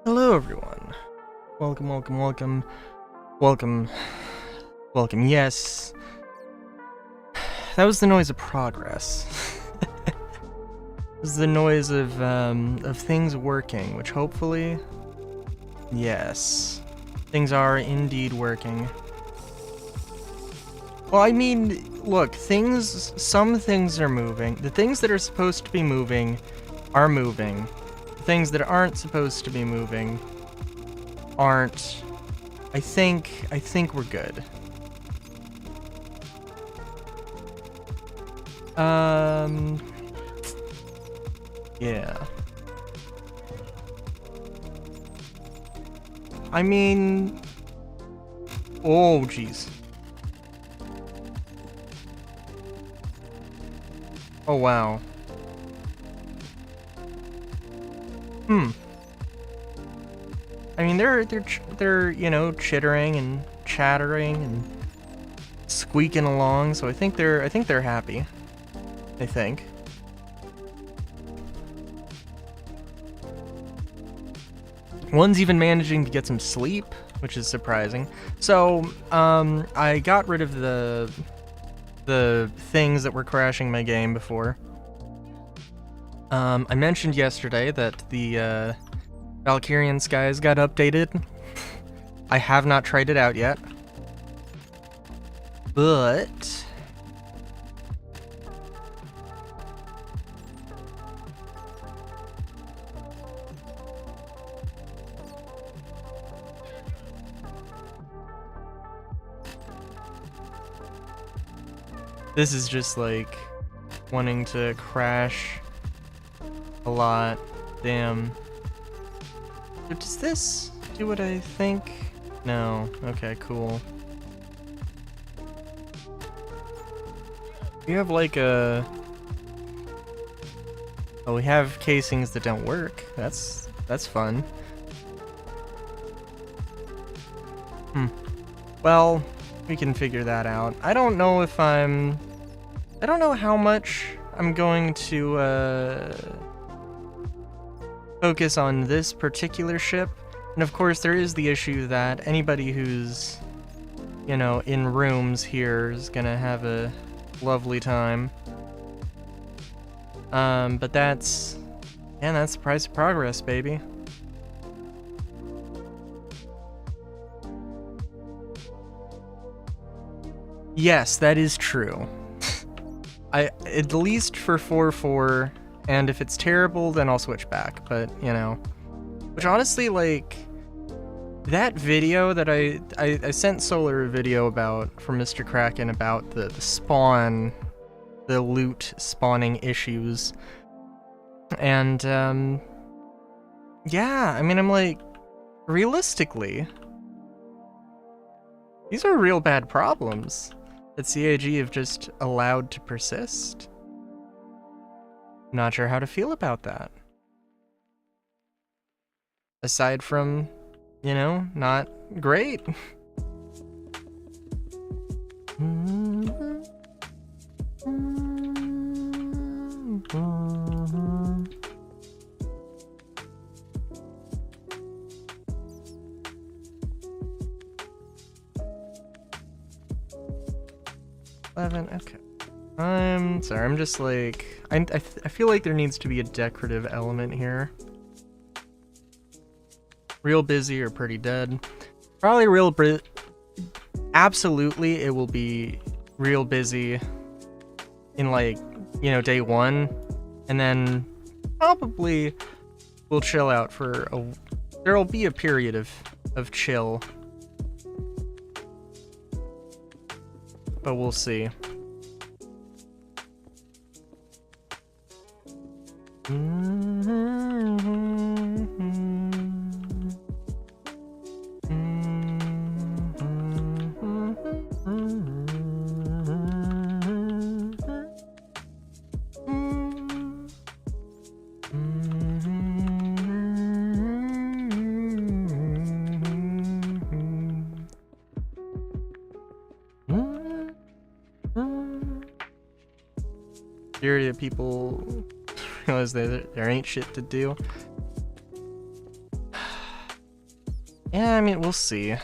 Hello everyone. Welcome, welcome, welcome. Welcome. Welcome, yes. That was the noise of progress. This is the noise of things working, which hopefully, yes, things are indeed working. Well, I mean, look, some things are moving. The things that are supposed to be moving are moving. The things that aren't supposed to be moving aren't. I think we're good. Yeah. I mean, oh jeez. Oh wow. I mean, they're you know, chittering and chattering and squeaking along, so I think they're happy. I think. One's even managing to get some sleep, which is surprising. So, I got rid of the things that were crashing my game before. I mentioned yesterday that the Valkyrian Skies got updated. I have not tried it out yet. But this is just like wanting to crash a lot. Damn. But does this do what I think? No. Okay, cool. We have like a... Oh, we have casings that don't work. That's fun. Well, we can figure that out. I don't know if I don't know how much I'm going to focus on this particular ship. And of course, there is the issue that anybody who's, you know, in rooms here is gonna have a lovely time. But that's the price of progress, baby. Yes, that is true. At least for 4-4, and if it's terrible, then I'll switch back, but, you know. Which honestly, like, that video that I sent Solar a video about, from Mr. Kraken, about the spawn, the loot spawning issues. And, yeah, I mean, I'm like, realistically, these are real bad problems that CAG have just allowed to persist. Not sure how to feel about that. Aside from, you know, not great. Okay. I'm sorry, I'm just like... I feel like there needs to be a decorative element here. Real busy or pretty dead. Probably absolutely it will be real busy in, like, you know, day one. And then probably we'll chill out for there'll be a period of chill. But we'll see. Majority of people realize there ain't shit to do. Yeah, I mean, we'll see.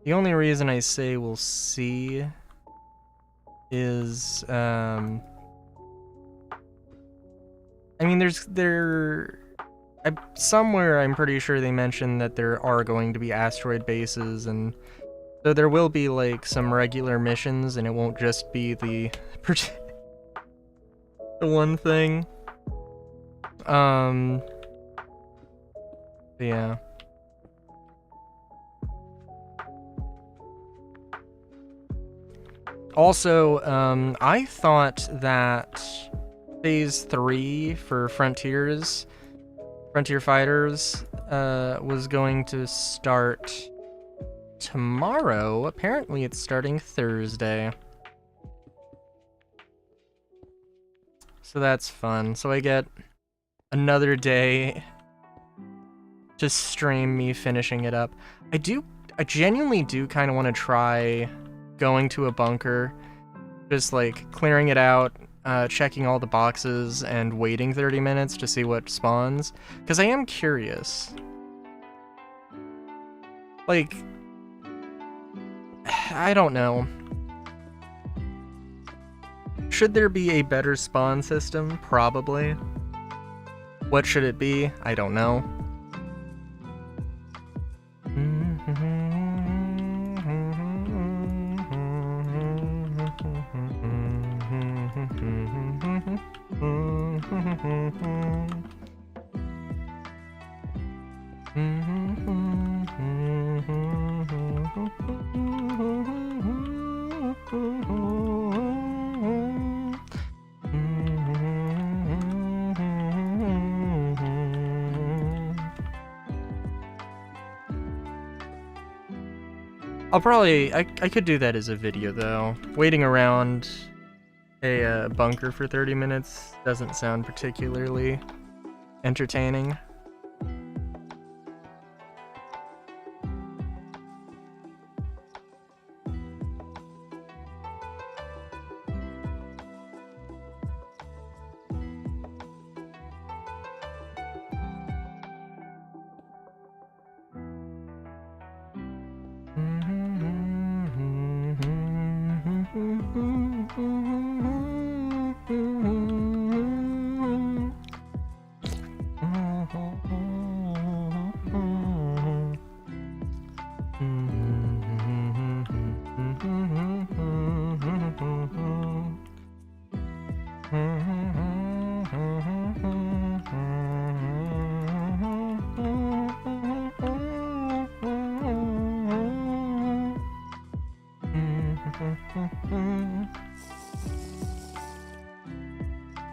The only reason I say we'll see is, I mean, somewhere I'm pretty sure they mentioned that there are going to be asteroid bases, and so there will be like some regular missions, and it won't just be the one thing. Yeah. Also, I thought that Phase 3 for Frontier Fighters was going to start tomorrow. Apparently it's starting Thursday. so that's fun. So I get another day to stream me finishing it up. I genuinely do kind of want to try going to a bunker, just like clearing it out, checking all the boxes, and waiting 30 minutes to see what spawns, because I am curious. Like, I don't know. Should there be a better spawn system? Probably. What should it be? I don't know. I'll probably, I could do that as a video though. Waiting around a bunker for 30 minutes doesn't sound particularly entertaining.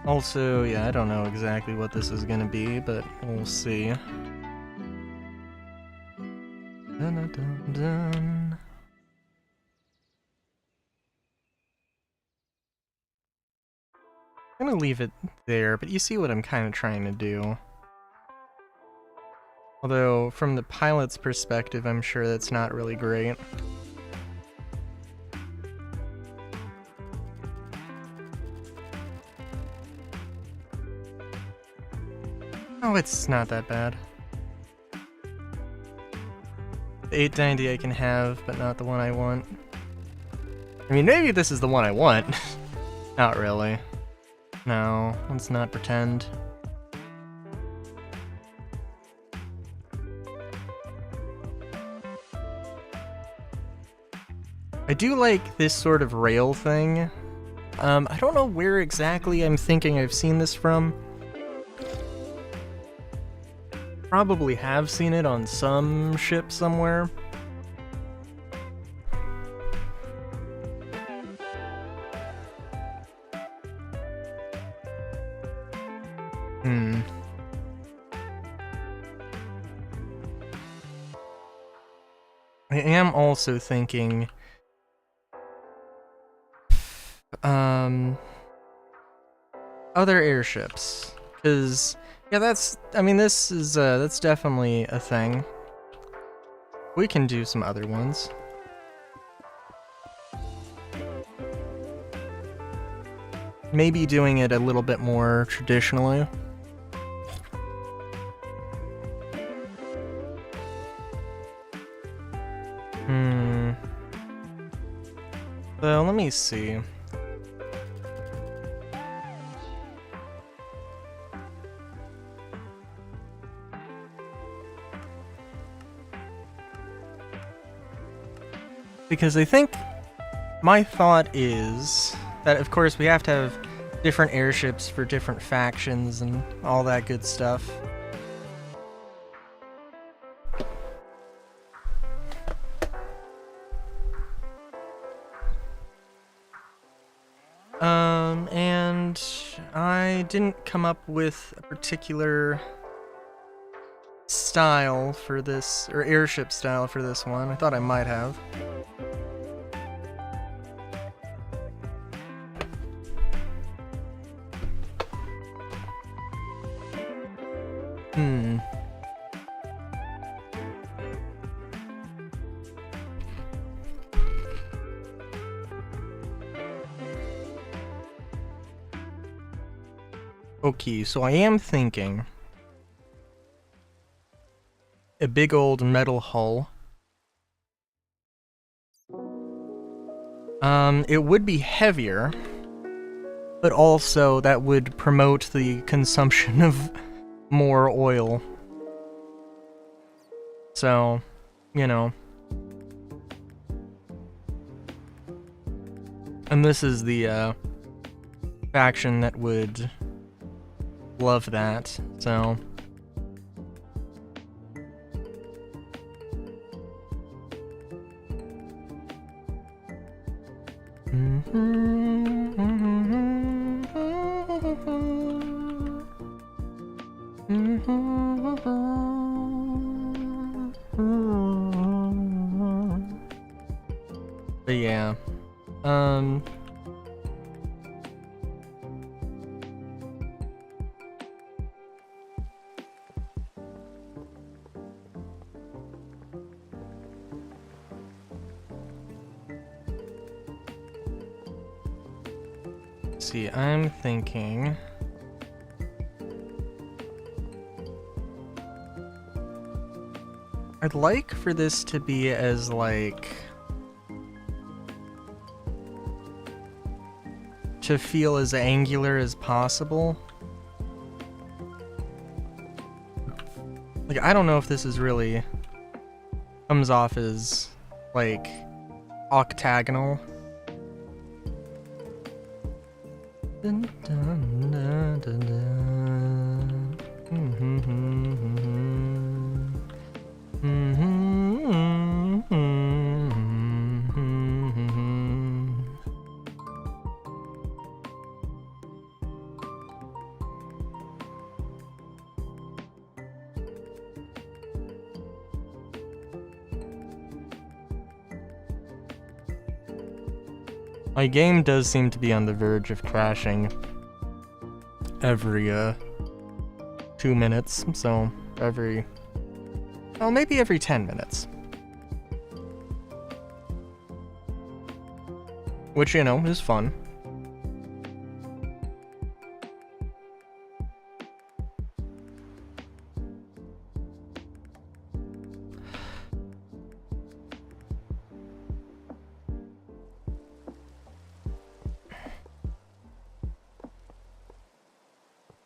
Also, yeah, I don't know exactly what this is gonna be, but we'll see. Dun, dun, dun. I'm gonna leave it there, but you see what I'm kind of trying to do. Although, from the pilot's perspective, I'm sure that's not really great. Oh, it's not that bad. The 890 I can have, but not the one I want. I mean, maybe this is the one I want. Not really. No, let's not pretend. I do like this sort of rail thing. I don't know where exactly I'm thinking I've seen this from. Probably have seen it on some ship somewhere. I am also thinking other airships, because yeah, I mean, this is that's definitely a thing. We can do some other ones. Maybe doing it a little bit more traditionally. So let me see. Because I think my thought is that, of course, we have to have different airships for different factions and all that good stuff. And I didn't come up with a particular style for this, or airship style for this one. I thought I might have. Hmm. Okay, so I am thinking a big old metal hull. It would be heavier, but also that would promote the consumption of more oil. So, you know. And this is the faction that would love that, so. But yeah, see, I'm thinking I'd like for this to be as, like, to feel as angular as possible. Like, I don't know if this is really comes off as, like, octagonal. Dun, dun, dun, dun, dun. My game does seem to be on the verge of crashing every 2 minutes, so maybe every 10 minutes. Which, you know, is fun.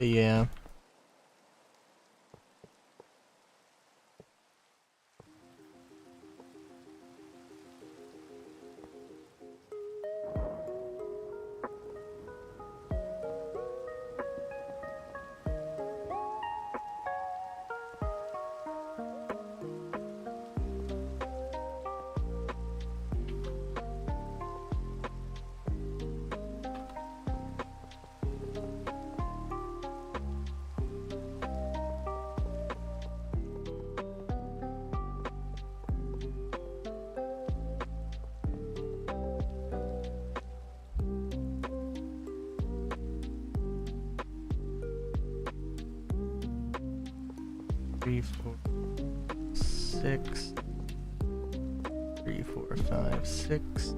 Yeah. Three, 4, 6. 3, 4, 5, 6.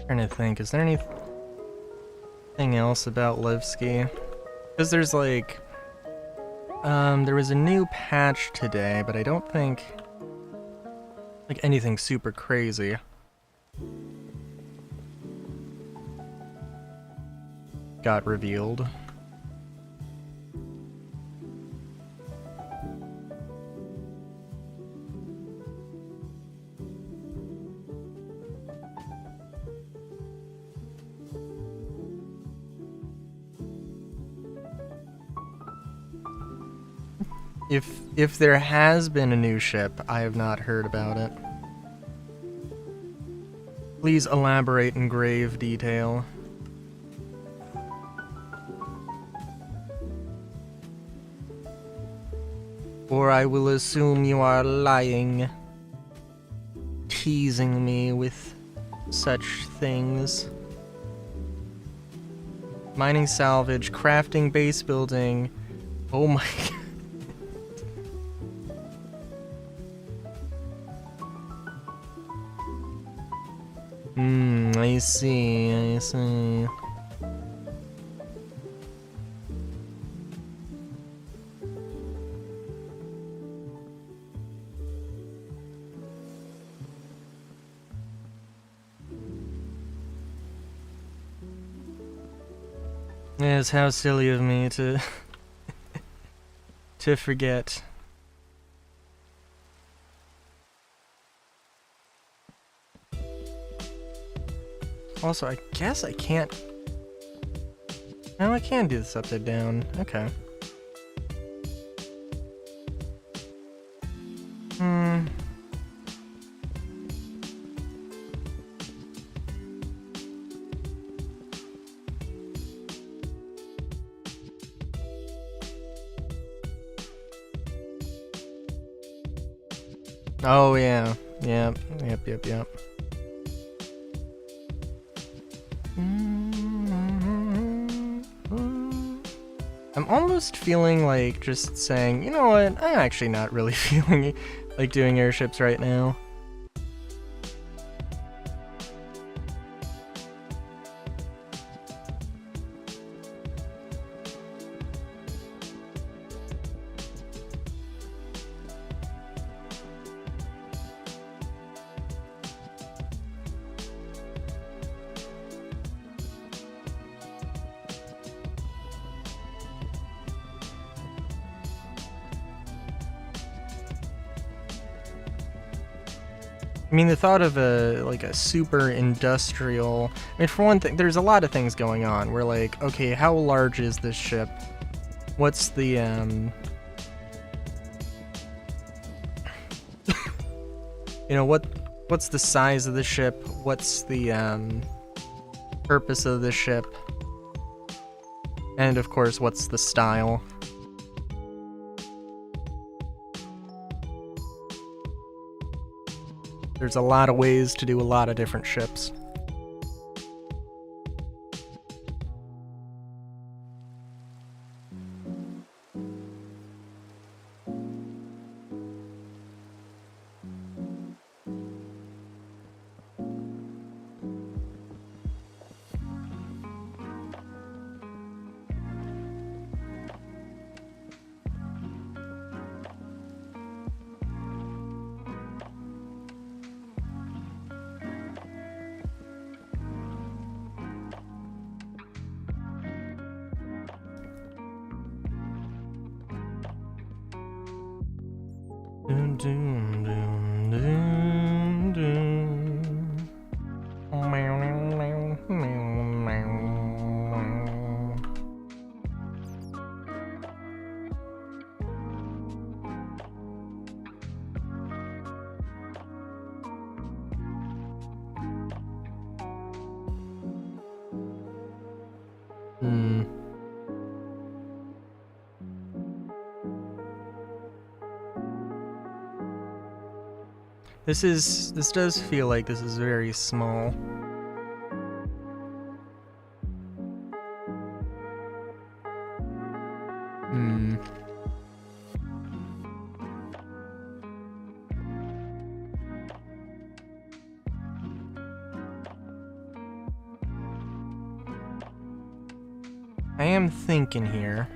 Trying to think, is there anything else about Levski? Because there's like, there was a new patch today, but I don't think like anything super crazy got revealed. If there has been a new ship, I have not heard about it. Please elaborate in grave detail. Or I will assume you are lying, teasing me with such things. Mining salvage, crafting base building. Oh my god. I see, I see. Yes, how silly of me to to forget. Also, I guess I can't... No, I can do this upside down. Okay. Oh, yeah. Yep. I'm almost feeling like just saying, you know what, I'm actually not really feeling like doing airships right now. I mean, the thought of a super industrial... I mean, for one thing, there's a lot of things going on. We're like, okay, how large is this ship? What's the, you know, what's the size of the ship? What's the, purpose of the ship? And, of course, what's the style? There's a lot of ways to do a lot of different ships. This does feel like this is very small. I am thinking here.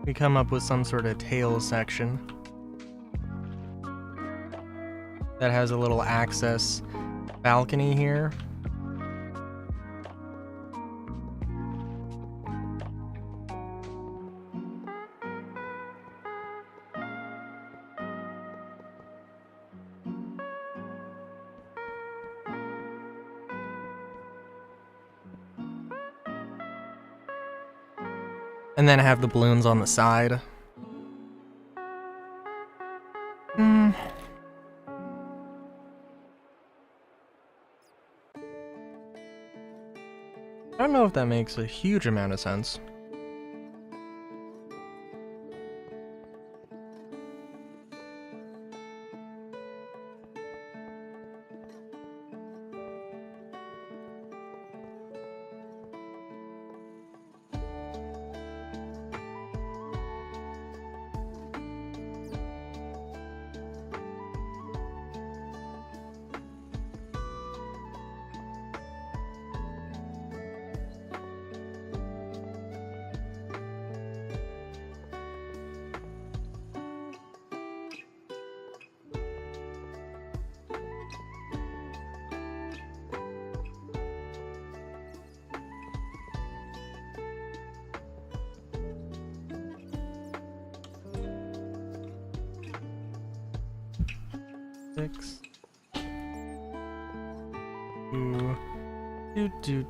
We come up with some sort of tail section that has a little access balcony here. And then have the balloons on the side. I don't know if that makes a huge amount of sense. Six. Do.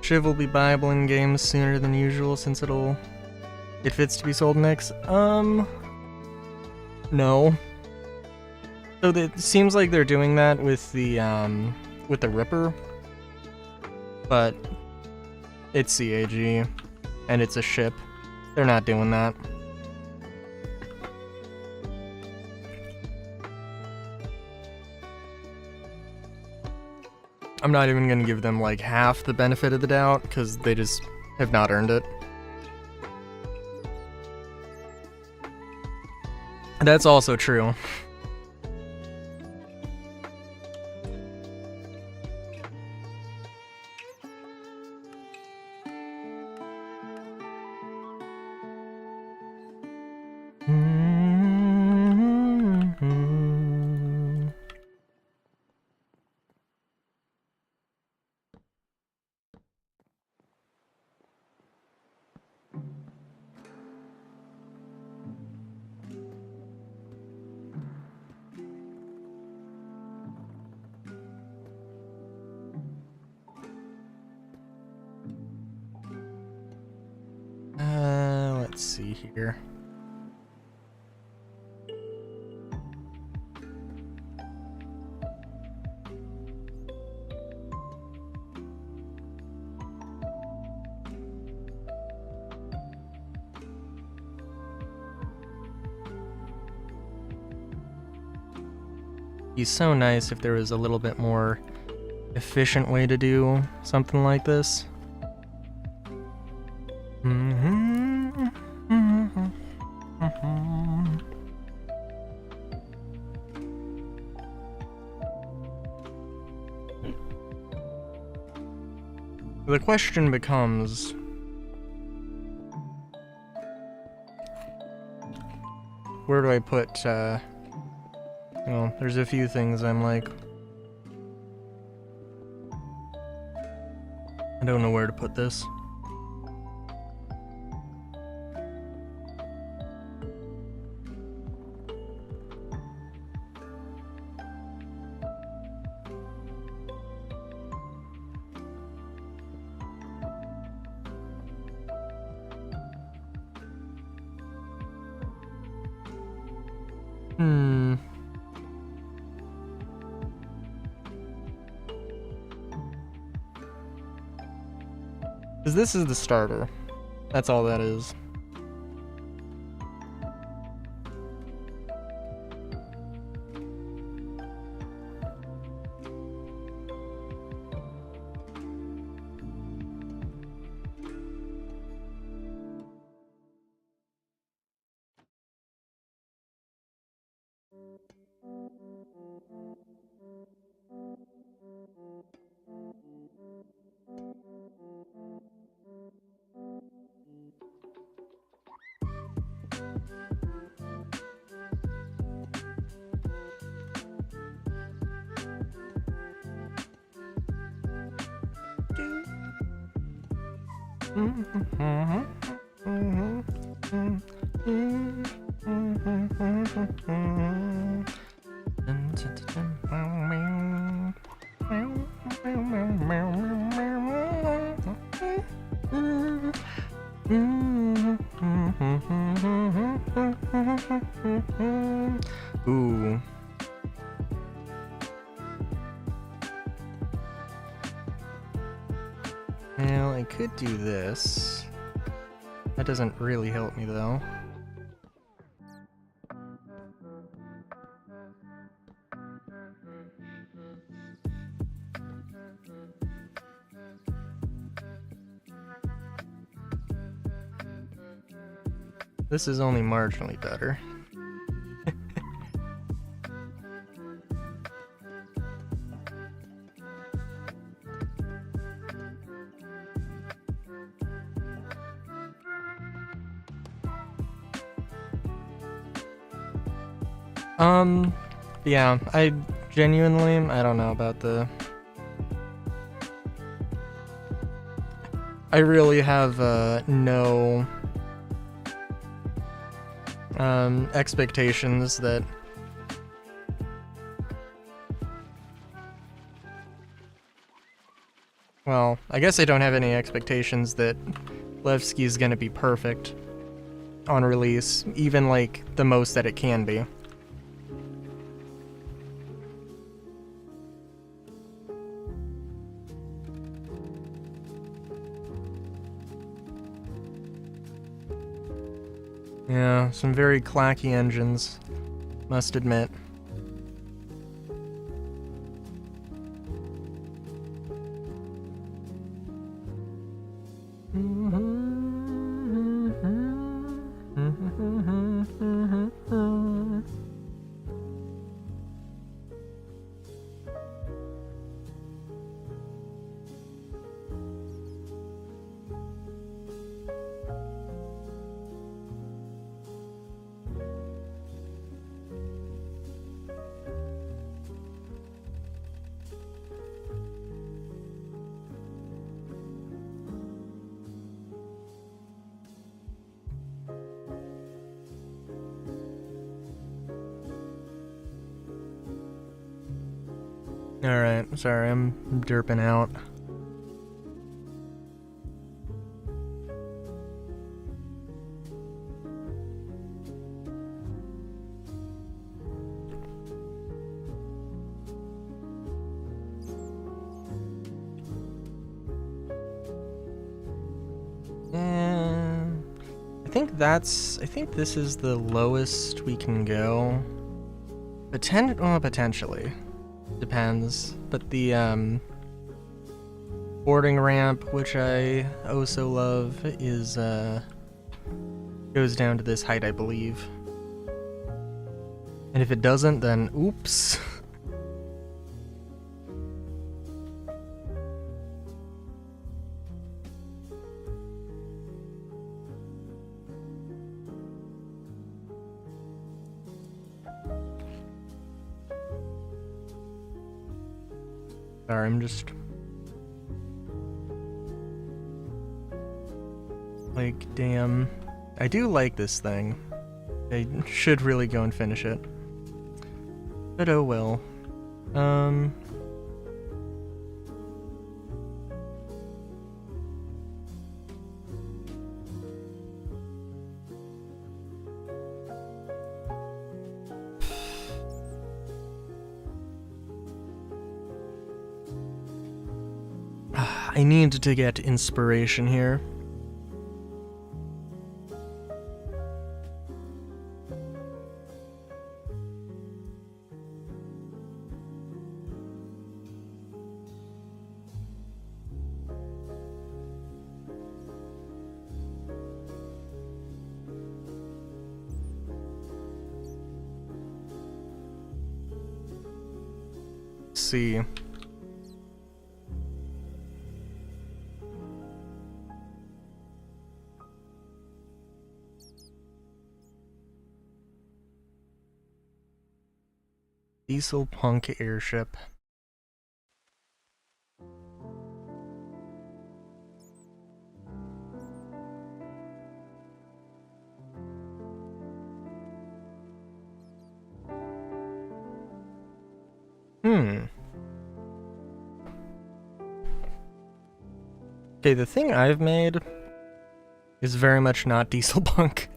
Shiv will be Bible in games sooner than usual since it fits to be sold next. No. So it seems like they're doing that with the Ripper, but it's CAG and it's a ship. They're not doing that. I'm not even gonna give them like half the benefit of the doubt because they just have not earned it. That's also true. Let's see here. Be so nice if there was a little bit more efficient way to do something like this. The question becomes, where do I put, well, there's a few things I'm like, I don't know where to put this. Because this is the starter. That's all that is. Ooh. Well, I could do this. That doesn't really help me, though. This is only marginally better. Yeah, I don't know about the... I really have, no... expectations that... Well, I guess I don't have any expectations that Levski's gonna be perfect on release, even, like, the most that it can be. Yeah, some very clacky engines, must admit. Alright, sorry, I'm derping out. And I think this is the lowest we can go. Potentially. Depends. But the boarding ramp, which I oh so love, is goes down to this height, I believe. And if it doesn't, then oops. Sorry, I'm just... like, damn. I do like this thing. I should really go and finish it. But oh well. I need to get inspiration here. Let's see. Diesel punk airship. Okay, the thing I've made is very much not diesel punk.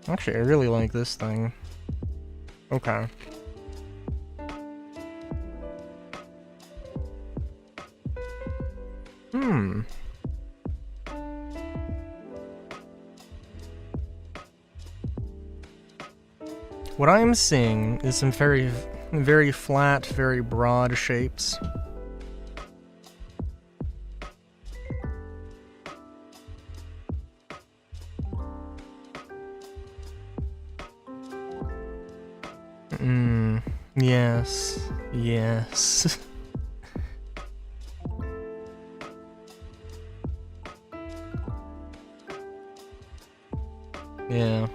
Actually, I really like this thing. Okay. What I'm seeing is some very, very flat, very broad shapes. Yes. Yes. Yeah.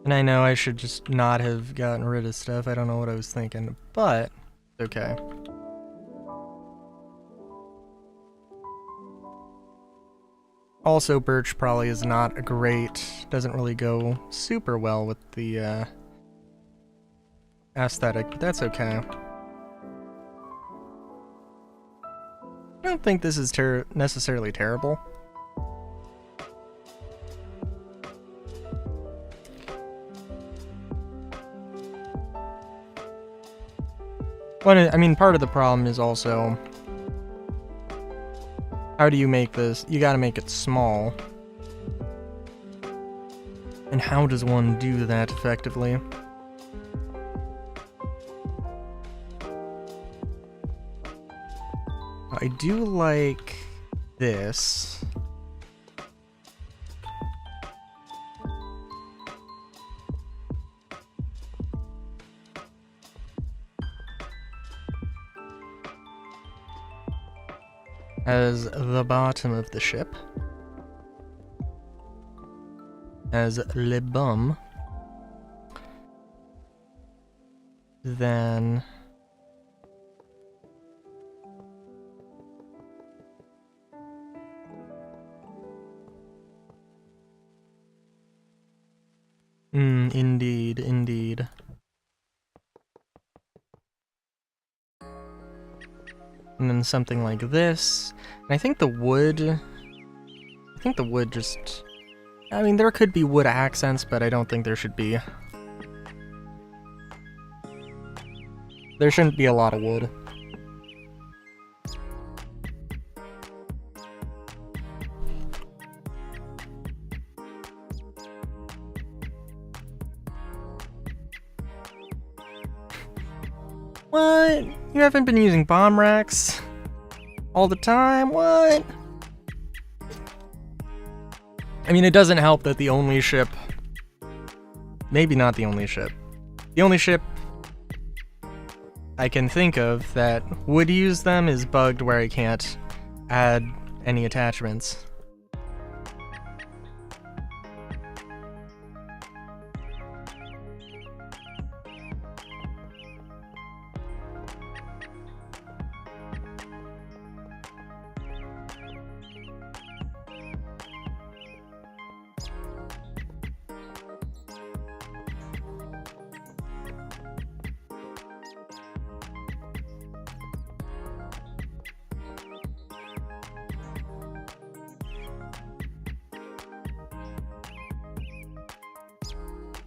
And I know I should just not have gotten rid of stuff. I don't know what I was thinking, but it's okay. Also, birch probably is not a great, doesn't really go super well with the aesthetic, but that's okay. I don't think this is necessarily terrible. But I mean, part of the problem is also, how do you make this? You gotta make it small. And how does one do that effectively? I do like this. As the bottom of the ship. As le bum. Then indeed, indeed. And then something like this. And I think the wood just, I mean, there could be wood accents, but I don't think there should be. There shouldn't be a lot of wood. What? You haven't been using bomb racks all the time? What? I mean, it doesn't help that the only ship... Maybe not the only ship. The only ship I can think of that would use them is bugged where I can't add any attachments.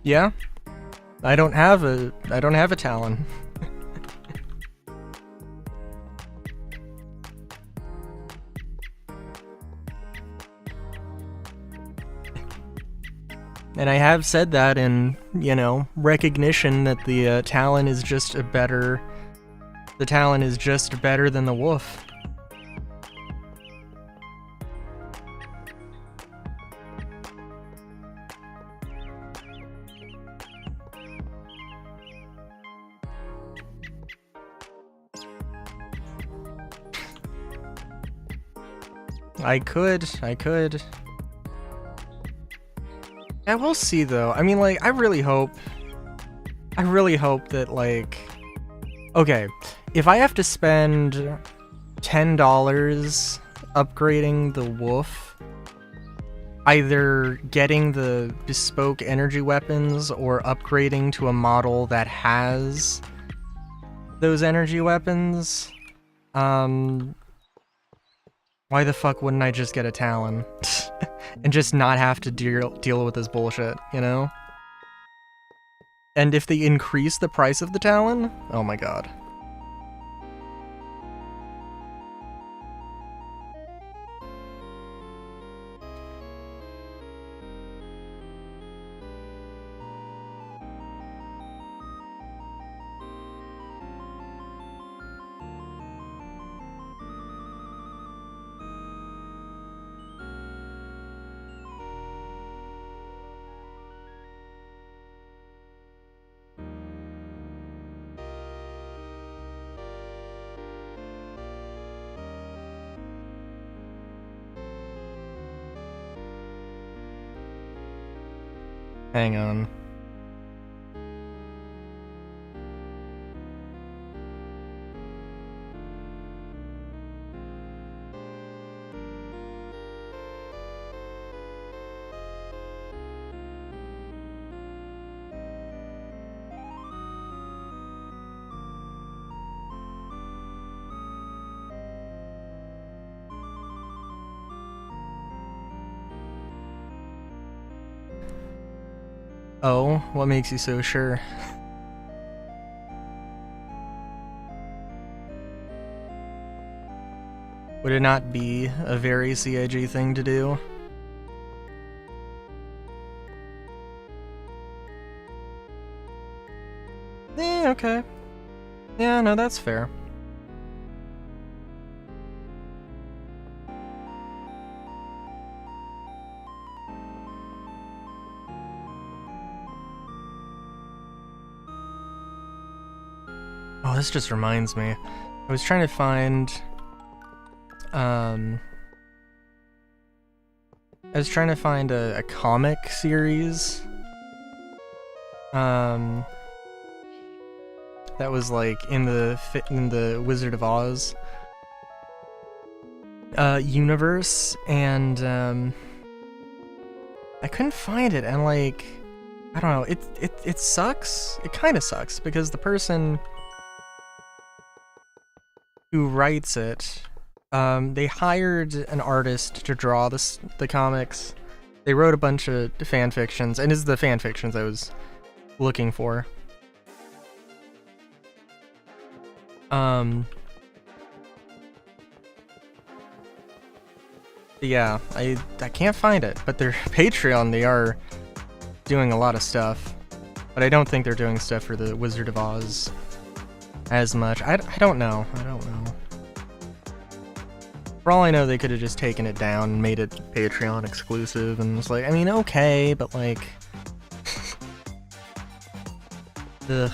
Yeah, I don't have a Talon. And I have said that in, recognition that the Talon is just better than the Wolf. I could. Yeah, we'll see though. I mean, like, I really hope that, like, okay, if I have to spend $10 upgrading the Wolf, either getting the bespoke energy weapons or upgrading to a model that has those energy weapons, why the fuck wouldn't I just get a Talon? And just not have to deal with this bullshit, you know? And if they increase the price of the Talon, oh my god. Hang on. Oh, what makes you so sure? Would it not be a very CIG thing to do? Okay. Yeah, no, that's fair. Oh, this just reminds me. I was trying to find... a comic series. That was like in the Wizard of Oz universe, and I couldn't find it, and like, I don't know, it sucks. It kind of sucks because the person who writes it, they hired an artist to draw the comics. They wrote a bunch of fan fictions, and this is the fan fictions I was looking for. Yeah, I can't find it, but their Patreon, they are doing a lot of stuff, but I don't think they're doing stuff for the Wizard of Oz as much. I don't know. For all I know, they could have just taken it down and made it Patreon exclusive, and it's like, I mean, okay, but like... Ugh.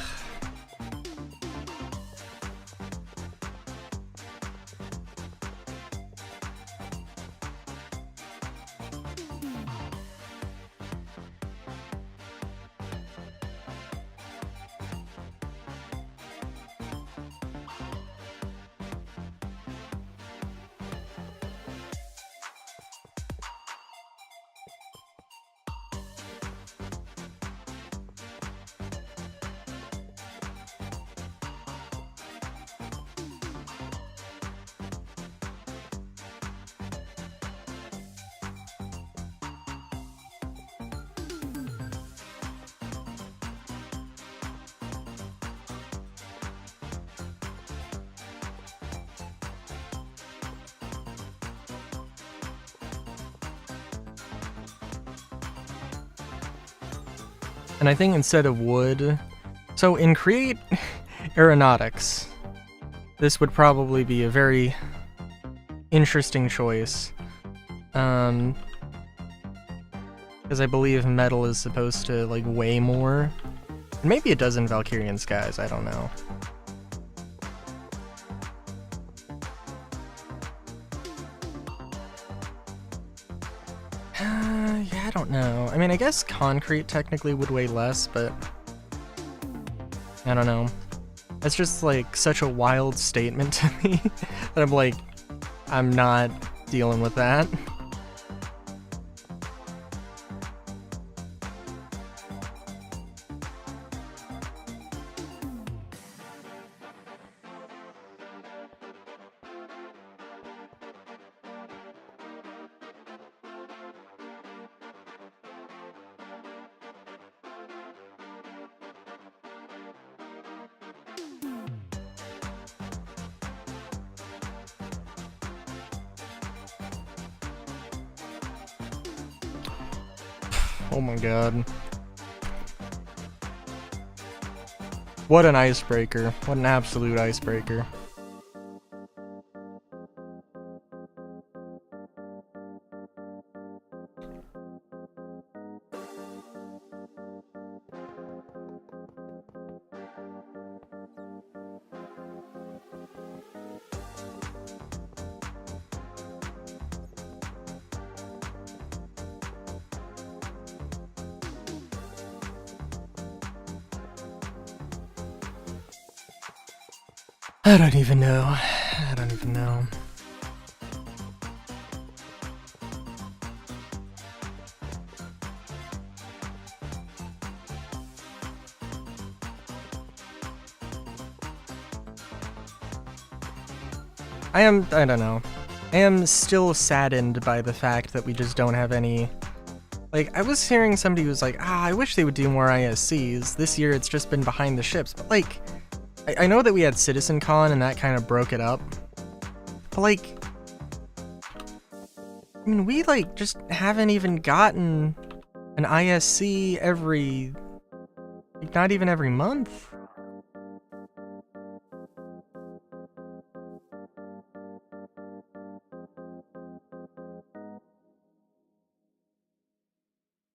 And I think instead of wood... So in Create Aeronautics, this would probably be a very interesting choice. Because I believe metal is supposed to, like, weigh more. Maybe it does in Valkyrian Skies, I don't know. Yeah, I don't know. I mean, I guess concrete technically would weigh less, but... I don't know. That's just, like, such a wild statement to me that I'm like, I'm not dealing with that. Oh my god. What an icebreaker. What an absolute icebreaker. I don't even know. I don't even know. I don't know. I am still saddened by the fact that we just don't have any... Like, I was hearing somebody who was like, I wish they would do more ISCs. This year it's just been behind the ships. But, like, I know that we had CitizenCon and that kind of broke it up. But, like... I mean, we, like, just haven't even gotten an ISC every... Like, not even every month.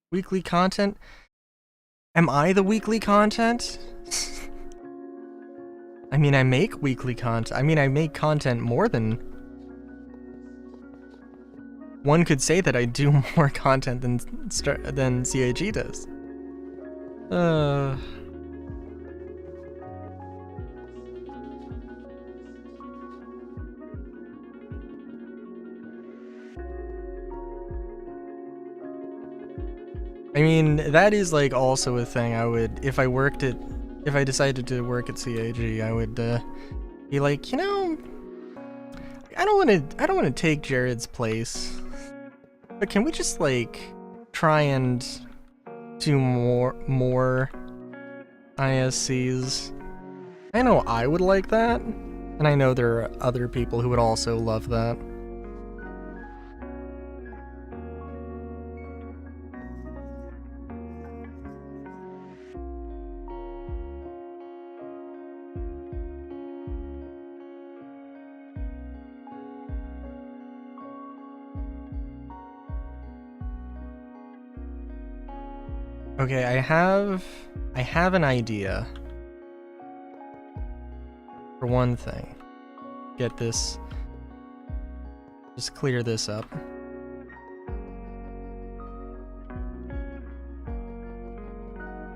Weekly content? Am I the weekly content? I mean, I make weekly content. I mean, I make content more than... One could say that I do more content than CAG does. I mean, that is, like, also a thing I would, if I decided to work at CAG, I would, be like, you know, I don't wanna take Jared's place, but can we just, like, try and do more ISCs? I know I would like that, and I know there are other people who would also love that. Okay, I have an idea. For one thing. Get this. Just clear this up.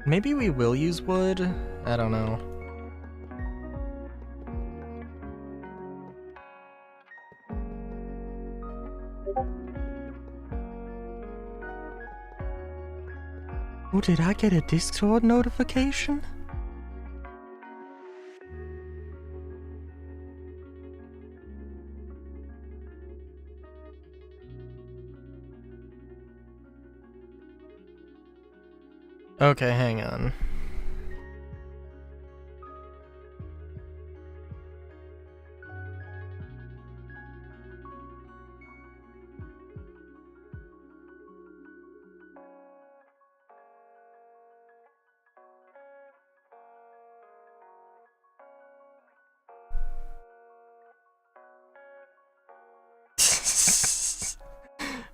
Maybe we will use wood? I don't know. Oh, did I get a Discord notification? Okay, hang on.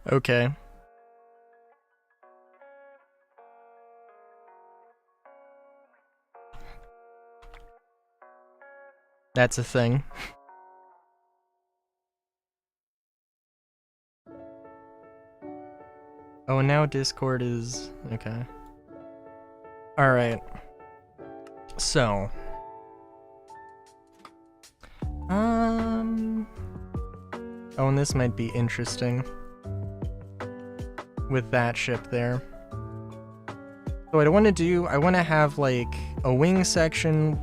Okay. That's a thing. Oh, and now Discord is... okay. Alright. So... Oh, and this might be interesting. With that ship there. So what I want to do, I want to have, like, a wing section,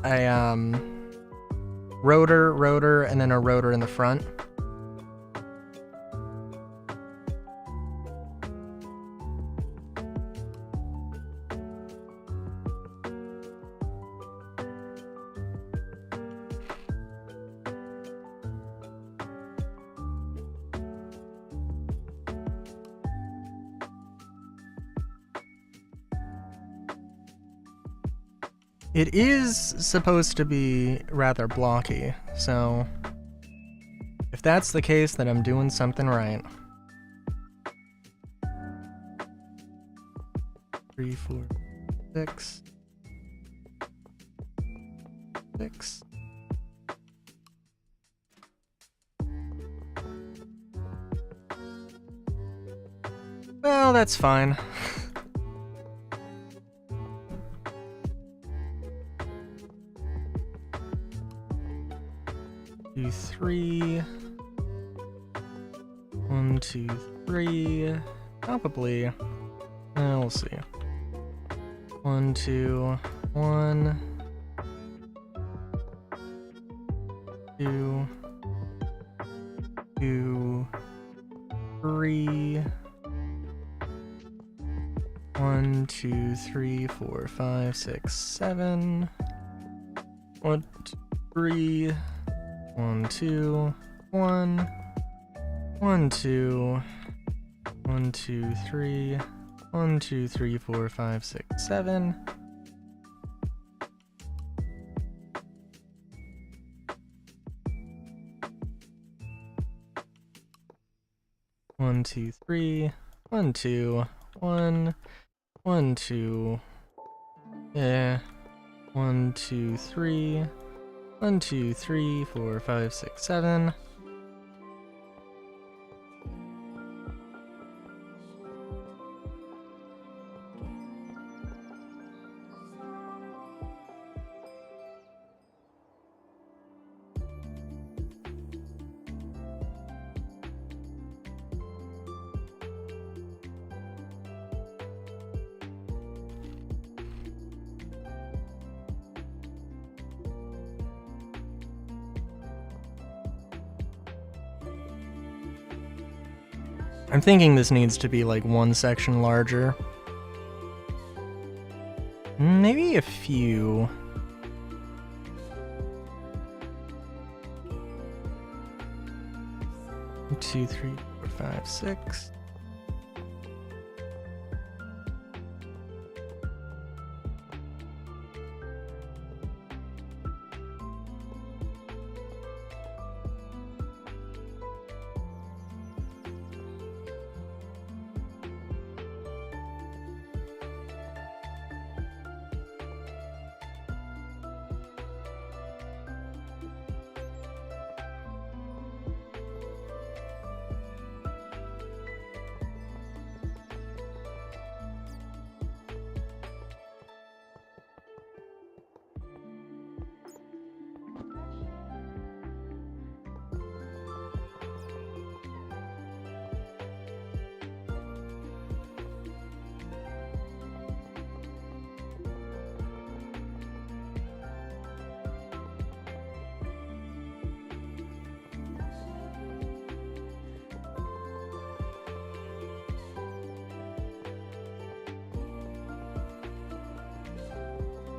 a, rotor, and then a rotor in the front. It is supposed to be rather blocky, so if that's the case, then I'm doing something right. 3, 4, 6. 6. Well, that's fine. 2, 3. 1, 2, 3. Probably. We'll see. 1, 2, 1. 2. 2, 3. 1, 2, 3, 4, 5, 6, 7. 1, 2, 3. 1, 2, 1. 1, 2. 1, 2, 3. 1, 2, 3, 4, 5, 6, 7. One, two, three. 1, 2. 1. 1, 2. Yeah. 1, 2, 3. 1, 2, 3, 4, 5, 6, 7. I'm thinking this needs to be like one section larger. Maybe a few. One, 2, 3, 4, 5, 6.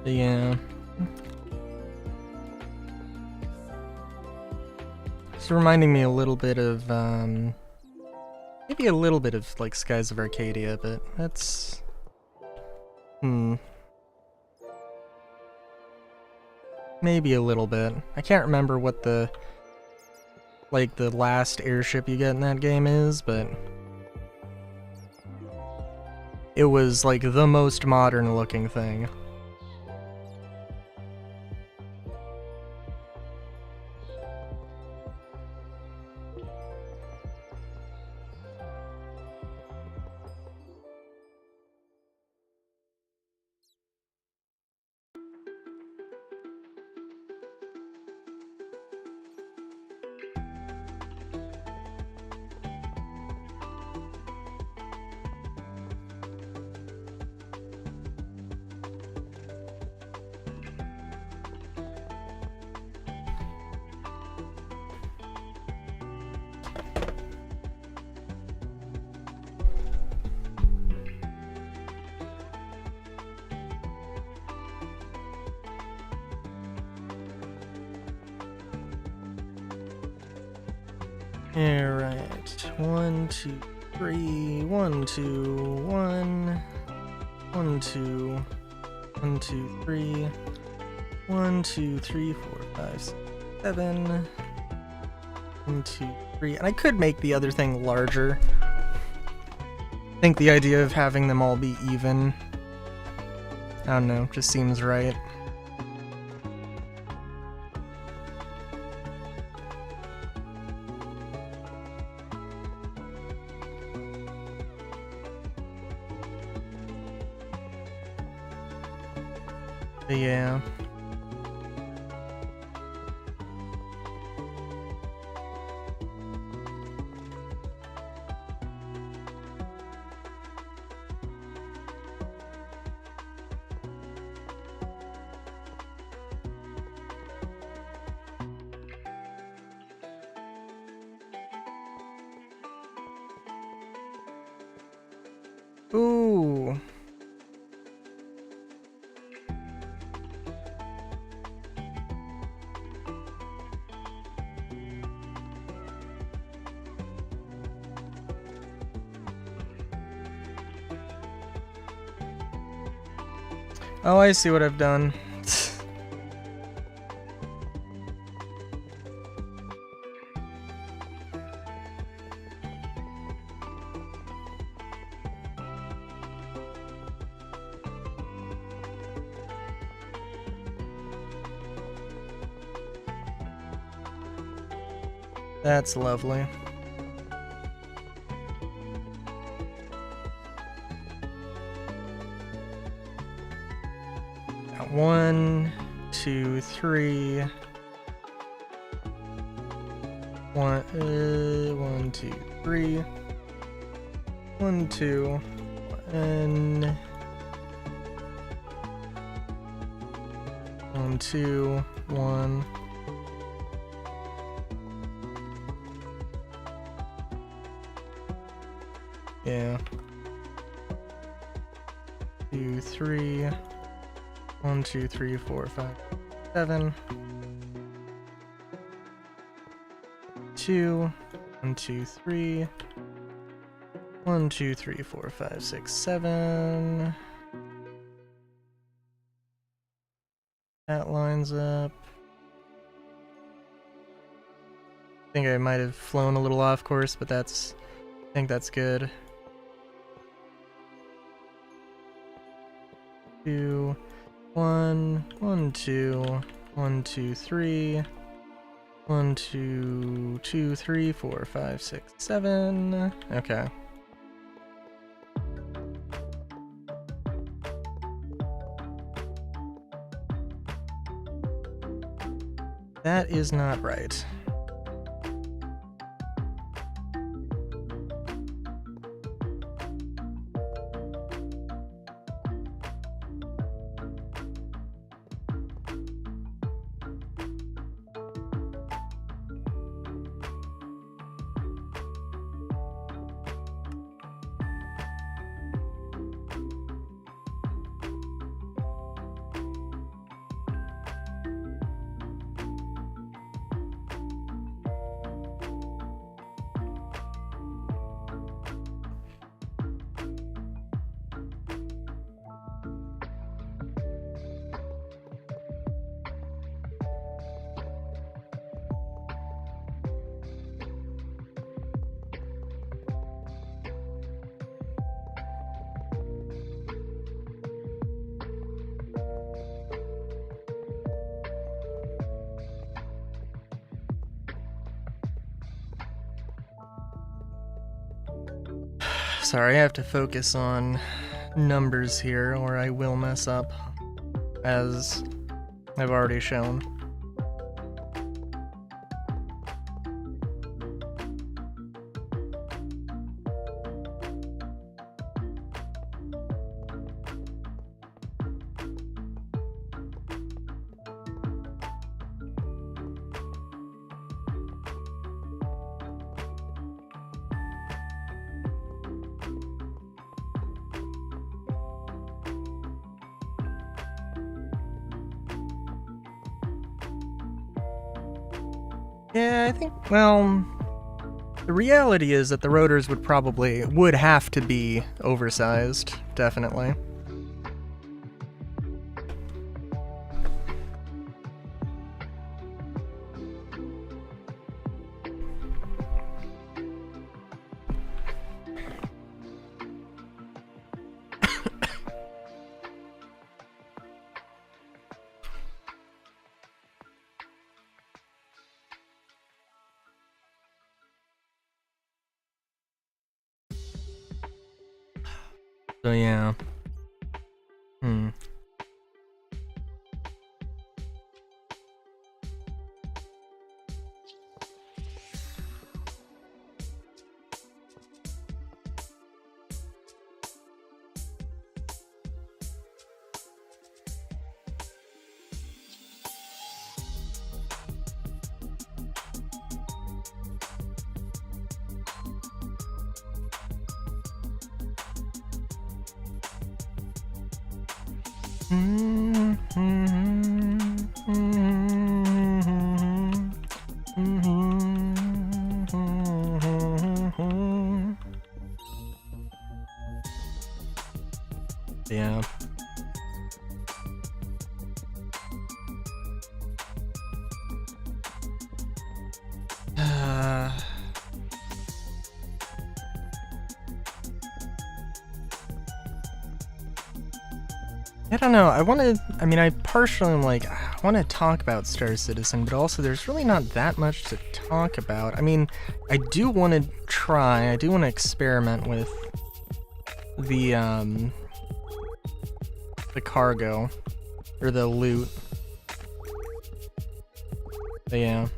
Yeah. It's reminding me a little bit of, maybe a little bit of, like, Skies of Arcadia, but that's... Maybe a little bit. I can't remember what the like the last airship you get in that game is, but it was like the most modern looking thing. Alright, 1, 2, 3, 1, 2, 1, 1, 2, 1, 2, 3, 1, 2, 3, 4, 5, 6, 7, 1, 2, 3, and I could make the other thing larger. I think the idea of having them all be even, I don't know, just seems right. But yeah. Ooh. Oh, I see what I've done. That's lovely. Now, 1, 2, 3. 1, 1, 2, 3. 1, 2, and 1, 2, 1. Yeah. 2, 3. 1, 2, 3, 4, 5, 7. 2. 1, 2, 3. 1, 2, 3, 4, 5, 6, 7. That lines up. I think I might have flown a little off course, but I think that's good. 2, 1, 1, 2, 1, 2, 3, 1, 2, 2, 3, 4, 5, 6, 7. Okay. That is not right. Sorry, I have to focus on numbers here or I will mess up, as I've already shown. Yeah, I think, well, the reality is that the rotors would have to be oversized, definitely. So yeah. Yeah. I don't know, I mean, I partially am like, I want to talk about Star Citizen, but also there's really not that much to talk about. I mean, I do want to experiment with the cargo, or the loot. But yeah.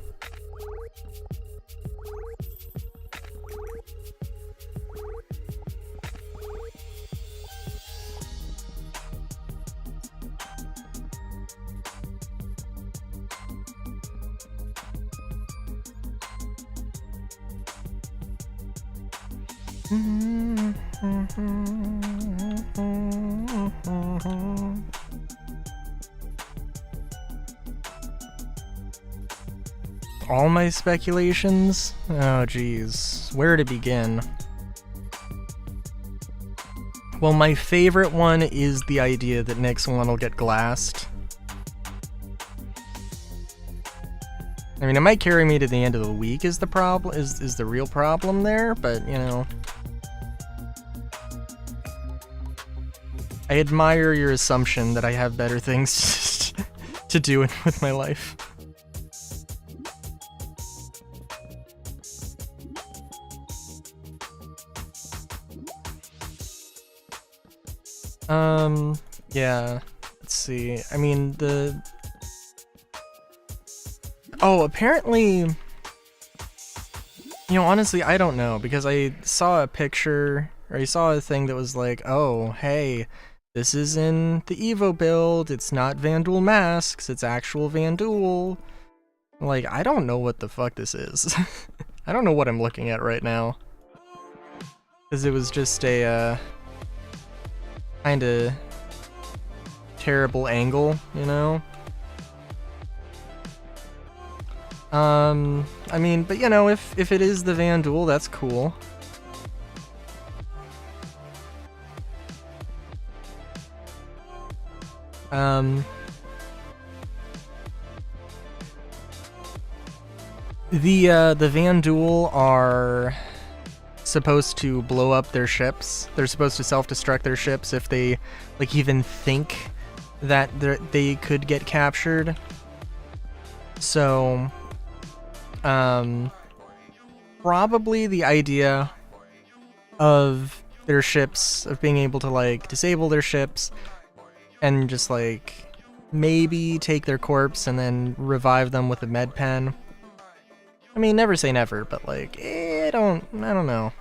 All my speculations? Oh geez, where to begin? Well, my favorite one is the idea that next one will get glassed. I mean, it might carry me to the end of the week is the problem, is the real problem there, but you know. I admire your assumption that I have better things to do with my life. Yeah, let's see. I mean, oh, apparently, you know, honestly, I don't know, because I saw a picture, or I saw a thing that was like, oh, hey, this is in the Evo build, it's not Vanduul masks, it's actual Vanduul. Like, I don't know what the fuck this is. I don't know what I'm looking at right now. Because it was just a, kinda terrible angle, you know? I mean, but you know, if it is the Vanduul, that's cool. The Vanduul are supposed to blow up their ships. They're supposed to self-destruct their ships if they, like, even think that they could get captured. So, probably the idea of their ships, of being able to like disable their ships and just like maybe take their corpse and then revive them with a med pen. I mean, never say never, but like, I don't know.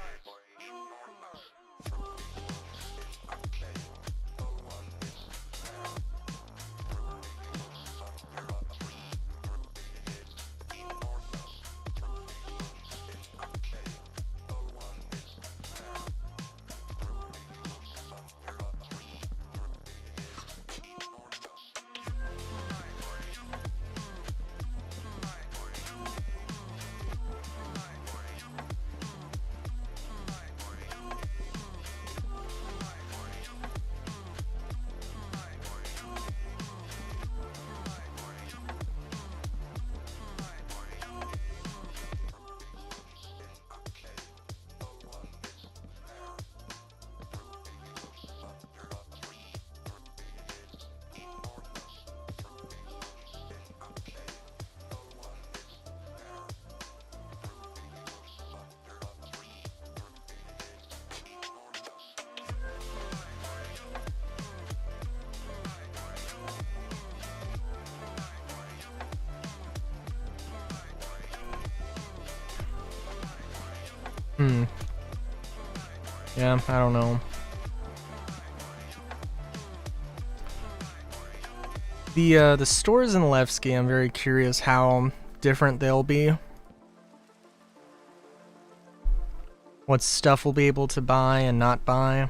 Yeah, I don't know. The stores in Levski, I'm very curious how different they'll be. What stuff we'll be able to buy and not buy.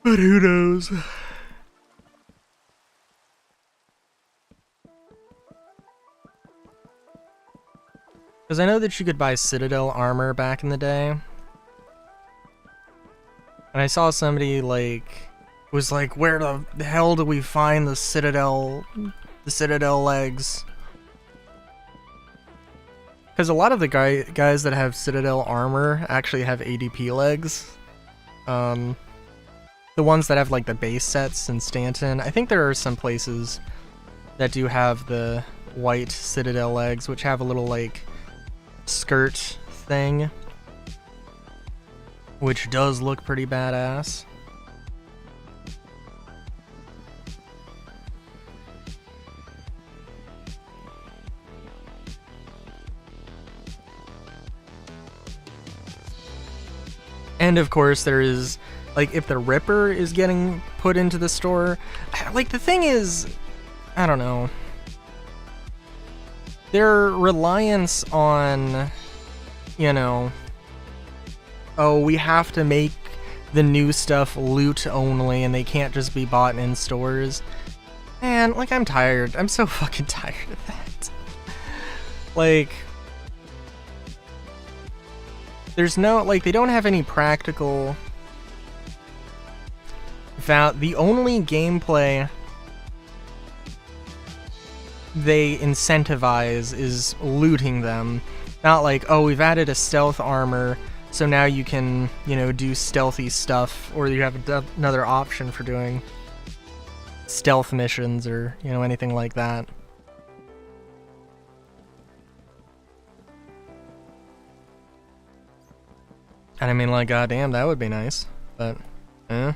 But who knows? Because I know that you could buy Citadel armor back in the day. And I saw somebody like was like, where the hell do we find the Citadel legs? Because a lot of the guys that have Citadel armor actually have ADP legs. The ones that have like the base sets in Stanton. I think there are some places that do have the white Citadel legs, which have a little like skirt thing, which does look pretty badass. And of course there is, like, if the Ripper is getting put into the store, like, the thing is, I don't know. Their reliance on, you know, oh, we have to make the new stuff loot only and they can't just be bought in stores. Man, like, I'm tired. I'm so fucking tired of that. Like, there's no, like, they don't have any practical the only gameplay they incentivize is looting them. Not like, oh, we've added a stealth armor, so now you can, you know, do stealthy stuff, or you have another option for doing stealth missions or, you know, anything like that. And I mean, like, goddamn, that would be nice, but, eh.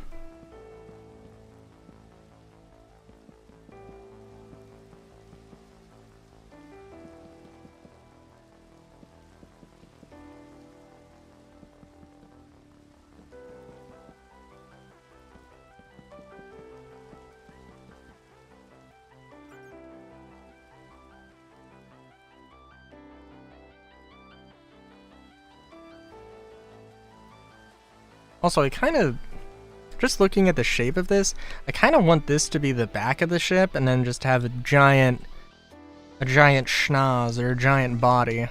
Also, I kind of, just looking at the shape of this, I kind of want this to be the back of the ship and then just have a giant schnoz or a giant body.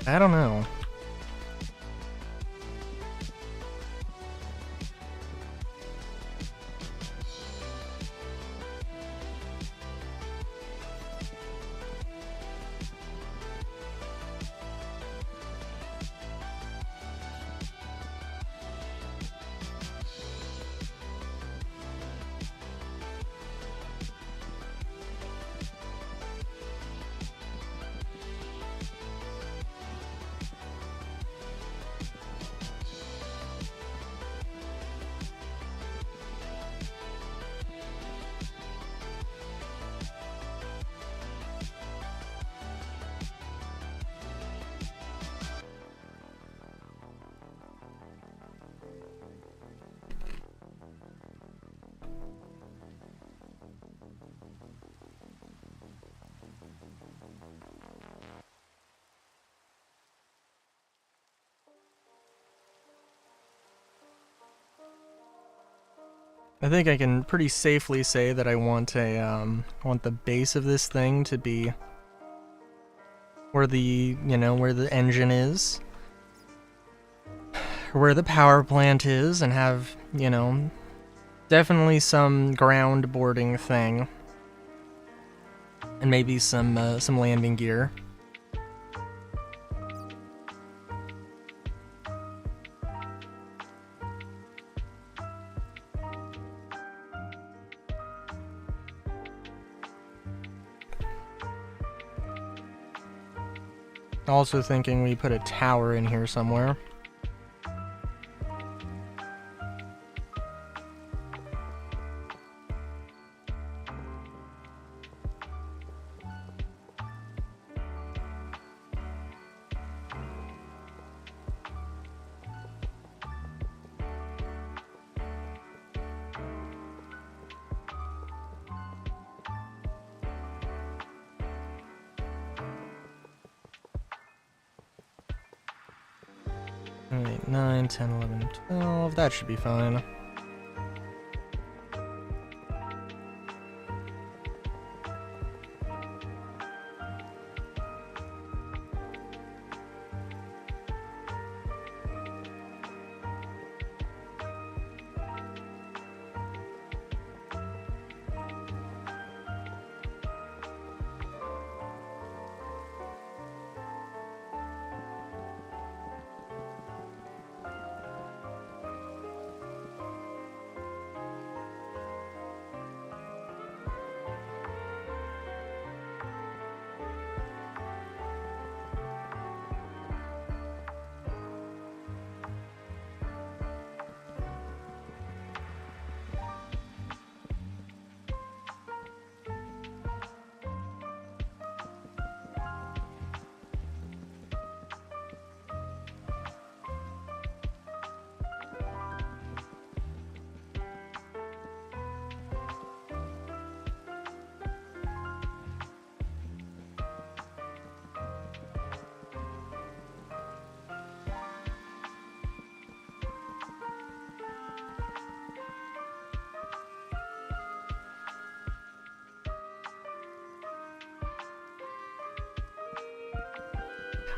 I don't know. I think I can pretty safely say that I want want the base of this thing to be where the, where the engine is, where the power plant is, and have, definitely some ground boarding thing, and maybe some landing gear. Also thinking we put a tower in here somewhere. Alright, 9, 10, 11, 12. That should be fine.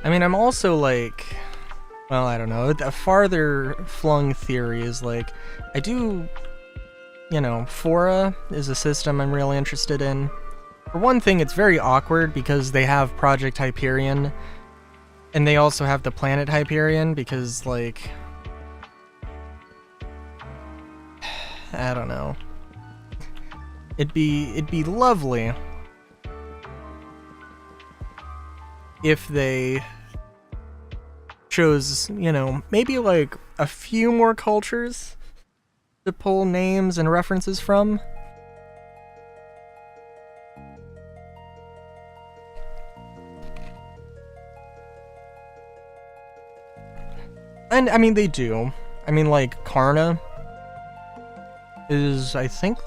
I mean, I'm also like, well, I don't know, a farther flung theory is like, I do, Fora is a system I'm really interested in. For one thing, it's very awkward because they have Project Hyperion, and they also have the planet Hyperion because, like, I don't know. It'd be lovely if they chose, maybe like a few more cultures to pull names and references from. And, I mean, they do. I mean, like, Karna is, I think,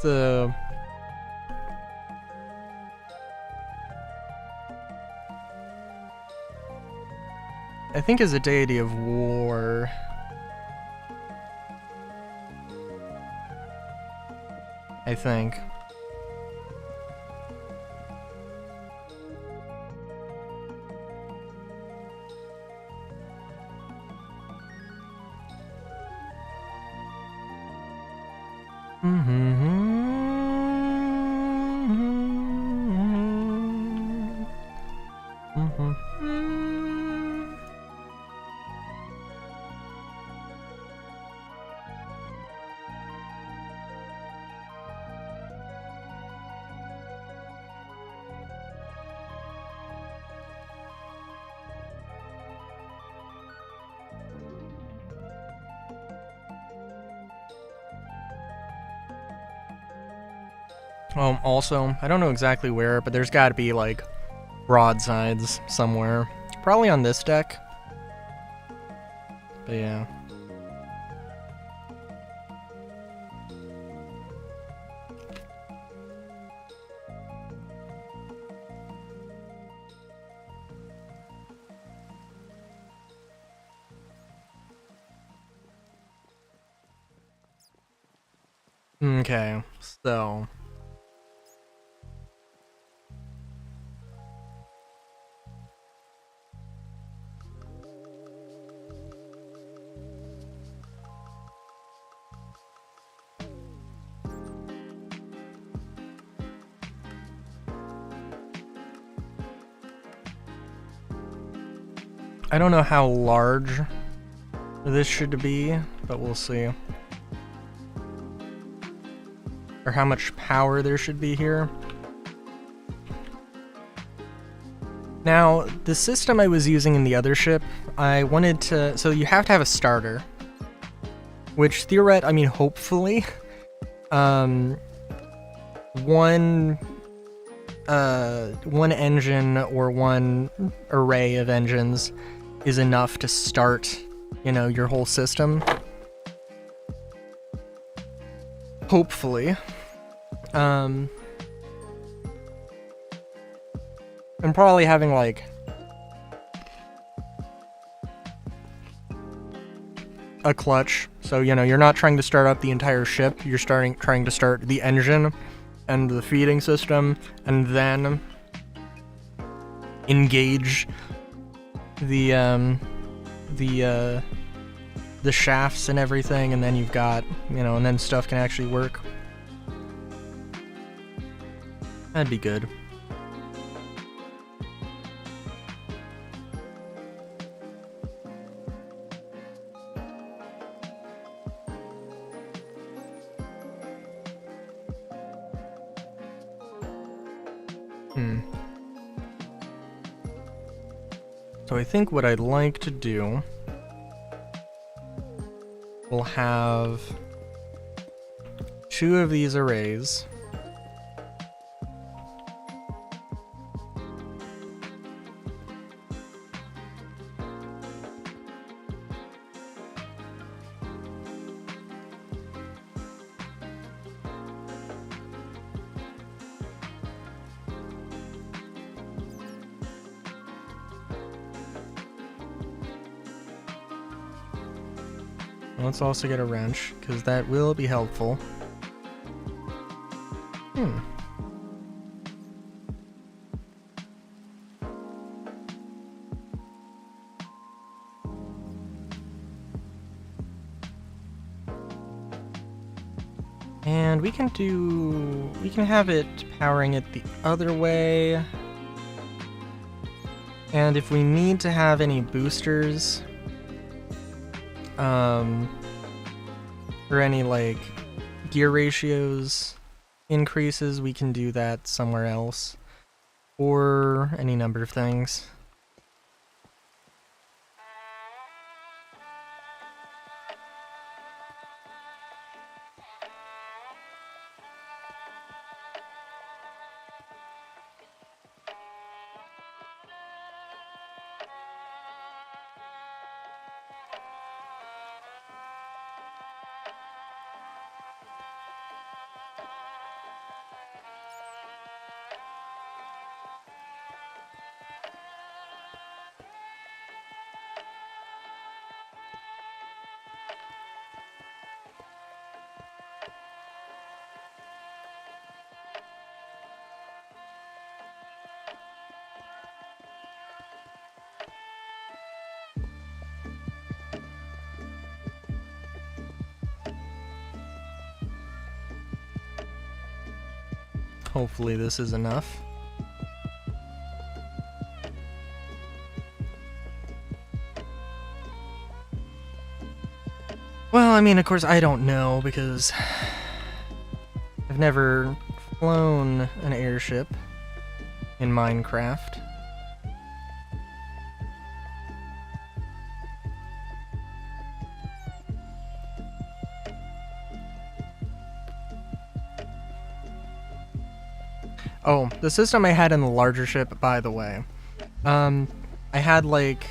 is a deity of war. I think. Also, I don't know exactly where, but there's gotta be, like, broadsides somewhere. Probably on this deck. But yeah. Okay, so... I don't know how large this should be, but we'll see. Or how much power there should be here. Now, the system I was using in the other ship, I wanted to... So you have to have a starter. Which, I mean, hopefully, one engine or one array of engines is enough to start, you know, your whole system. Hopefully. And probably having, like, a clutch. So, you know, you're not trying to start up the entire ship. You're trying to start the engine and the feeding system, and then engage the shafts and everything, and then you've got, you know, and then stuff can actually work. That'd be good. So I think what I'd like to do, we'll have 2 of these arrays. Let's also get a wrench, because that will be helpful. And we can have it powering it the other way. And if we need to have any boosters, or any, like, gear ratios increases, we can do that somewhere else. Or any number of things. Hopefully this is enough. Well, I mean, of course, I don't know, because I've never flown an airship in Minecraft. Oh, the system I had in the larger ship, by the way. I had, like,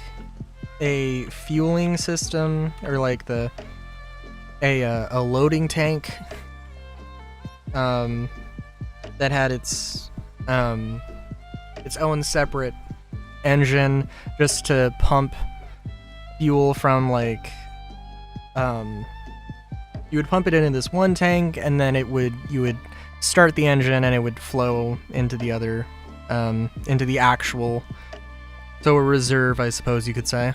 a fueling system, or, like, a loading tank, that had its own separate engine, just to pump fuel from, like, You would pump it into this one tank, and then you would start the engine, and it would flow into the other, into the actual, so a reserve, I suppose you could say.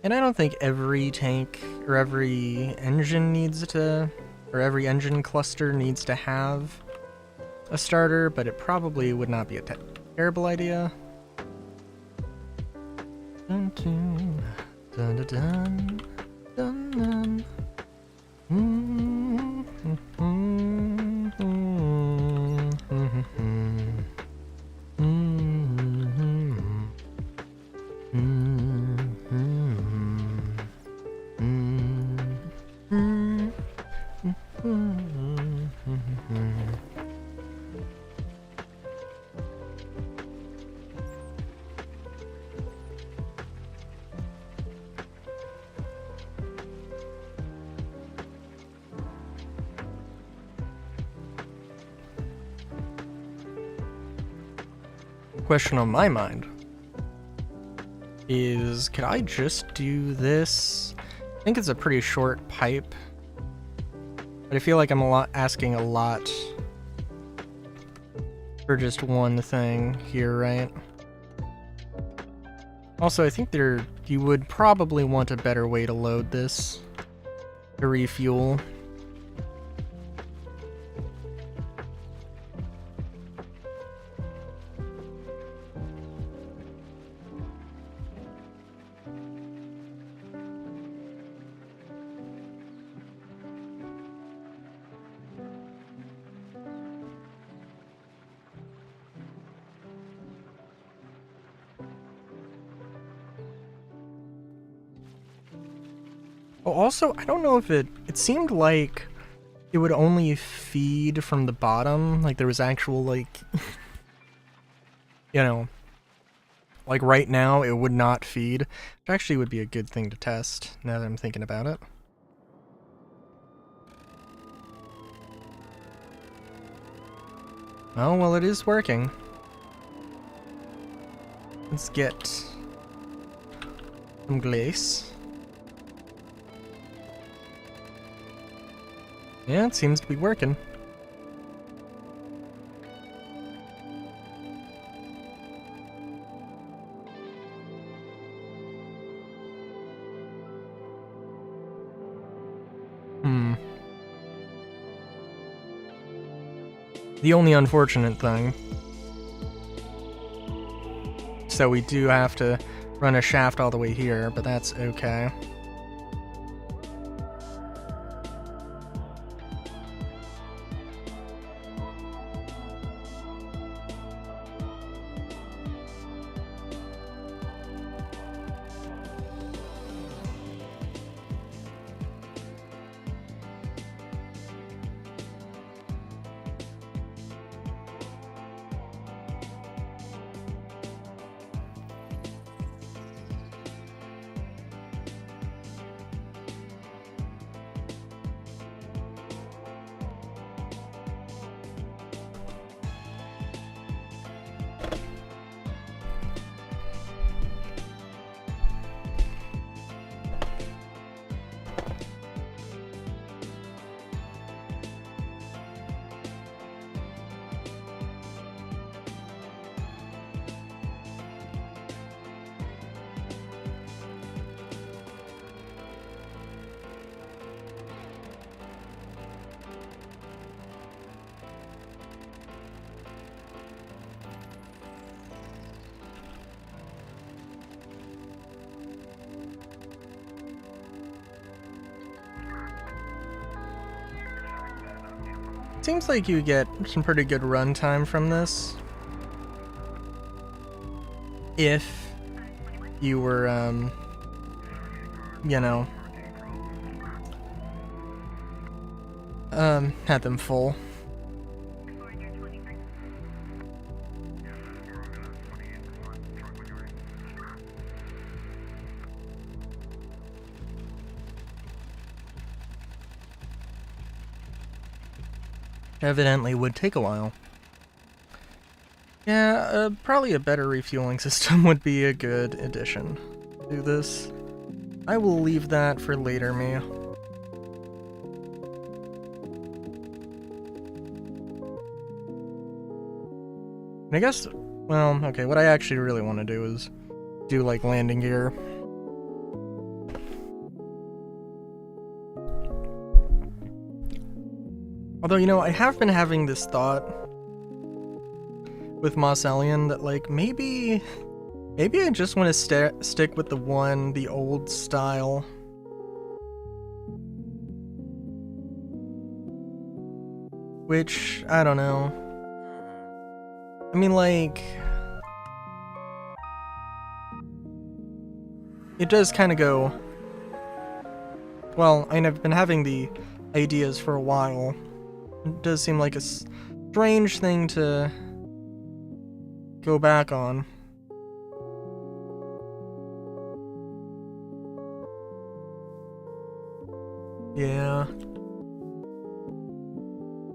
And I don't think every tank or every engine needs to, or every engine cluster needs to have a starter, but it probably would not be a terrible idea. Dun, dun, dun, dun, dun, dun. Question on my mind is, could I just do this? I think it's a pretty short pipe, but I feel like I'm asking a lot for just one thing here, right? Also, I think you would probably want a better way to load this to refuel. Oh, also, I don't know if it seemed like it would only feed from the bottom, like there was actual, like, you know, like right now it would not feed, which actually would be a good thing to test, now that I'm thinking about it. Oh, well, it is working. Let's get some glaze. Yeah, it seems to be working. The only unfortunate thing, so we do have to run a shaft all the way here, but that's okay. seems like you get some pretty good runtime from this. If you were, you know, had them full. Evidently would take a while. Yeah, probably a better refueling system would be a good addition to this. I will leave that for later me. I guess, well, okay, what I actually really want to do is do, like, landing gear. Although, you know, I have been having this thought with Moss Alien that, like, maybe I just want to stick with the old style. Which, I don't know. I mean, like, it does kind of go, well, I mean, I've been having the ideas for a while. It does seem like a strange thing to go back on. Yeah.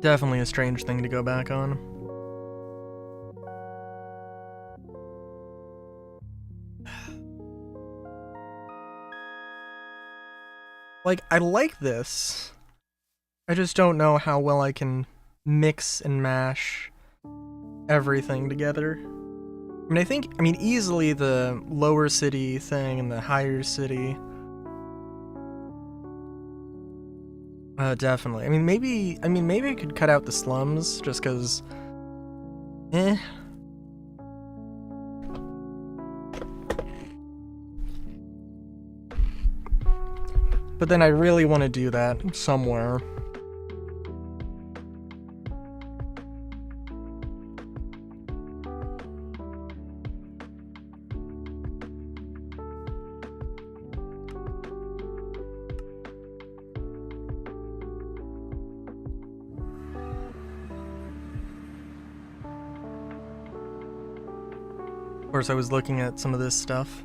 Definitely a strange thing to go back on. Like, I like this. I just don't know how well I can mix and mash everything together. I mean, easily the lower city thing and the higher city. Definitely. I mean, maybe I could cut out the slums just because, eh. But then I really want to do that somewhere. Of course, I was looking at some of this stuff.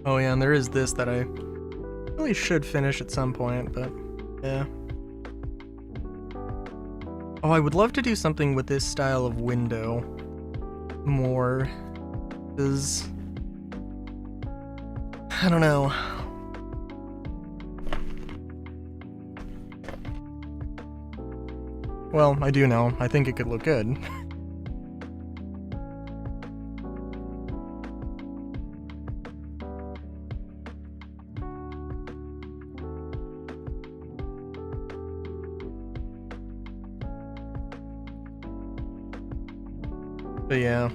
Oh yeah, and there is this that I really should finish at some point, but yeah. Oh, I would love to do something with this style of window more, because I don't know. Well, I do know. I think it could look good. But yeah.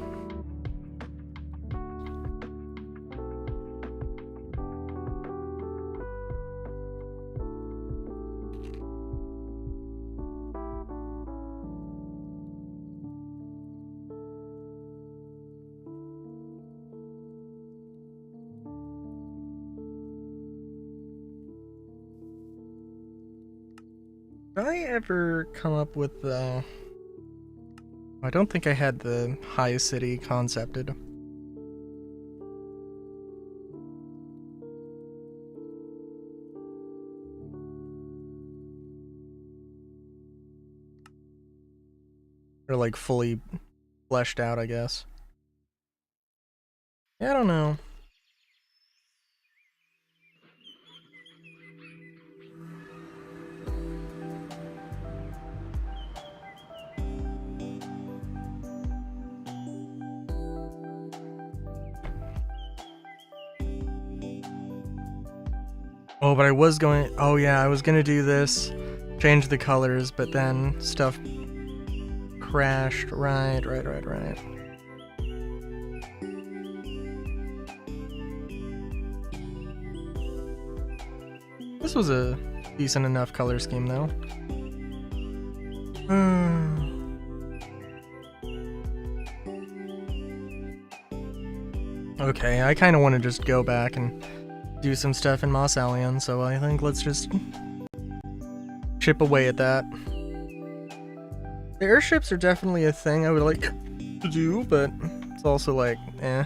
Did I ever come up with the... I don't think I had the high city concepted. Or like fully fleshed out, I guess. Yeah, I don't know. Oh, but I was going... Oh, yeah, I was gonna do this. Change the colors, but then stuff crashed. Right. This was a decent enough color scheme, though. Okay, I kind of want to just go back and do some stuff in Moss Allion, so I think let's just chip away at that. The airships are definitely a thing I would like to do, but it's also like, eh.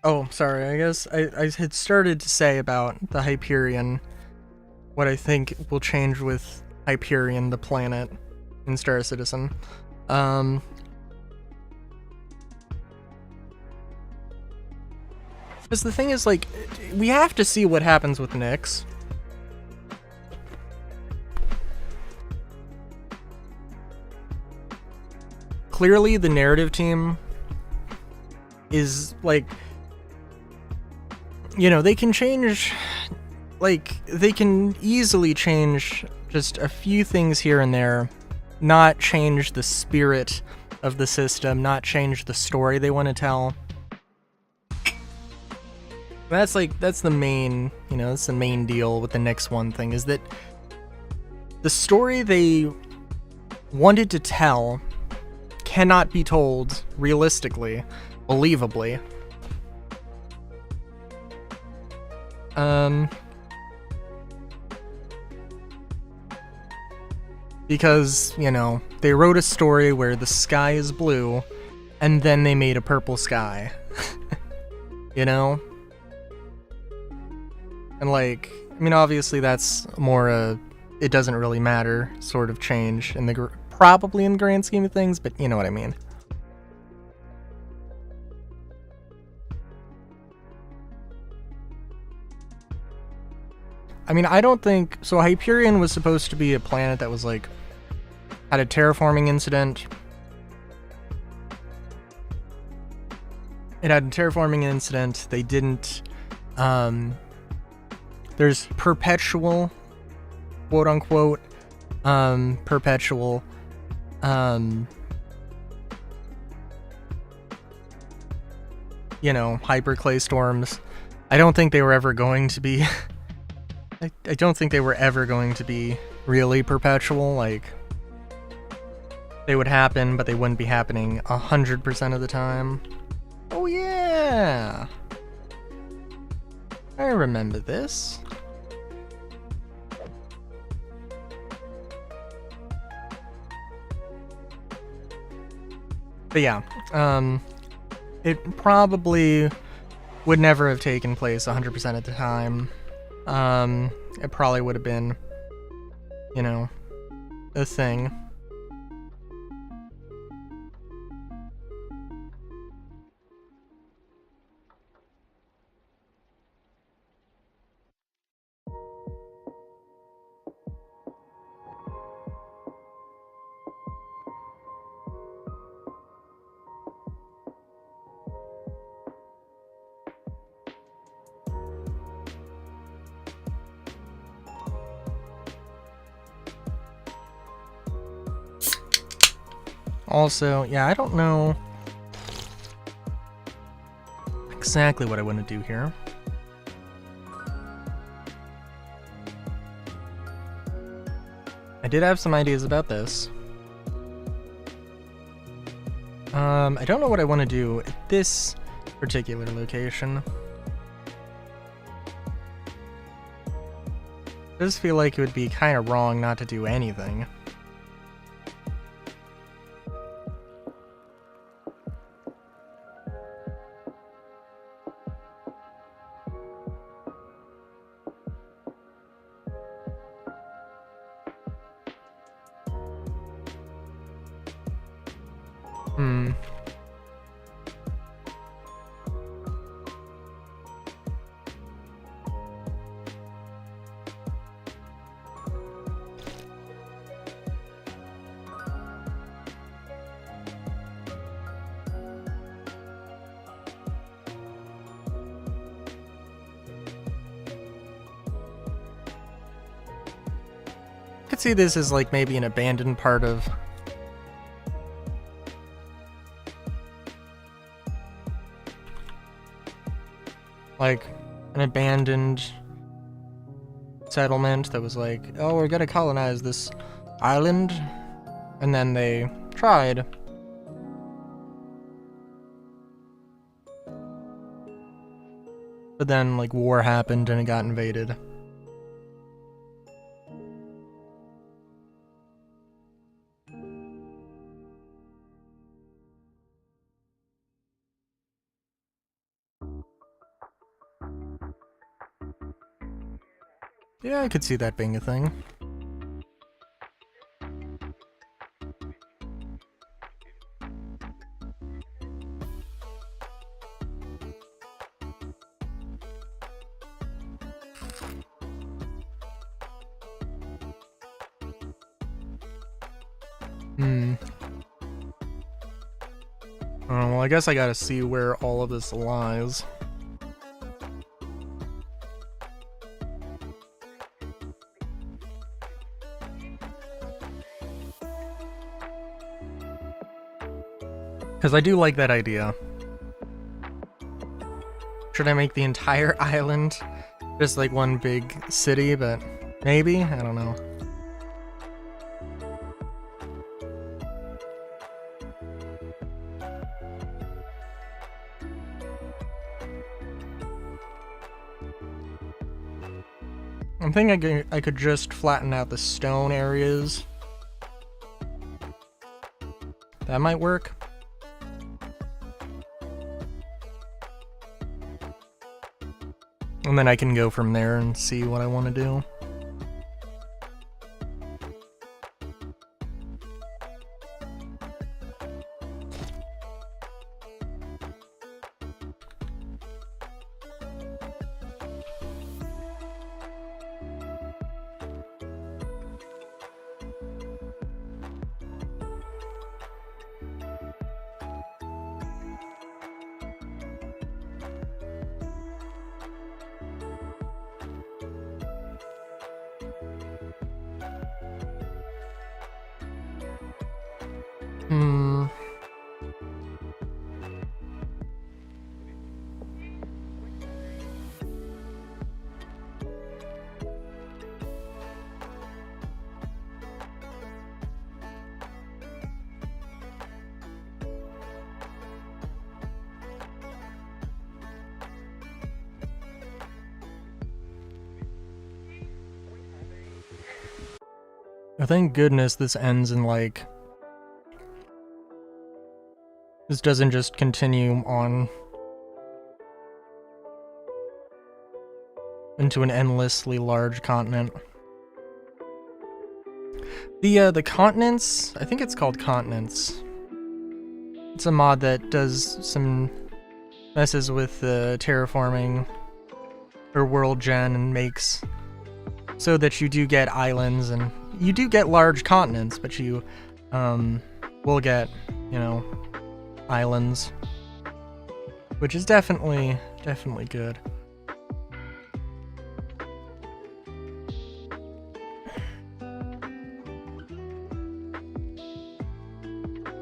Oh, sorry, I guess I had started to say about the Hyperion, what I think will change with Hyperion, the planet, in Star Citizen. Because the thing is, like, we have to see what happens with Nyx. Clearly, the narrative team is, like, you know, they can change, like, they can easily change just a few things here and there, not change the spirit of the system, not change the story they want to tell. That's the main, you know, that's the main deal with the next one thing, is that the story they wanted to tell cannot be told realistically, believably. Because, you know, they wrote a story where the sky is blue, and then they made a purple sky. You know? And, like, I mean, obviously that's more a it doesn't really matter sort of change in the probably in the grand scheme of things, but you know what I mean. I mean, I don't think so. Hyperion was supposed to be a planet that was like had a terraforming incident. It had a terraforming incident. They didn't. There's perpetual, quote unquote, perpetual, you know, hyperclay storms. I don't think they were ever going to be. I don't think they were ever going to be really perpetual. Like, they would happen, but they wouldn't be happening 100% of the time. Oh yeah! I remember this. But yeah, it probably would never have taken place 100% of the time. It probably would have been, you know, a thing. Also, yeah, I don't know exactly what I want to do here. I did have some ideas about this. I don't know what I want to do at this particular location. I just feel like it would be kind of wrong not to do anything. I could see this as like maybe an abandoned part of like an abandoned settlement that was like, oh, we're gonna colonize this island, and then they tried. But then like war happened and it got invaded. Yeah, I could see that being a thing. Oh, well, I guess I gotta see where all of this lies. Because I do like that idea. Should I make the entire island just like one big city? But maybe? I don't know. I'm thinking I could just flatten out the stone areas. That might work. And then I can go from there and see what I want to do. Thank goodness this ends in like... This doesn't just continue on into an endlessly large continent. The continents, I think it's called continents. It's a mod that does some messes with terraforming or world gen and makes so that you do get islands and you do get large continents, but you will get, you know, islands, which is definitely good.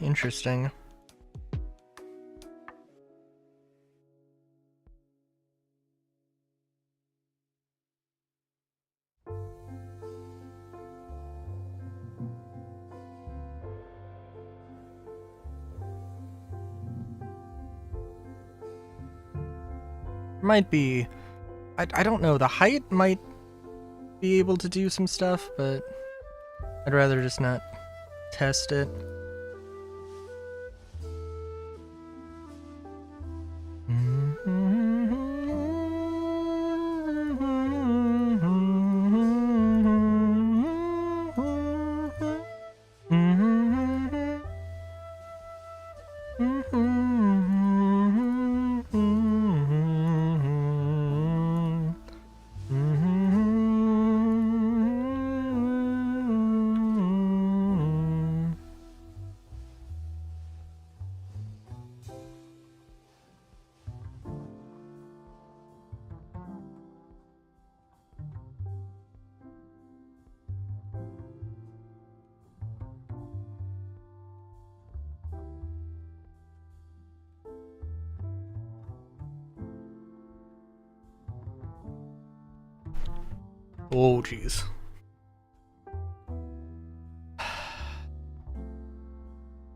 Interesting. Might be... I don't know, the height might be able to do some stuff, but I'd rather just not test it. Oh, jeez.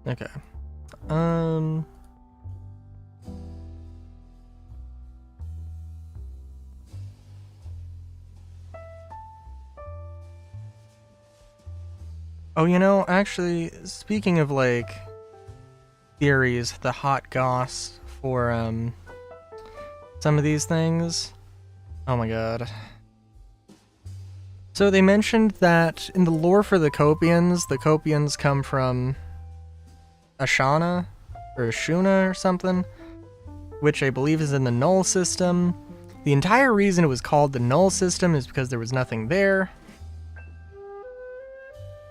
Okay. Oh, you know, actually, speaking of, like, theories, the hot goss for, some of these things. Oh my god. So they mentioned that in the lore for the Copians come from Ashana, or Ashuna or something, which I believe is in the Null system. The entire reason it was called the Null system is because there was nothing there.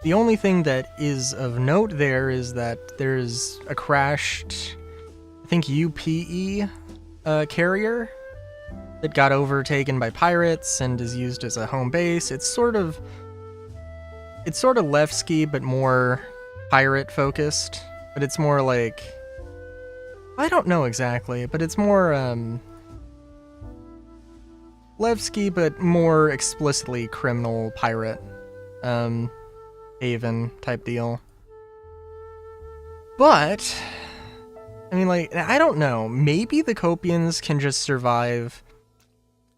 The only thing that is of note there is that there's a crashed, I think UPE carrier that got overtaken by pirates and is used as a home base. It's sort of Levski, but more pirate focused. But it's more like, I don't know exactly, but it's more Levski, but more explicitly criminal pirate haven type deal. But I mean, like, I don't know, maybe the Copians can just survive,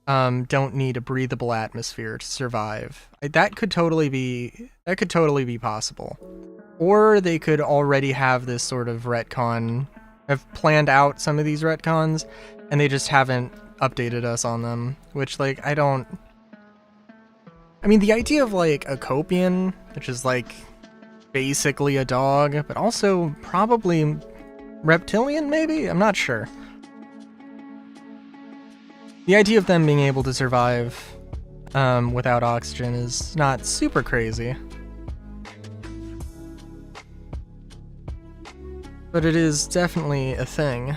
don't need a breathable atmosphere to survive. That could totally be possible. Or they could already have this sort of retcon, have planned out some of these retcons, and they just haven't updated us on them, which, like, I mean, the idea of, like, a Copian, which is, like, basically a dog, but also probably reptilian, maybe? I'm not sure. The idea of them being able to survive without oxygen is not super crazy. But it is definitely a thing.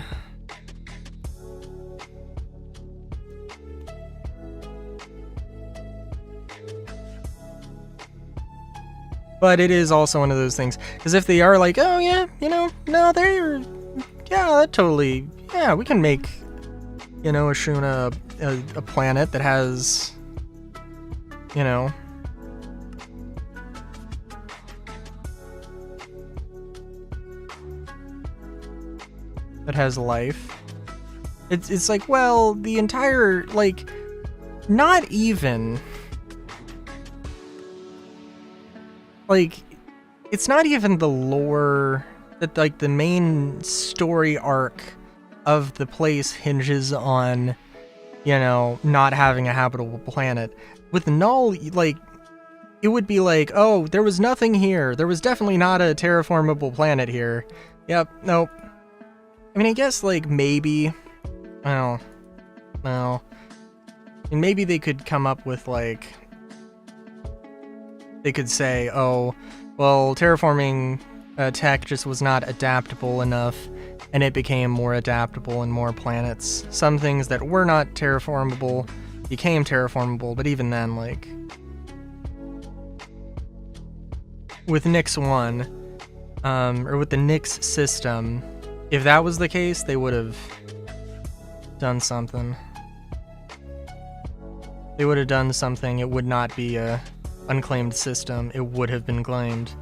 But it is also one of those things, because if they are like, oh yeah, you know, no, they're, yeah, that totally, yeah, we can make, you know, Ashuna a planet that has, you know, that has life. It's like, well, the entire, like, not even, like, it's not even the lore that, like, the main story arc of the place hinges on, you know, not having a habitable planet. With Null, like, it would be like, oh, there was nothing here. There was definitely not a terraformable planet here. Yep, nope. I mean, I guess, like, maybe, well, no. I mean, maybe they could come up with, like, they could say, oh, well, terraforming tech just was not adaptable enough, and it became more adaptable in more planets. Some things that were not terraformable became terraformable, but even then, like, with Nyx 1, or with the Nix system, if that was the case, they would have done something. They would have done something. It would not be a unclaimed system. It would have been claimed.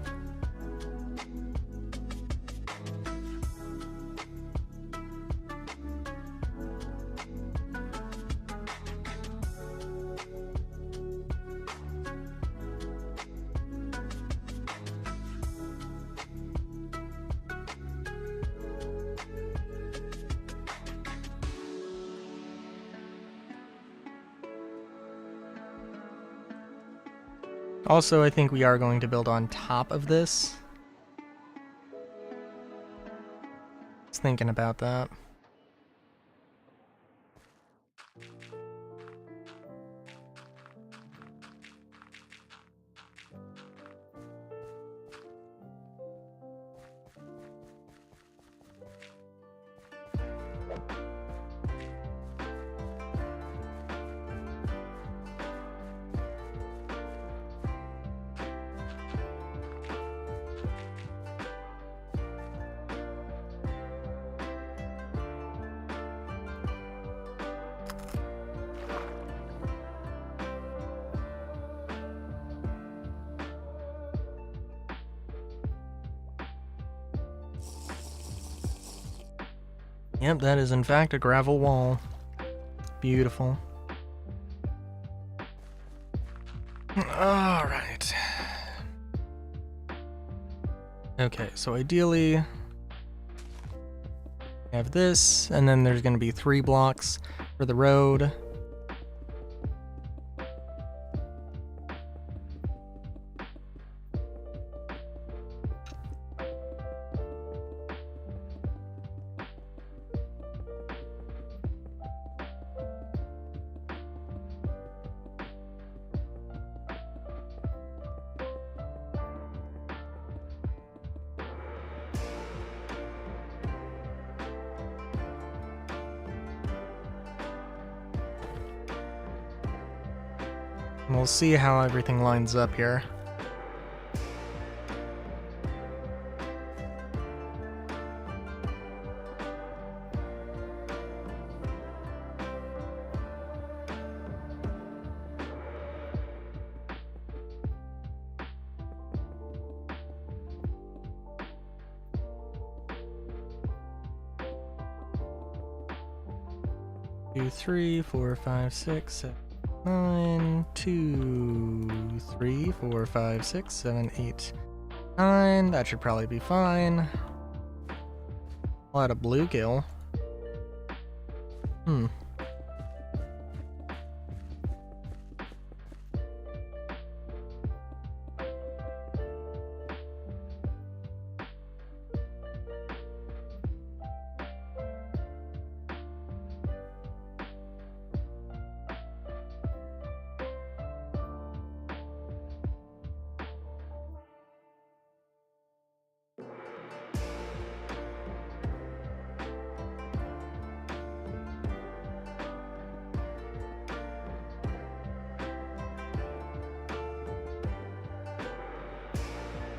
Also, I think we are going to build on top of this. Just thinking about that. Yep, that is in fact a gravel wall. Beautiful. Alright. Okay, so ideally, we have this, and then there's going to be 3 blocks for the road. And we'll see how everything lines up here. Two, 3, 4, 5, 6, 7, 9, 2, 3, 4, 5, 6, 7, 8, 9. That should probably be fine. A lot of bluegill. Hmm.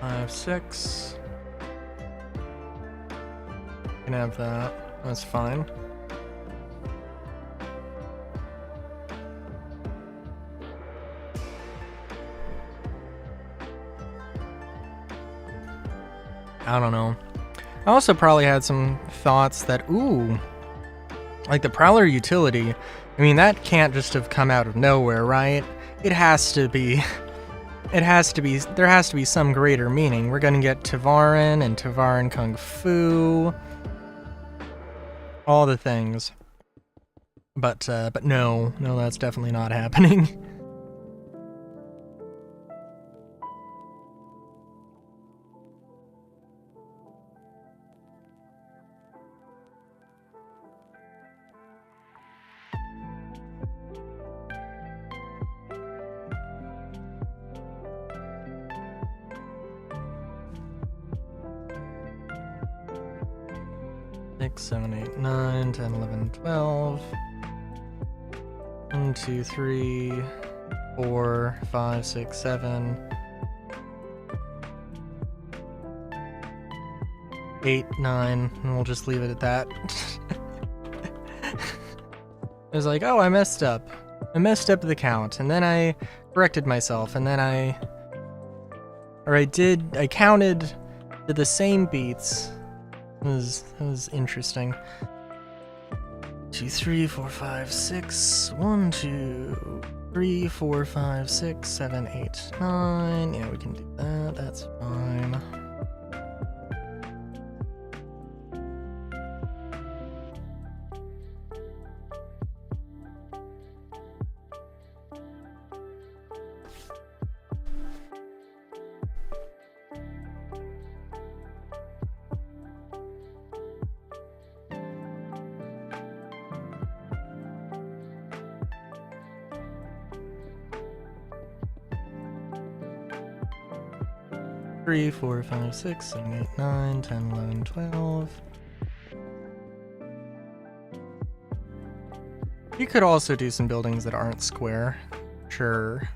Five, 6. Can have that. That's fine. I don't know. I also probably had some thoughts that, ooh, like the Prowler utility, I mean, that can't just have come out of nowhere, right? It has to be. There has to be some greater meaning. We're gonna get Tavarin and Tavarin Kung Fu. All the things. But no, that's definitely not happening. Six, 7, 8, 9, 10, 11, 12. 1, 2, 3, 4, 5, 6, 7. 8, 9, and we'll just leave it at that. I was like, oh, I messed up. I messed up the count, and then I corrected myself, and then I counted to the same beats. It was interesting. 2, 3, 4, 5, 6. 1, 2, 3, 4, 5, 6, 7, 8, 9. Yeah, we can do that. That's fine. 3, 4, 5, 6, 7, 8, 9, 10, 11, 12. You could also do some buildings that aren't square. Sure.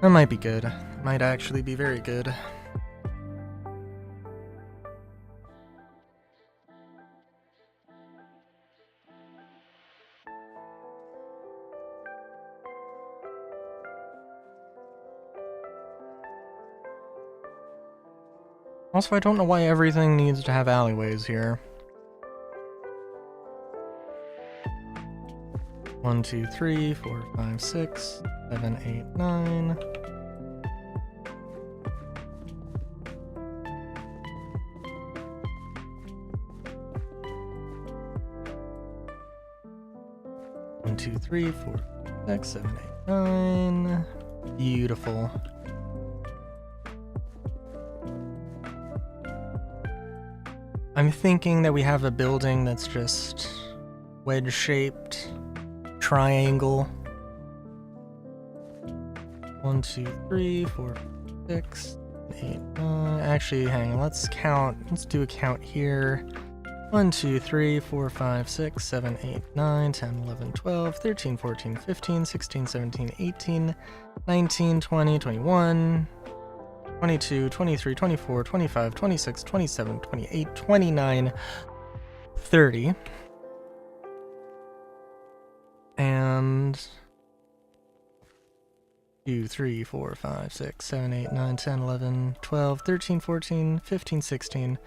That might be good. Might actually be very good. Also, I don't know why everything needs to have alleyways here. 1, 2, 3, 4, 5, 6, 7, 8, 9. One, 2, 3, 4, 6, 7, 8, 9. Beautiful. I'm thinking that we have a building that's just wedge-shaped, triangle. 1, 2, 3, 4, 6, 8, 9. Actually, hang on, let's count. Let's do a count here. 1, 2, 3, 4, 5, 6, 7, 8, 9, 10, 11, 12, 13, 14, 15, 16, 17, 18, 19, 20, 21, 22, 23, 24, 25, 26, 27, 28, 29, 30. And 2, 3, 4, 5, 6, 7, 8, 9, 10, 11, 12, 13, 14, 15, 16,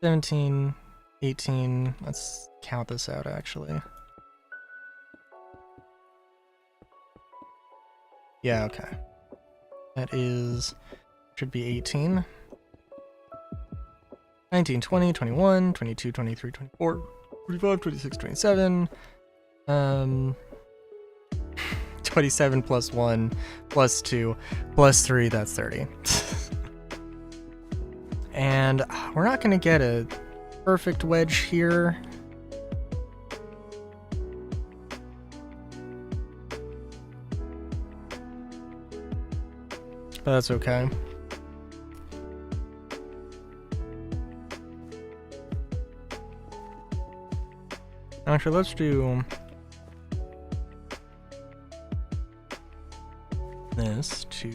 17, 18. Let's count this out actually. Yeah, okay. That is, should be 18. 19, 20, 21, 22, 23, 24, 25, 26, 27. 27 plus 1 plus 2 plus 3, that's 30. And we're not going to get a perfect wedge here. But that's okay. Actually, let's do this. 2,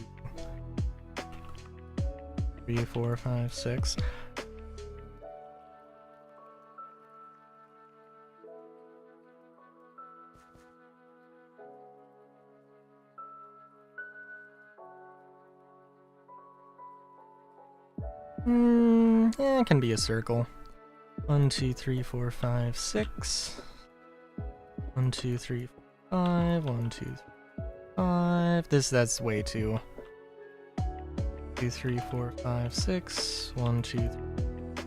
3, 4, 5, 6. Yeah, it can be a circle. 1, 2, 3, 4, 5, 6. 1, 2, 3, 5. 1, 2, 3, 5. That's way too. 2, 3, 4, 5, 6. 1, 2, 3,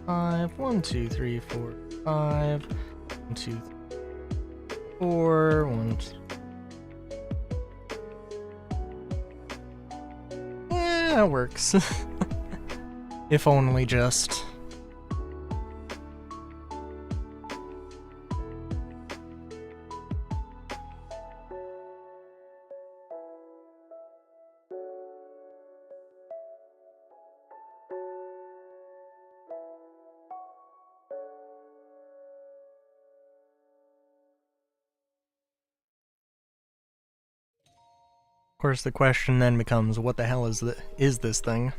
5. 1, 2, 3, 4, 5. 1, 2, 3, 4. 1, 2. Yeah, that works. If only just. Of course, the question then becomes, what the hell is this thing?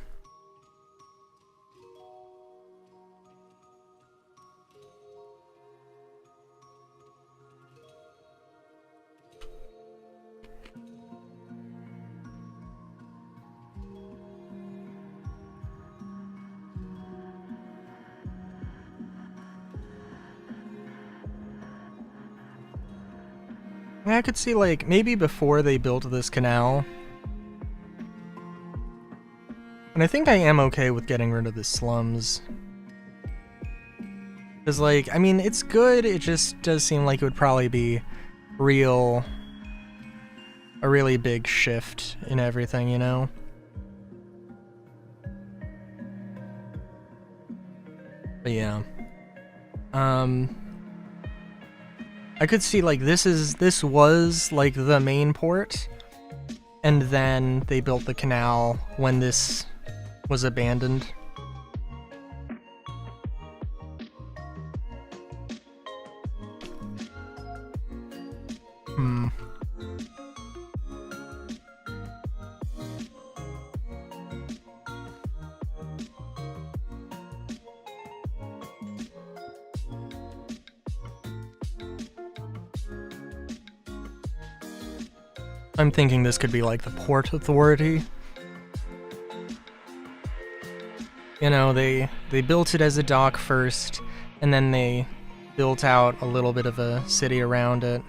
I could see, like, maybe before they built this canal. And I think I am okay with getting rid of the slums. Because, like, I mean, it's good, it just does seem like it would probably be a really big shift in everything, you know? But yeah. I could see, like, this was, like, the main port, and then they built the canal when this was abandoned. I'm thinking this could be like the Port Authority. You know, they built it as a dock first, and then they built out a little bit of a city around it.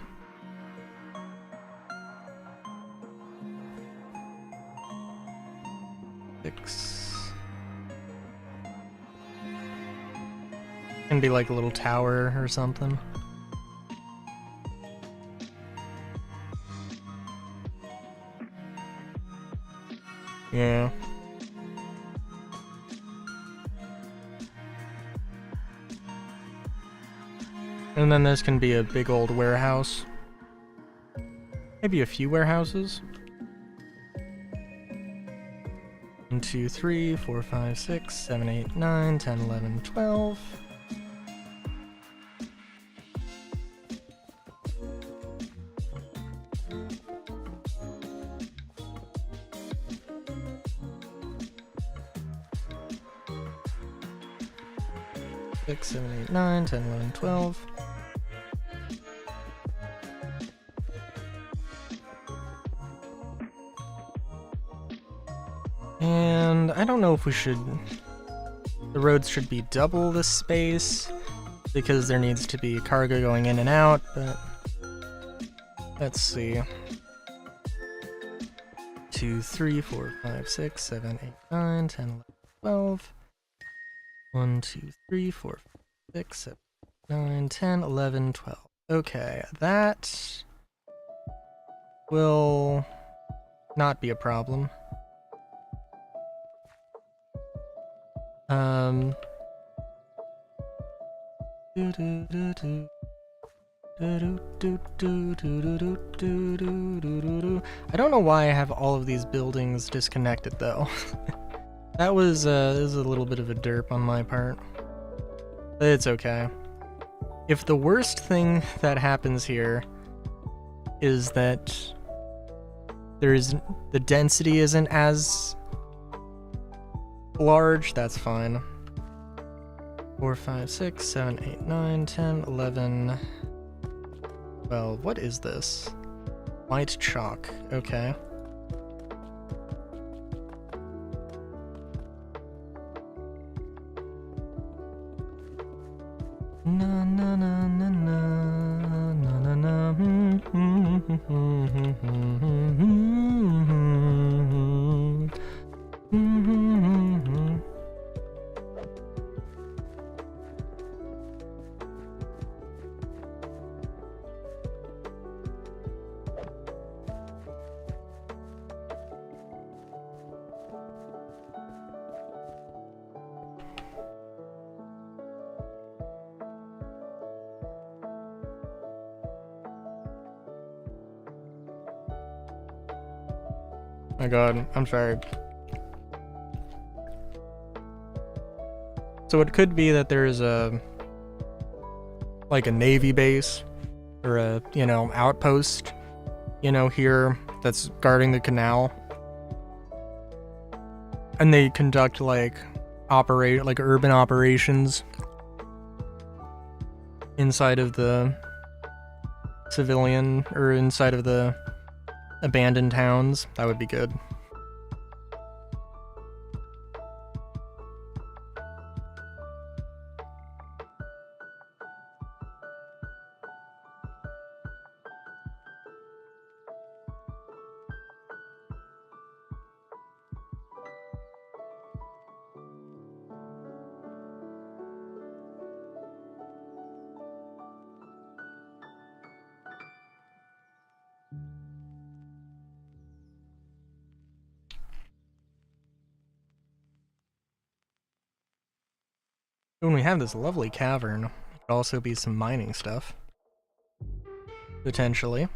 Can be like a little tower or something. Yeah. And then this can be a big old warehouse. Maybe a few warehouses. 1, 2, 3, 4, 5, 6, 7, 8, 9, 10, 11, 12. Six, 7, 8, 9, 10, 11, 12. And I don't know if we should... The roads should be double the space, because there needs to be cargo going in and out, but... Let's see. 2, 3, 4, 5, 6, 7, 8, 9, 10, 11, 12. 1, 2, 3, 4, 5, 6, 7, 9, 10, 11, 12. Okay, that will not be a problem. I don't know why I have all of these buildings disconnected though. That was a little bit of a derp on my part. But it's okay. If the worst thing that happens here is that the density isn't as large, that's fine. 4, 5, 6, 7, 8, 9, 10, 11, 12. What is this? White chalk. Okay. Na na na na na na na na. My god, I'm sorry. So it could be that there's like a navy base or a, you know, outpost, you know, here that's guarding the canal. And they conduct like urban operations inside of the civilian or inside of the abandoned towns. That would be good. When we have this lovely cavern, it could also be some mining stuff. Potentially.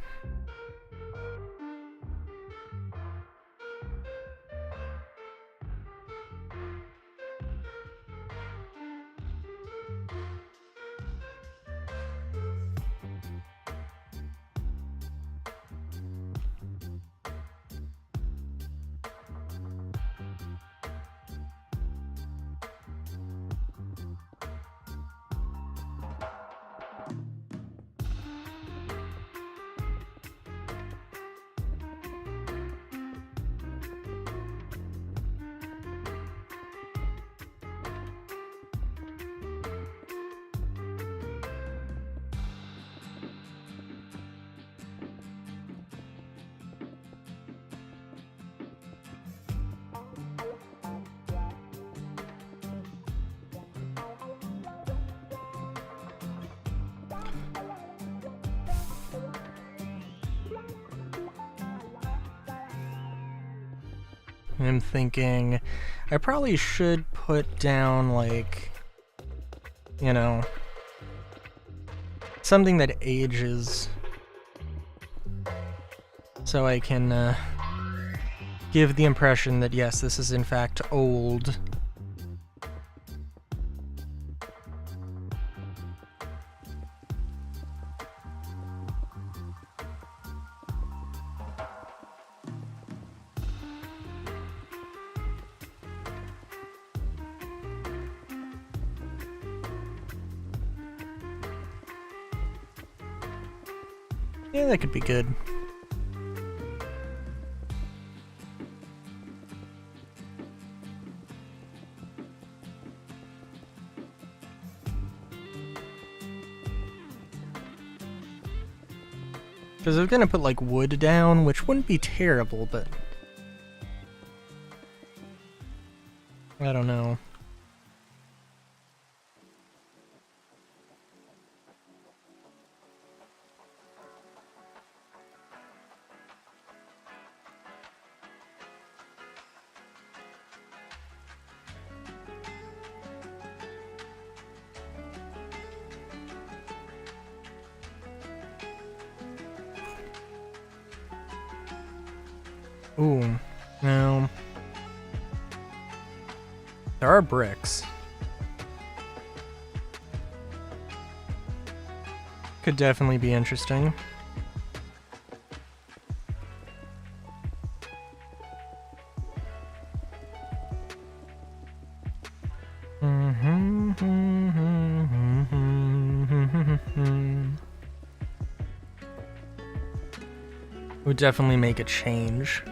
I'm thinking I probably should put down, like, you know, something that ages so I can give the impression that yes, this is in fact old. Yeah, that could be good. Because I was gonna put, like, wood down, which wouldn't be terrible, but I don't know. Ooh, no. There are bricks. Could definitely be interesting. Would definitely make a change.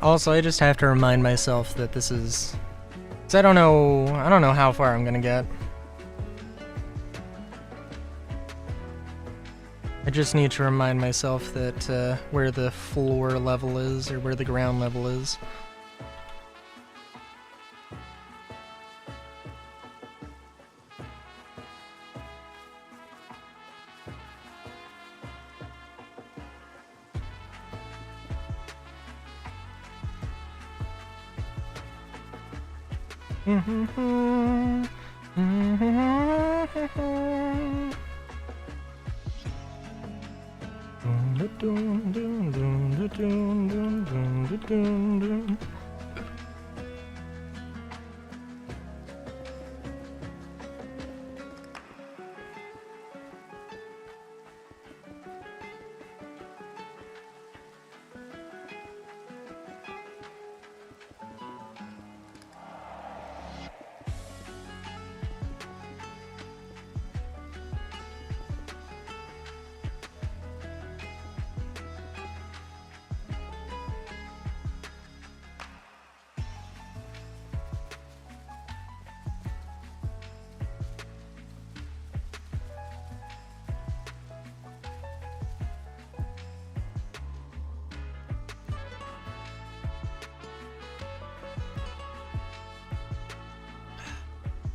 Also, I just have to remind myself that this is... 'cause I don't know how far I'm gonna get. I just need to remind myself that where the floor level is, or where the ground level is.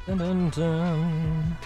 Dun, dun, dun.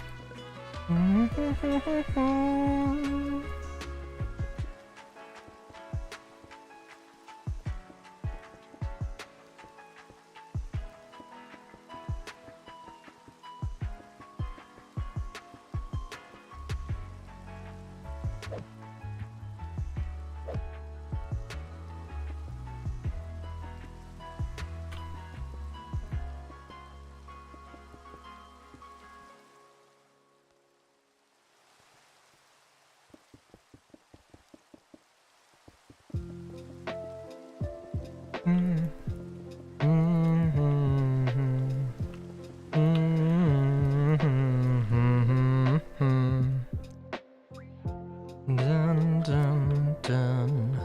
Dun, dun, dun.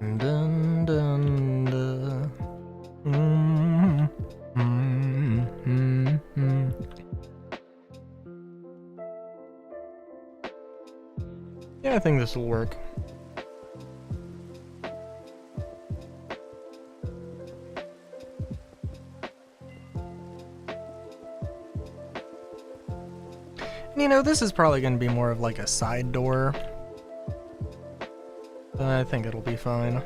Dun, dun, dun. Yeah, I think this will work. You know, this is probably going to be more of like a side door. But I think it'll be fine.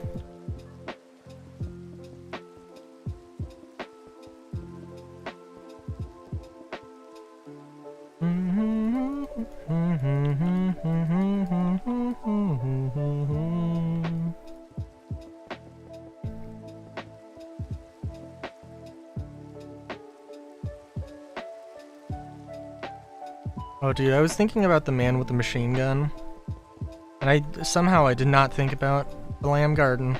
Oh, dude, I was thinking about the man with the machine gun. And I did not think about the Lamb Garden.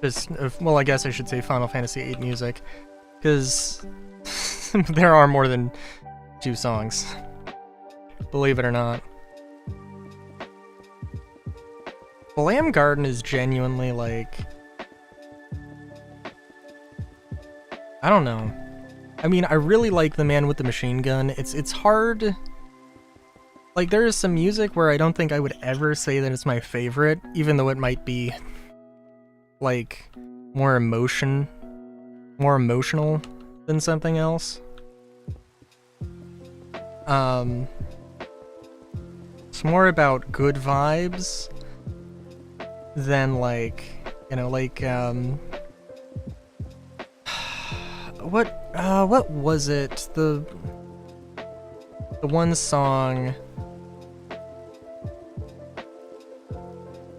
Just, well, I guess I should say Final Fantasy VIII music. Because there are more than 2 songs. Believe it or not. The Lamb Garden is genuinely like... I don't know. I mean, I really like the man with the machine gun. It's hard... Like, there is some music where I don't think I would ever say that it's my favorite, even though it might be, like, more emotional than something else. It's more about good vibes than, like, you know, like, what was it? The one song...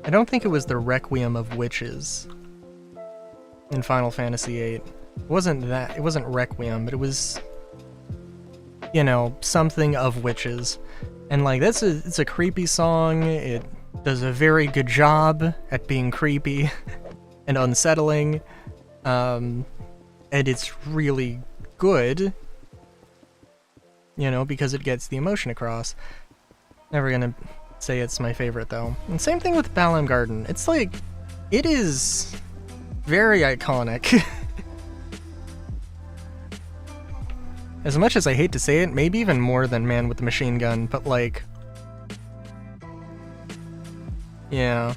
I don't think it was the Requiem of Witches in Final Fantasy VIII. It wasn't Requiem, but it was, you know, something of witches. And like it's a creepy song. It does a very good job at being creepy and unsettling. And it's really good, you know, because it gets the emotion across. Never gonna say it's my favorite though. And same thing with Balam Garden. It's like, it is very iconic. As much as I hate to say it, maybe even more than Man with the Machine Gun, but like, yeah.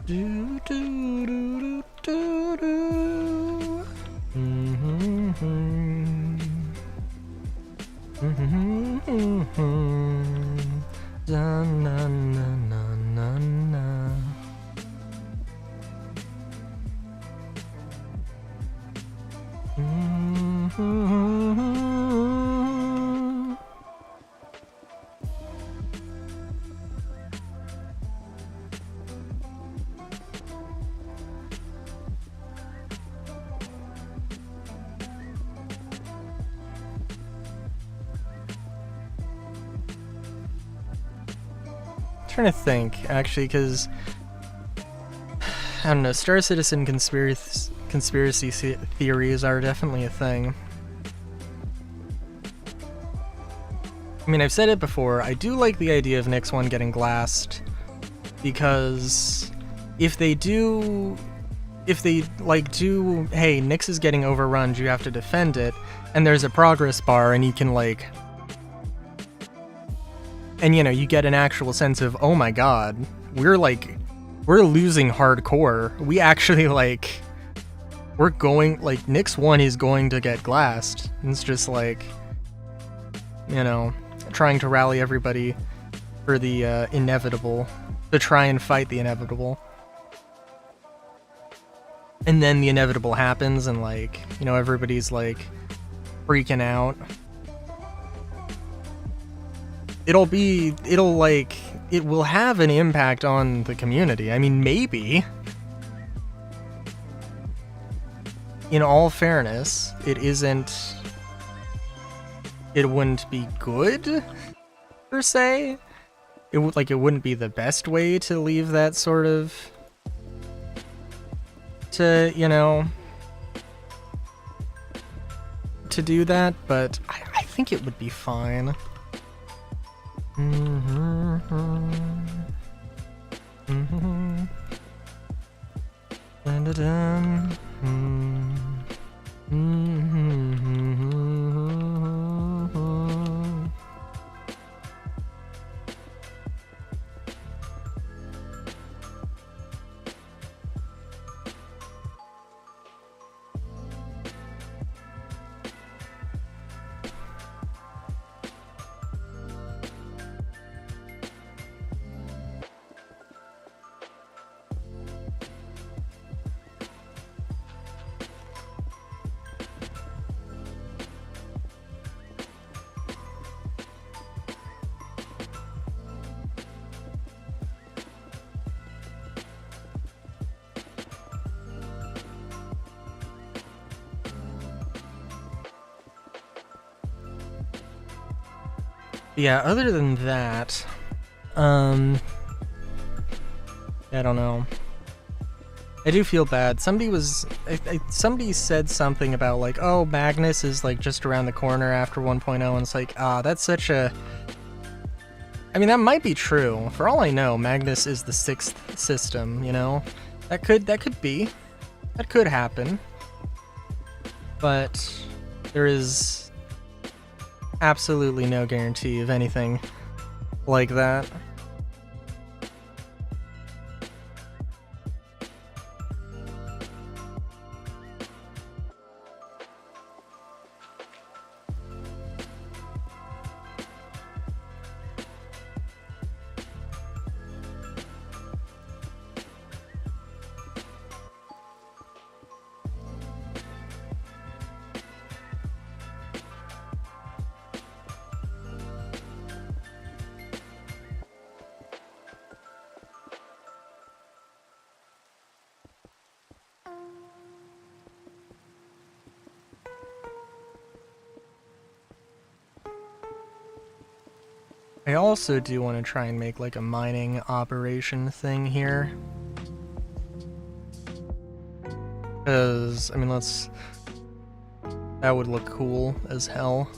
Do, do, do, do, do, do. Da, na, na, na, na, na. Trying to think, actually, because I don't know, Star Citizen conspiracy theories are definitely a thing. I mean, I've said it before, I do like the idea of Nyx 1 getting glassed, because if they like do, hey, Nyx is getting overrun, you have to defend it, and there's a progress bar, and you can like, and you know, you get an actual sense of, oh my god, we're losing hardcore. We actually like, we're going, like, Nyx 1 is going to get glassed. It's just like, you know, trying to rally everybody for the inevitable, to try and fight the inevitable. And then the inevitable happens, and, like, you know, everybody's, like, freaking out. It will have an impact on the community. I mean, maybe. In all fairness, it wouldn't be good, per se. It wouldn't be the best way to leave that sort of, to, you know, to do that, but I think it would be fine. Yeah, other than that, I don't know. I do feel bad. Somebody said something about, like, oh, Magnus is, like, just around the corner after 1.0, and it's like, that's such a... I mean, that might be true. For all I know, Magnus is the 6th system, you know? That could be. That could happen. But there is absolutely no guarantee of anything like that. I also do want to try and make, like, a mining operation thing here. Because, I mean, that would look cool as hell.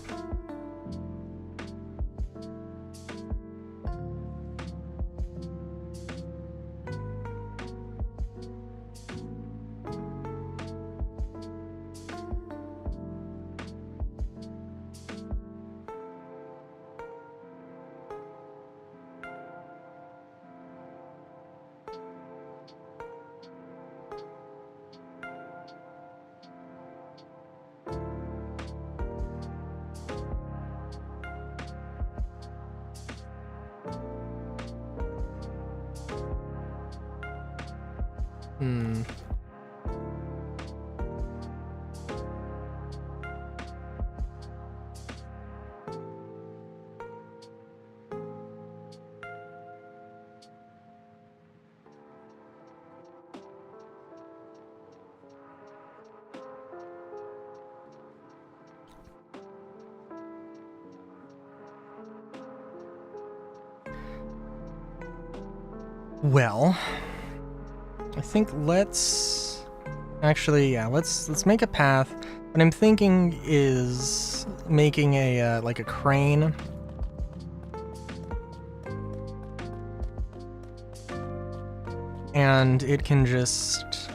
Well, I think let's make a path. What I'm thinking is making a like a crane. And it can just,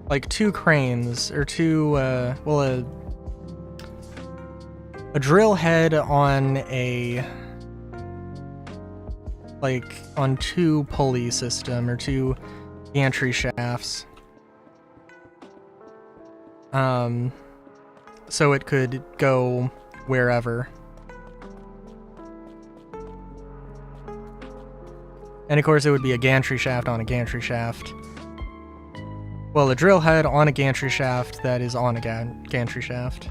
like, 2 cranes, or 2, a drill head on on 2 pulley system, or 2 gantry shafts. So it could go wherever. And of course it would be a gantry shaft on a gantry shaft. Well, a drill head on a gantry shaft that is on a gantry shaft.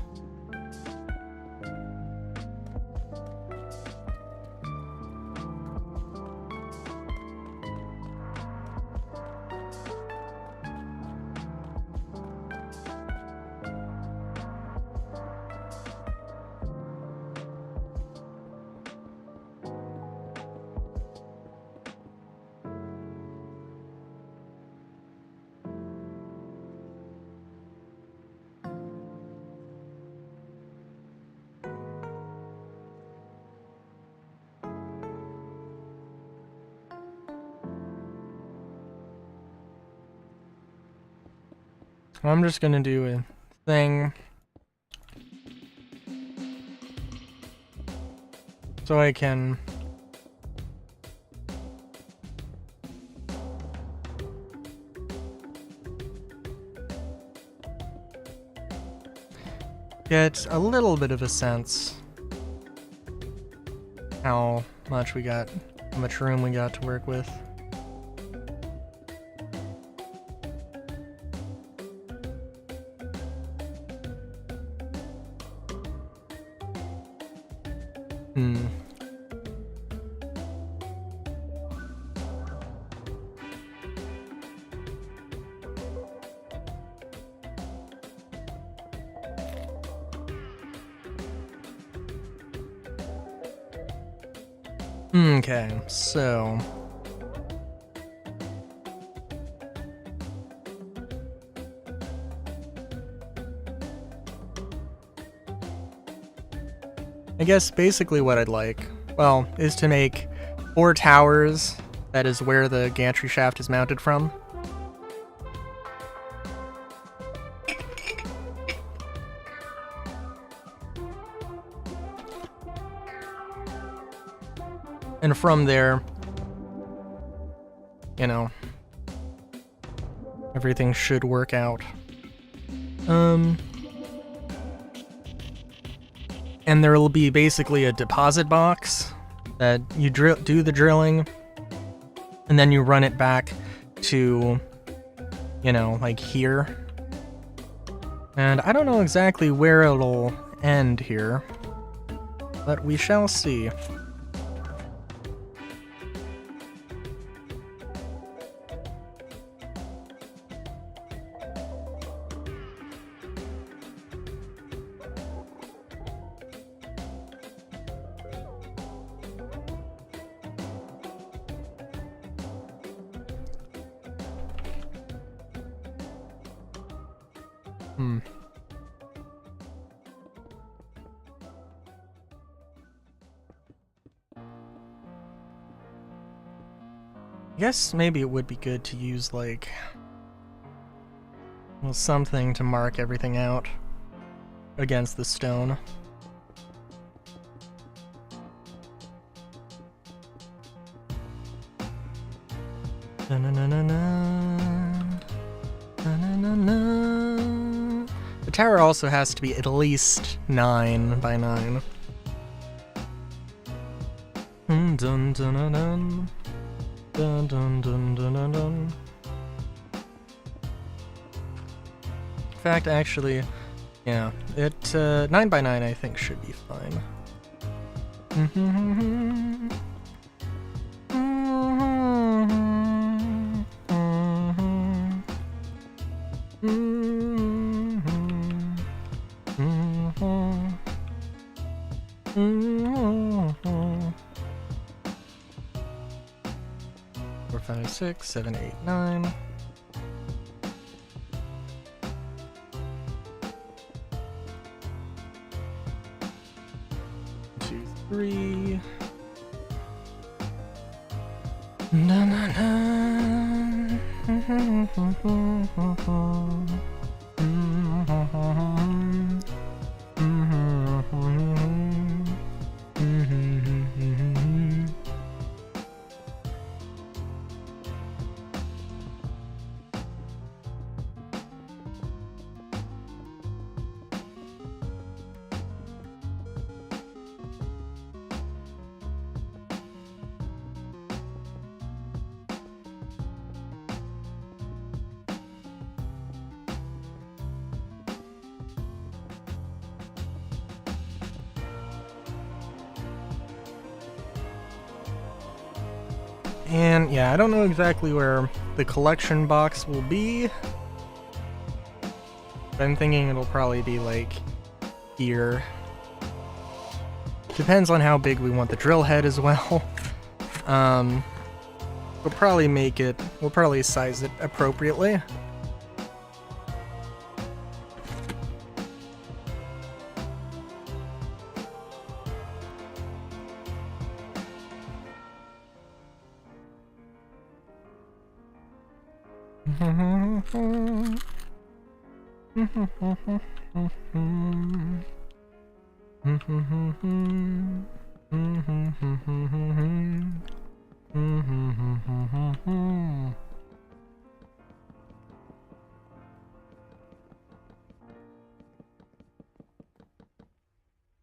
I'm just gonna do a thing so I can get a little bit of a sense how much room we got to work with. Okay, so I guess basically what I'd like, well, is to make 4 towers. That is where the gantry shaft is mounted from. And from there, you know, everything should work out. And there will be basically a deposit box that you do the drilling, and then you run it back to, you know, like here. And I don't know exactly where it'll end here, but we shall see. I guess maybe it would be good to use, like, well, something to mark everything out against the stone. The tower also has to be at least 9 by 9. Dun dun dun dun. Dun dun dun dun dun dun. In fact, actually, yeah, 9 by 9 I think should be fine. Four, 5, 6, 7, 8, 9. Two, 3. Na na na. And yeah, I don't know exactly where the collection box will be. But I'm thinking it'll probably be like here. Depends on how big we want the drill head as well. We'll probably size it appropriately.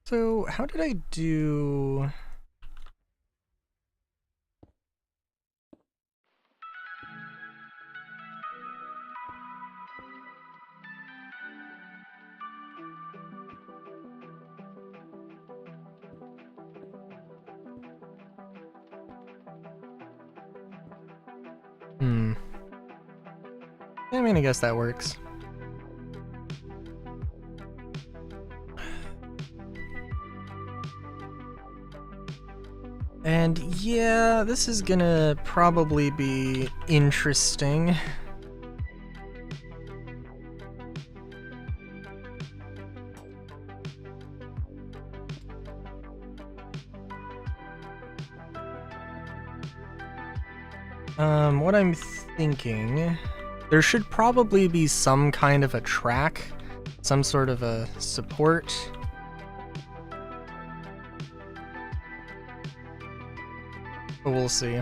So, how did I do? I mean, I guess that works. And yeah, this is gonna probably be interesting. What I'm thinking, there should probably be some kind of a track, some sort of a support. But we'll see.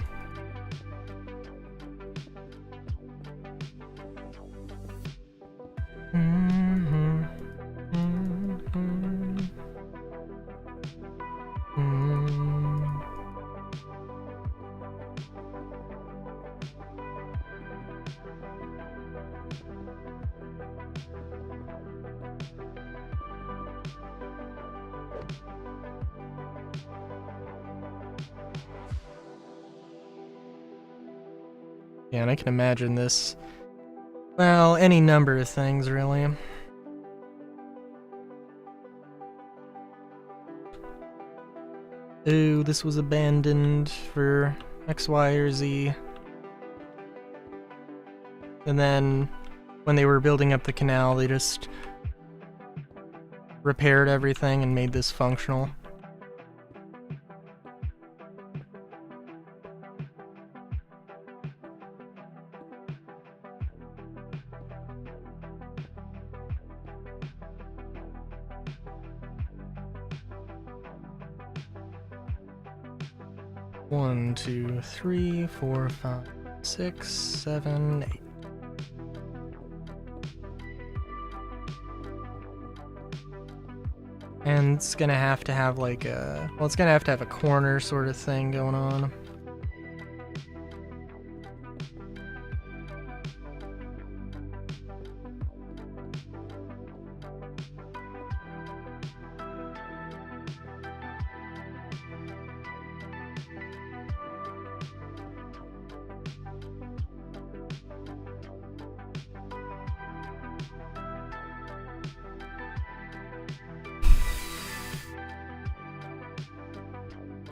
Yeah, and I can imagine this. Well, any number of things, really. Oh, this was abandoned for X, Y, or Z. And then, when they were building up the canal, they just repaired everything and made this functional. One, two, three, 4, 5, 6, 7, 8. And it's gonna have to have like a, well, it's gonna have to have a corner sort of thing going on.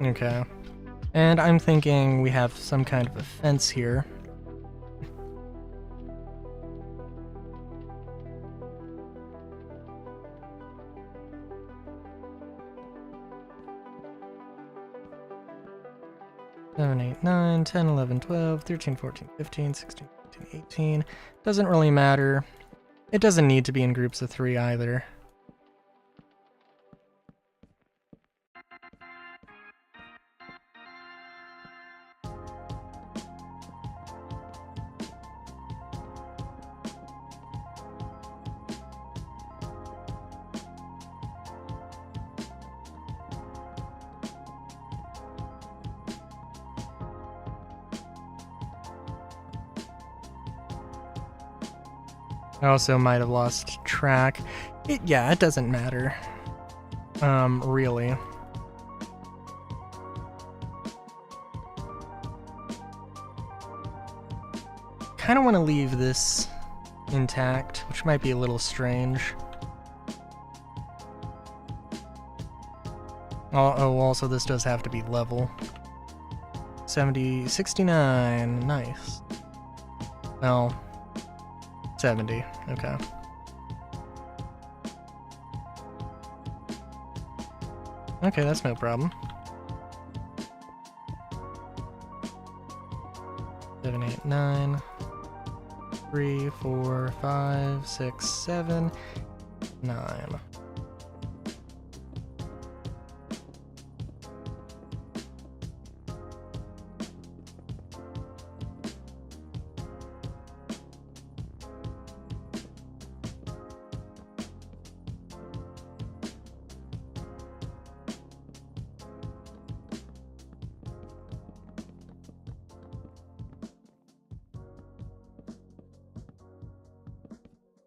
Okay. And I'm thinking we have some kind of a fence here. Seven, 8, 9, 10, 11, 12, 13, 14, 15, 16, 17, 18. Doesn't really matter. It doesn't need to be in groups of 3 either. I also might have lost track. Yeah, it doesn't matter. Really. kind of want to leave this intact, which might be a little strange. Oh, also this does have to be level. 69, nice. Well, 70, okay. Okay, that's no problem. 7, 8, 9, 3, 4, 5, 6, 7, 9.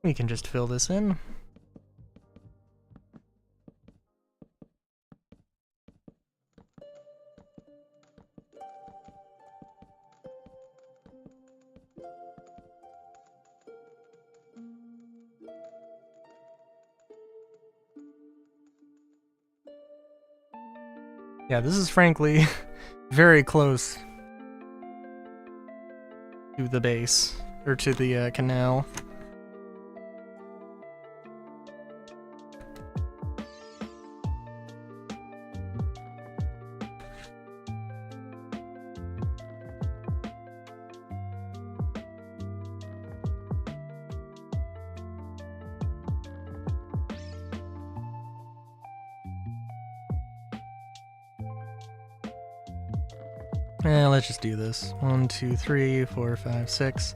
We can just fill this in. Yeah, this is frankly very close to the base, or to the canal. Let's just do this. 1, 2, 3, 4, 5, 6,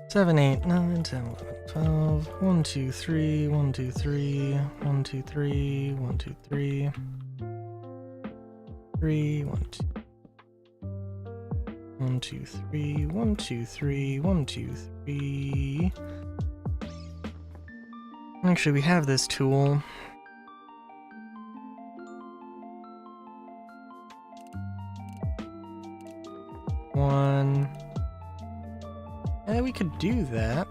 7, 8, 9, 10, 11, 12. 1, 2, 3, 1, 2, 3, 1, 2, 3, 1, 2, 3, 3, 1, 2, 1, 2, 3, 1, 2, 3, 1, 2, 3. Actually, we have this tool. One. We could do that.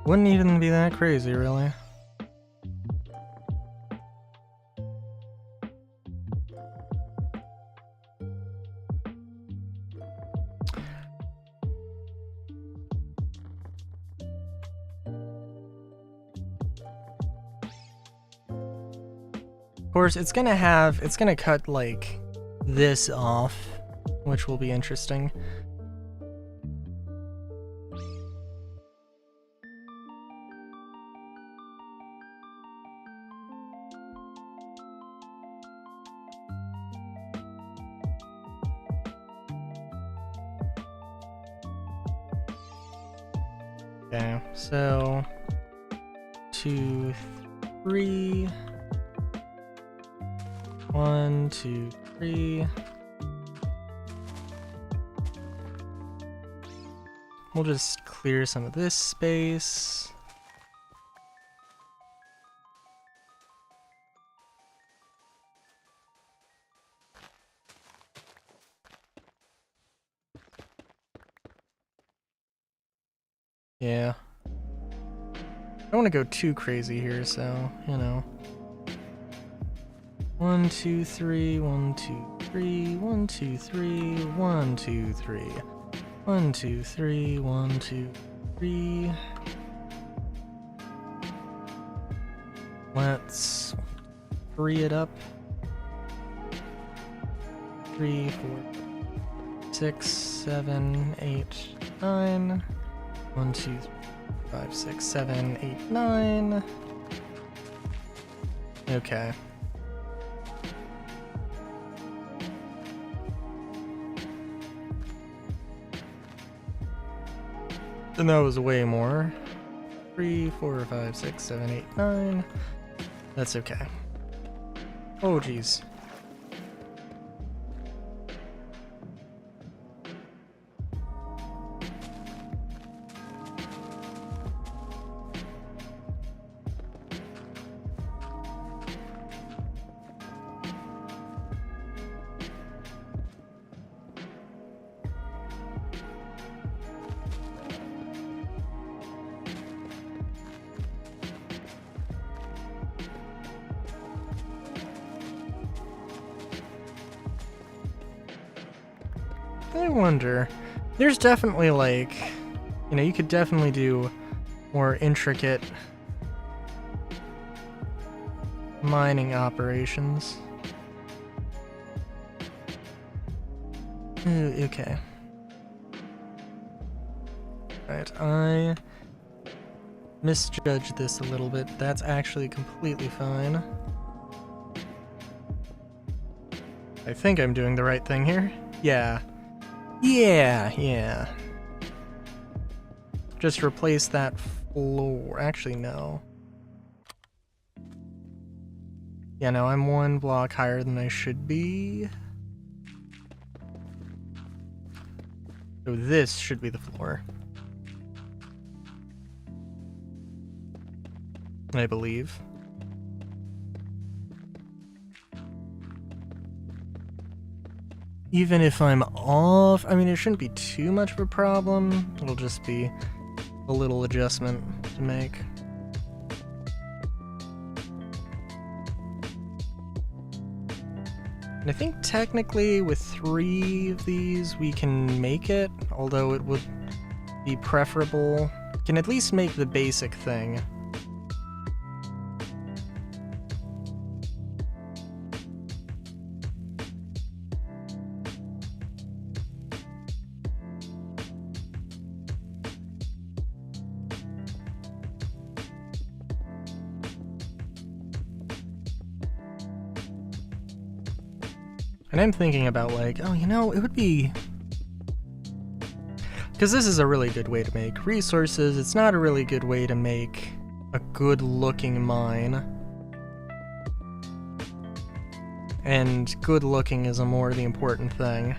Wouldn't even be that crazy, really. Of course, it's gonna cut like this off, which will be interesting. Okay, so 2, 3. 1, 2, 3. We'll just clear some of this space. Yeah. I don't want to go too crazy here, so, you know. 1, 2, 3, 1, 2, 3, 1, 2, 3, 1, 2, 3. 1, 2, 3, 1, 2, 3. Let's free it up. 3, 4, 6, 7, 8, 9. 1, 2, 3, 5, 6, 7, 8, 9. Okay. And that was way more. 3, 4, 5, 6, 7, 8, 9. That's okay. Oh, geez. I wonder. There's definitely, like, you know, you could definitely do more intricate mining operations. Okay. Right, I misjudged this a little bit. That's actually completely fine. I think I'm doing the right thing here. Yeah. Yeah. Just replace that floor. Actually, no. Yeah, no, I'm one block higher than I should be. So this should be the floor. I believe. Even if I'm off, I mean, it shouldn't be too much of a problem. It'll just be a little adjustment to make. And I think technically with 3 of these we can make it, although it would be preferable. We can at least make the basic thing. And I'm thinking about, like, oh, you know, it would be... Because this is a really good way to make resources, it's not a really good way to make a good-looking mine. And good-looking is more the important thing.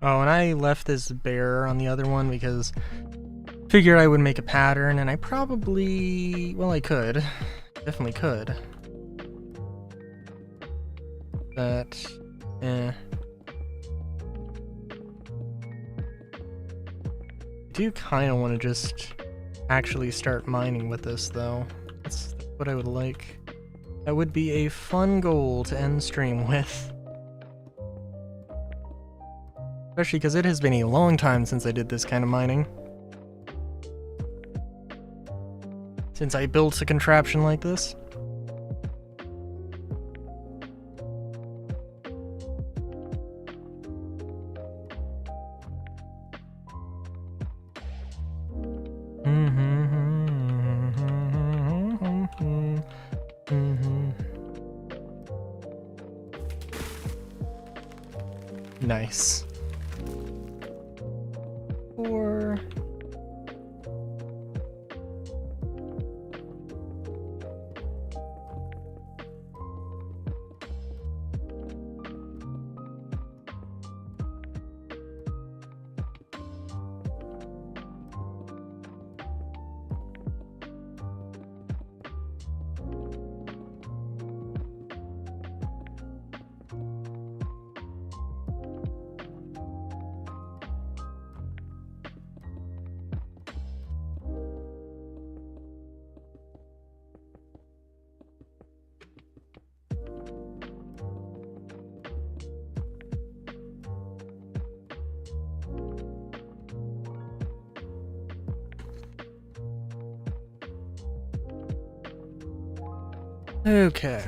Oh, and I left this bare on the other one because I figured I would make a pattern, and I probably... well, I could. Definitely could. But... I do kind of want to just actually start mining with this, though. That's what I would like. That would be a fun goal to end stream with. Especially because it has been a long time since I did this kind of mining. Since I built a contraption like this. Nice. Or... Okay.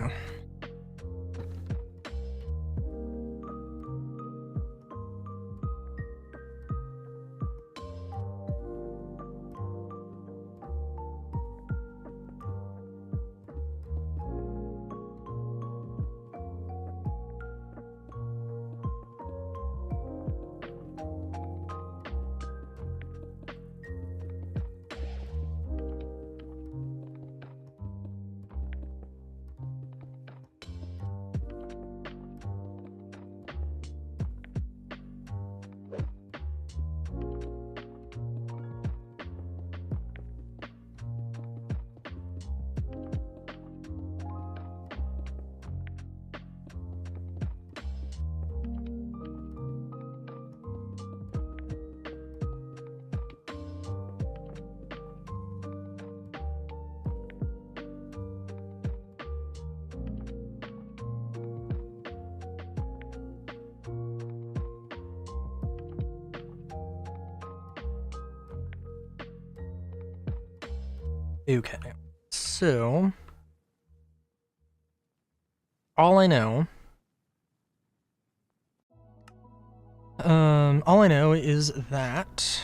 Okay. So all I know is that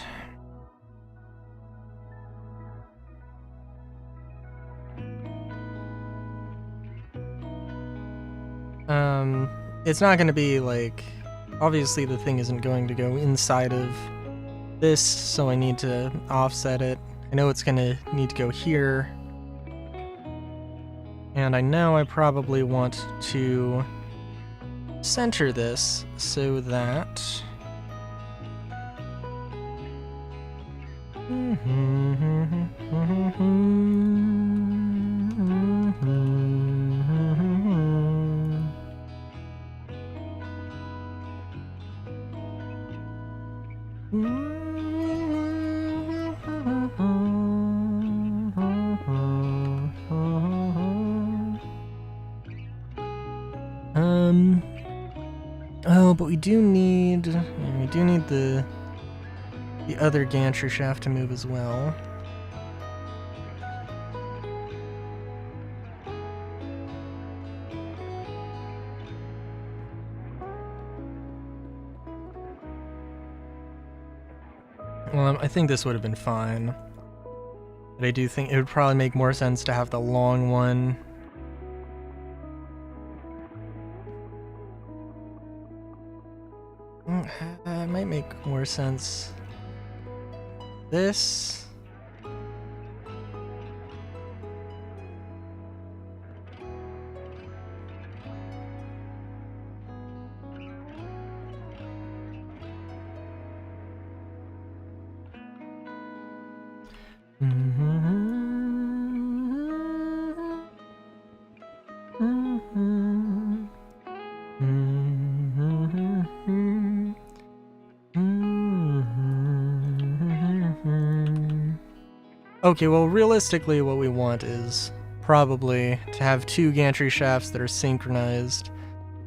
it's not going to be like, obviously the thing isn't going to go inside of this, so I need to offset it. I know it's going to need to go here, and I know I probably want to center this so that oh, but we do need the other gantry shaft to move as well. Well, I think this would have been fine. But I do think it would probably make more sense to have the long one. It might make more sense. This. Okay, well, realistically, what we want is probably to have two gantry shafts that are synchronized,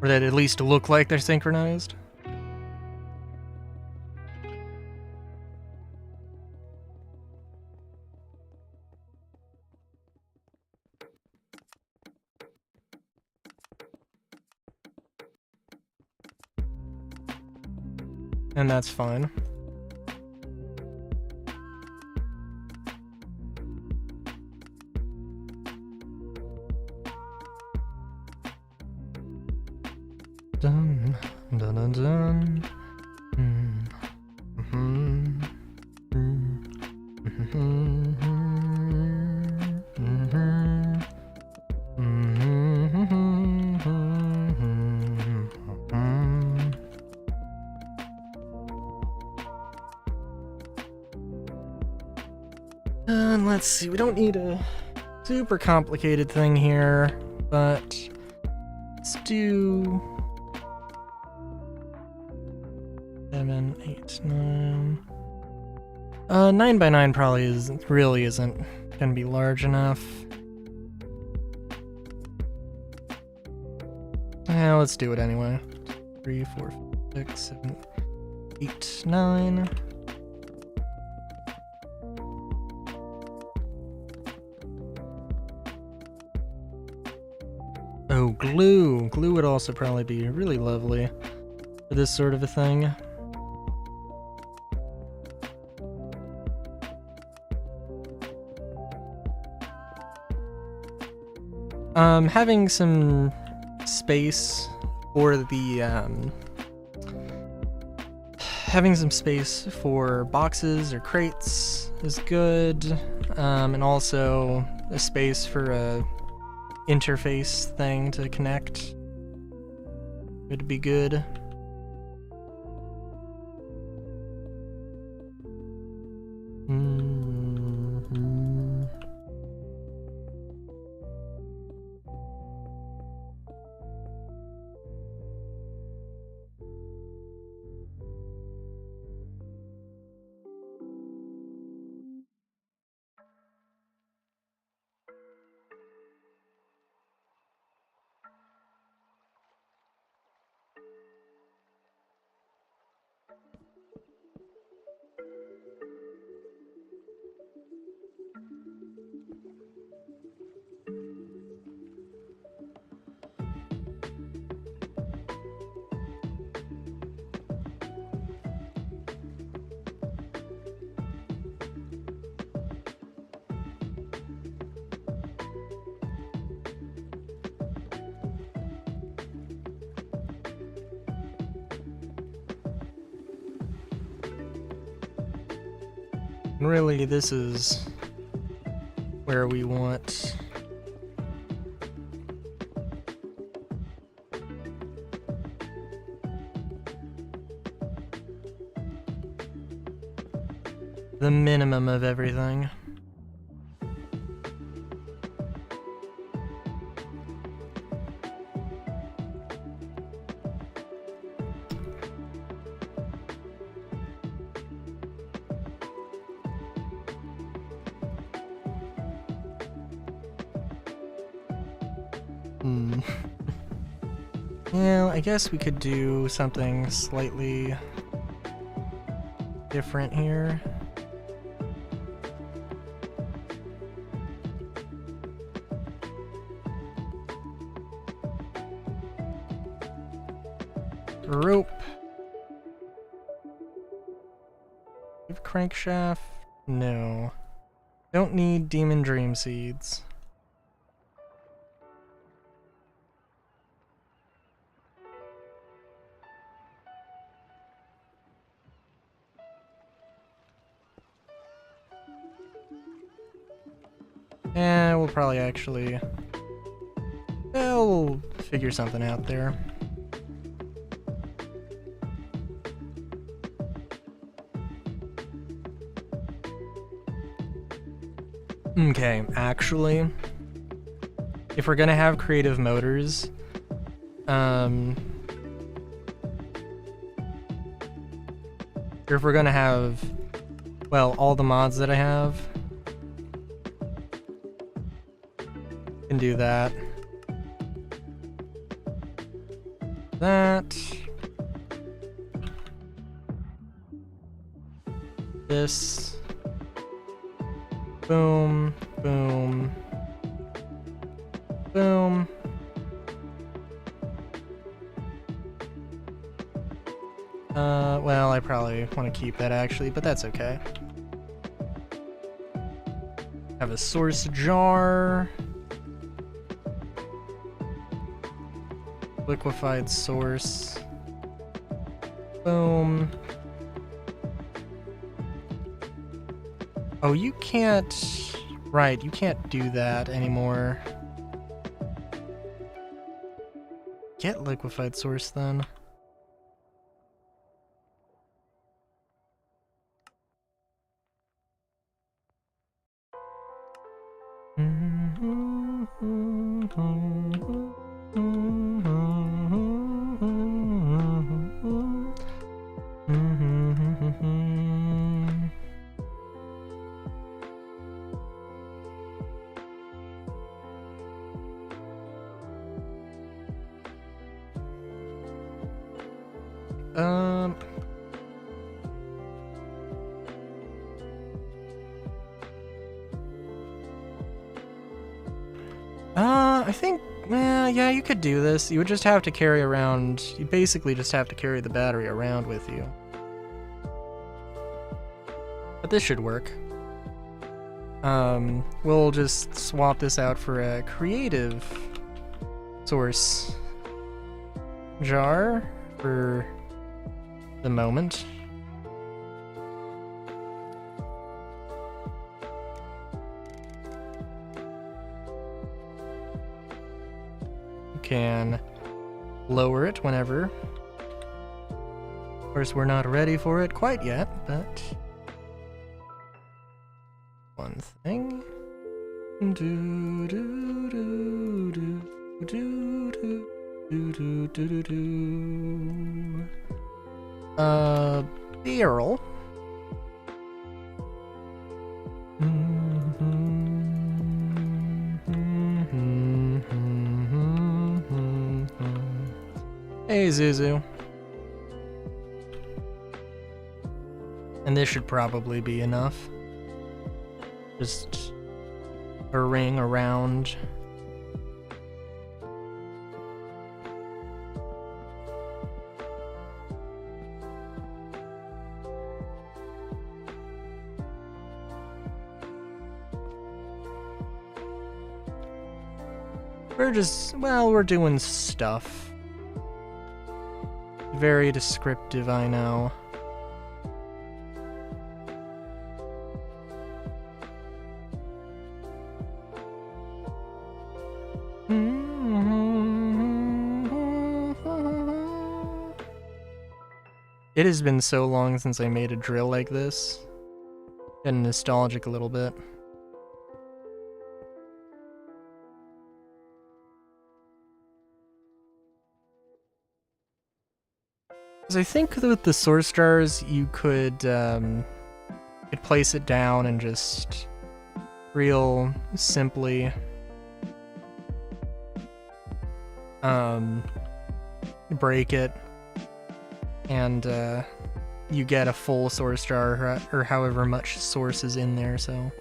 or that at least look like they're synchronized. And that's fine. Dun, dun, dun, dun. And let's see, we don't need a super complicated thing here, but let's do 7, 8, 9. 9 by 9 probably isn't gonna be large enough. Yeah, let's do it anyway. 3, 4, 5, 6, 7, 8, 9. glue. Glue would also probably be really lovely for this sort of a thing. Having some space for the, having some space for boxes or crates is good, and also a space for a interface thing to connect would be good. And really, this is where we want the minimum of everything. Yeah, I guess we could do something slightly different here. Rope. Give crankshaft? No. Don't need demon dream seeds. Yeah, we'll probably actually... we'll figure something out there. Okay, actually, if we're gonna have creative motors, or if we're gonna have, well, all the mods that I have, can do that. This. Boom, boom, boom. Well, I probably want to keep that actually, but that's okay. Have a source jar. Liquefied source. Boom. Oh, you can't... Right, you can't do that anymore. Get liquefied source then. I think Yeah, you could do this. You would just have to carry around... You basically just have to carry the battery around with you. But this should work. We'll just swap this out for a creative source jar for the moment. You can lower it whenever. Of course, we're not ready for it quite yet, but one thing. Do do do do do do do do do do. Barrel. Hey, Zuzu. And this should probably be enough. Just a ring around. We're doing stuff. Very descriptive, I know. It has been so long since I made a drill like this. Getting nostalgic a little bit. Because I think that with the source jars, you could place it down and just real simply break it, and you get a full source jar, or however much source is in there, so.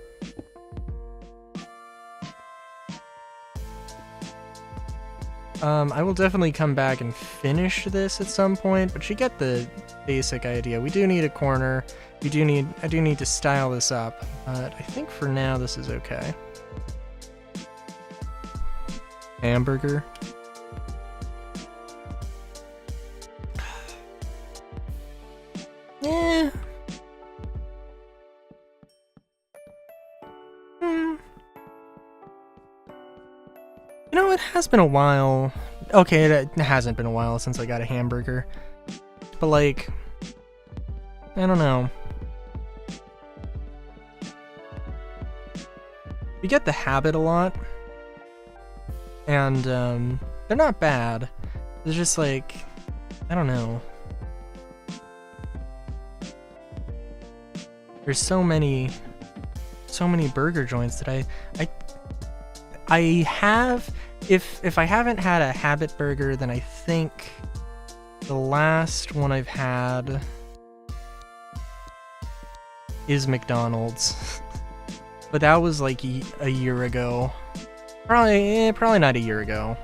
I will definitely come back and finish this at some point, but you get the basic idea. We do need a corner. I do need to style this up, but I think for now this is okay. Hamburger. Yeah. You know, it has been a while. Okay, it hasn't been a while since I got a hamburger. But, like, I don't know. You get the habit a lot. And, they're not bad. It's just like, I don't know. There's so many burger joints that I have, if I haven't had a habit burger, then I think the last one I've had is McDonald's. But that was like a year ago. Probably not a year ago.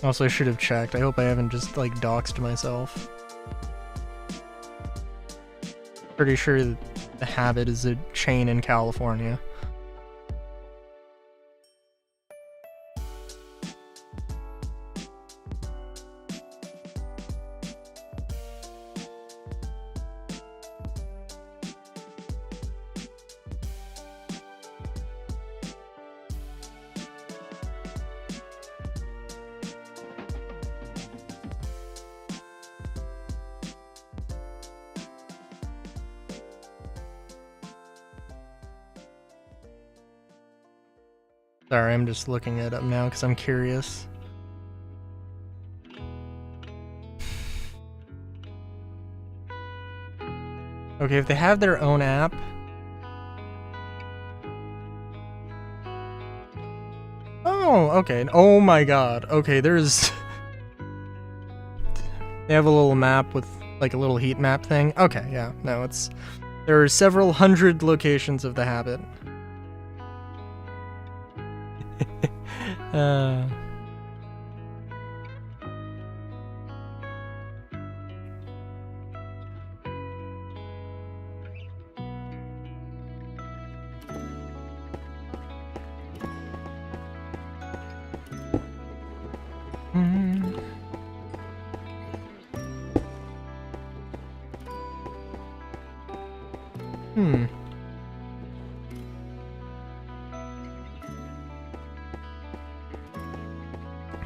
Also, I should have checked. I hope I haven't just, like, doxed myself. Pretty sure that the Habit is a chain in California. Sorry, I'm just looking it up now because I'm curious. Okay, if they have their own app... Oh, okay. Oh my god. Okay, there's... They have a little map with, like, a little heat map thing. Okay, yeah. No, it's There are several hundred locations of the habit.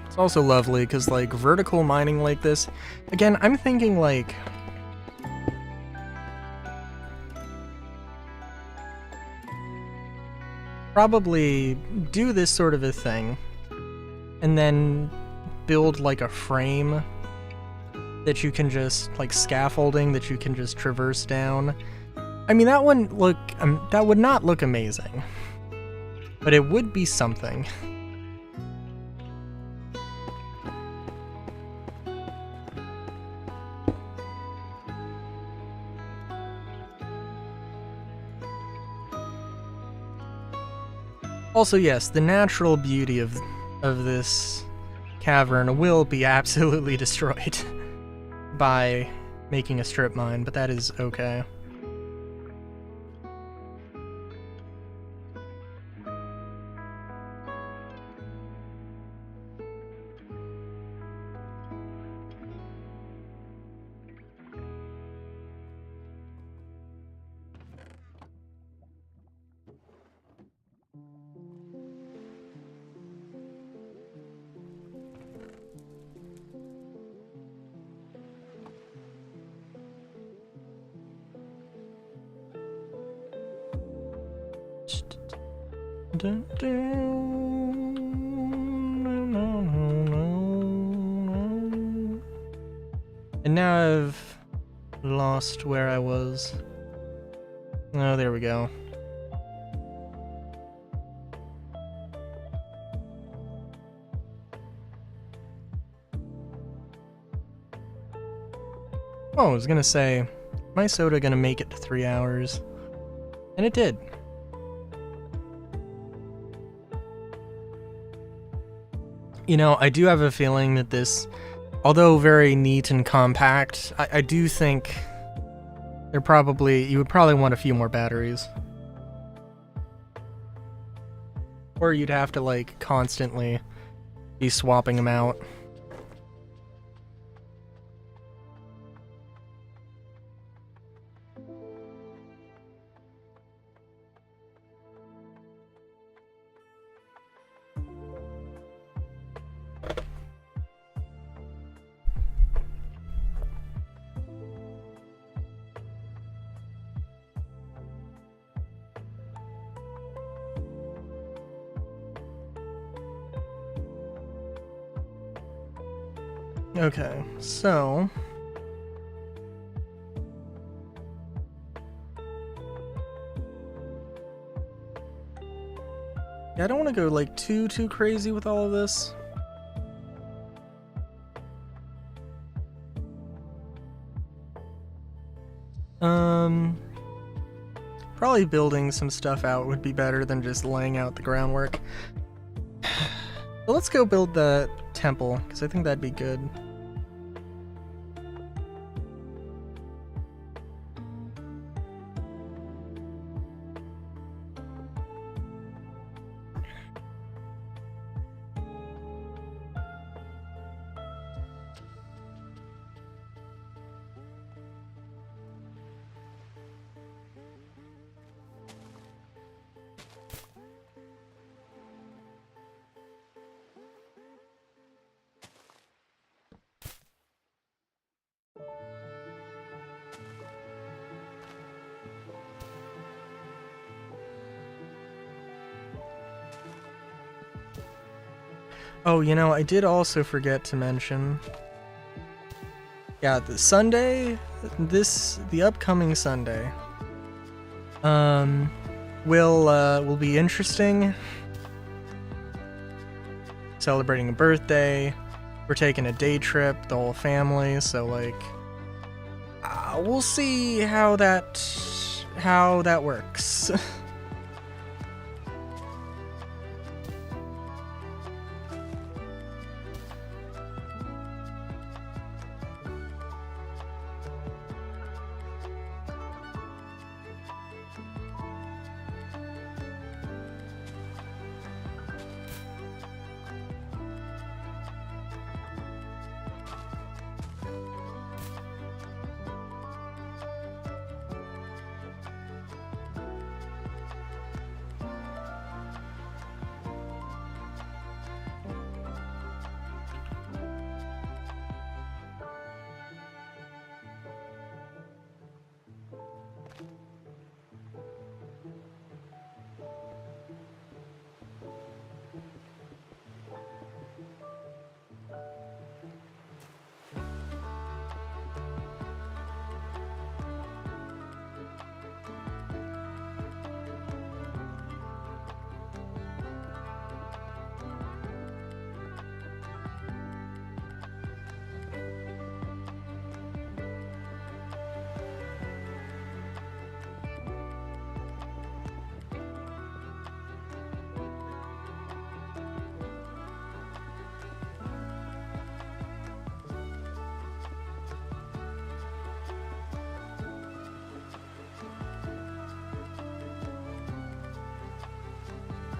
It's also lovely because, like, vertical mining like this, again, I'm thinking, like, probably do this sort of a thing and then build, like, a frame that you can just, like, scaffolding that you can just traverse down. I mean, that wouldn't look, that would not look amazing, but it would be something. Also, yes, the natural beauty of this cavern will be absolutely destroyed by making a strip mine, but that is okay. And now I've lost where I was. Oh, there we go. Oh, I was gonna say, my soda gonna make it to 3 hours? And it did. You know, I do have a feeling that this, although very neat and compact, I do think you would probably want a few more batteries. Or you'd have to, like, constantly be swapping them out. Okay, so yeah, I don't want to go like too crazy with all of this. Probably building some stuff out would be better than just laying out the groundwork. But let's go build the temple, because I think that'd be good. Oh, you know, I did also forget to mention. Yeah, the Sunday, the upcoming Sunday, will be interesting. Celebrating a birthday, we're taking a day trip, the whole family. So like, we'll see how that how that works.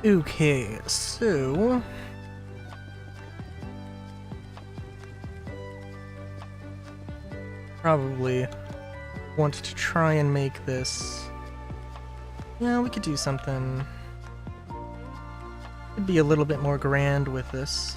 Okay, so probably want to try and make this. Yeah, we could do something. Could be a little bit more grand with this.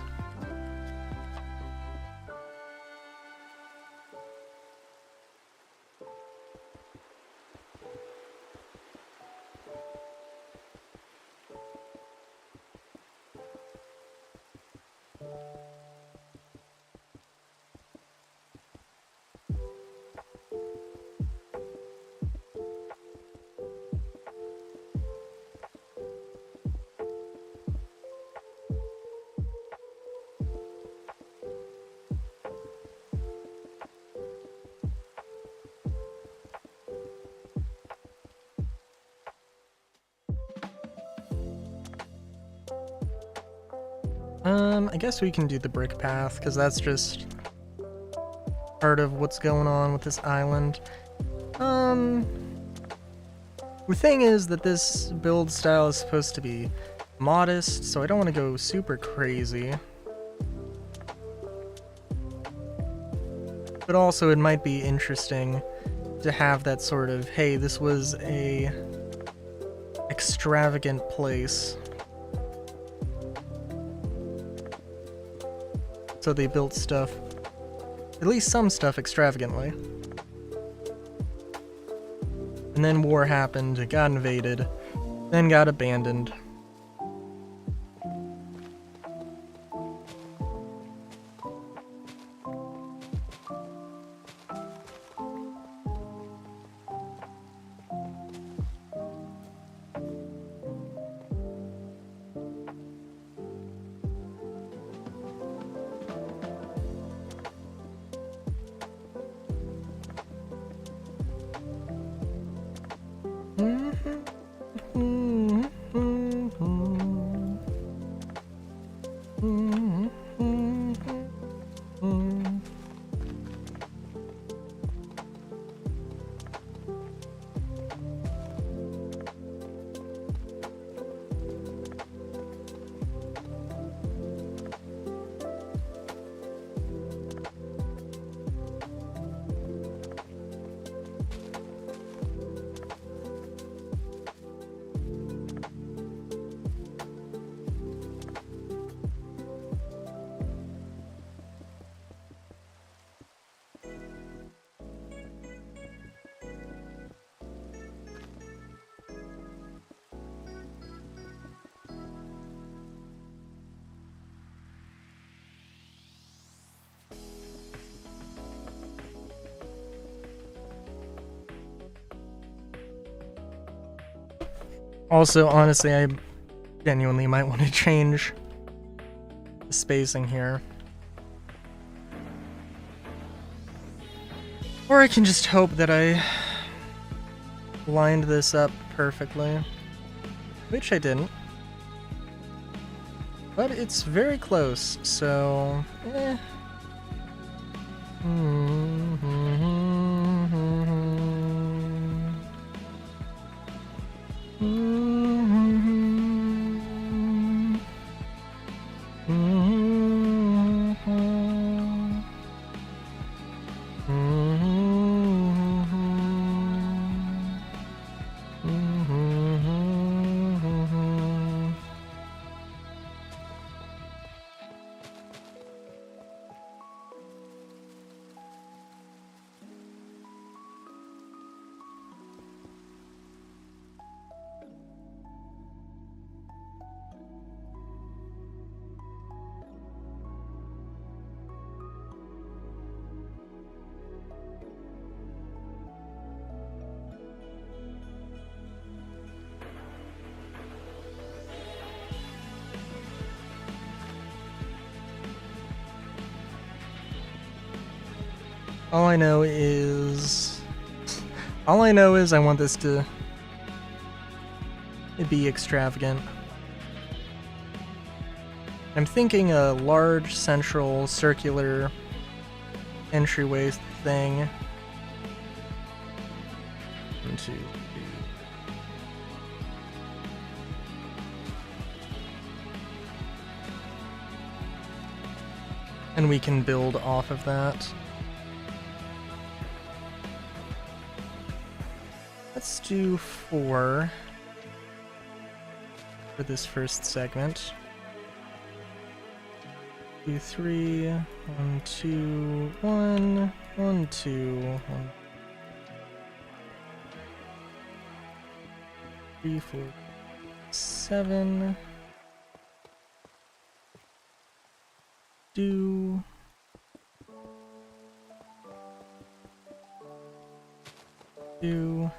I guess we can do the brick path, because that's just part of what's going on with this island. The thing is that this build style is supposed to be modest, so I don't want to go super crazy. But also it might be interesting to have that sort of, hey, this was a extravagant place. So they built stuff, at least some stuff, extravagantly. And then war happened, it got invaded, then got abandoned. Also, honestly, I genuinely might want to change the spacing here. Or I can just hope that I lined this up perfectly, which I didn't. But it's very close, so eh. All I know is I want this to be extravagant. I'm thinking a large central circular entryway thing. 1, 2, 3. And we can build off of that. Let's do 4 for this first segment. 2, 3, 1, 2, 1, 1, 2, 1, 3, 4, 7. 2. 2.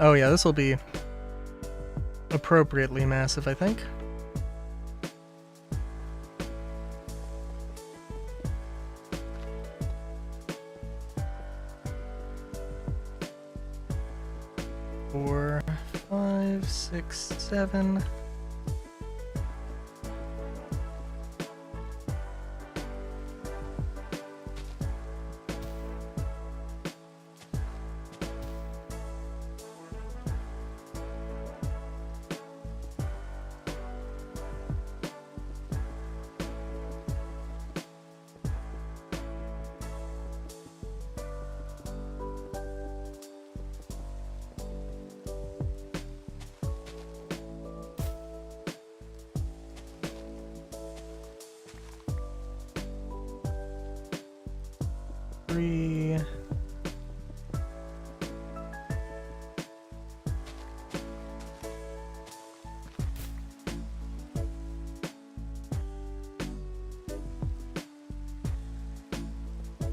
Oh yeah, this will be appropriately massive, I think. Four, 5, 6, 7. Three.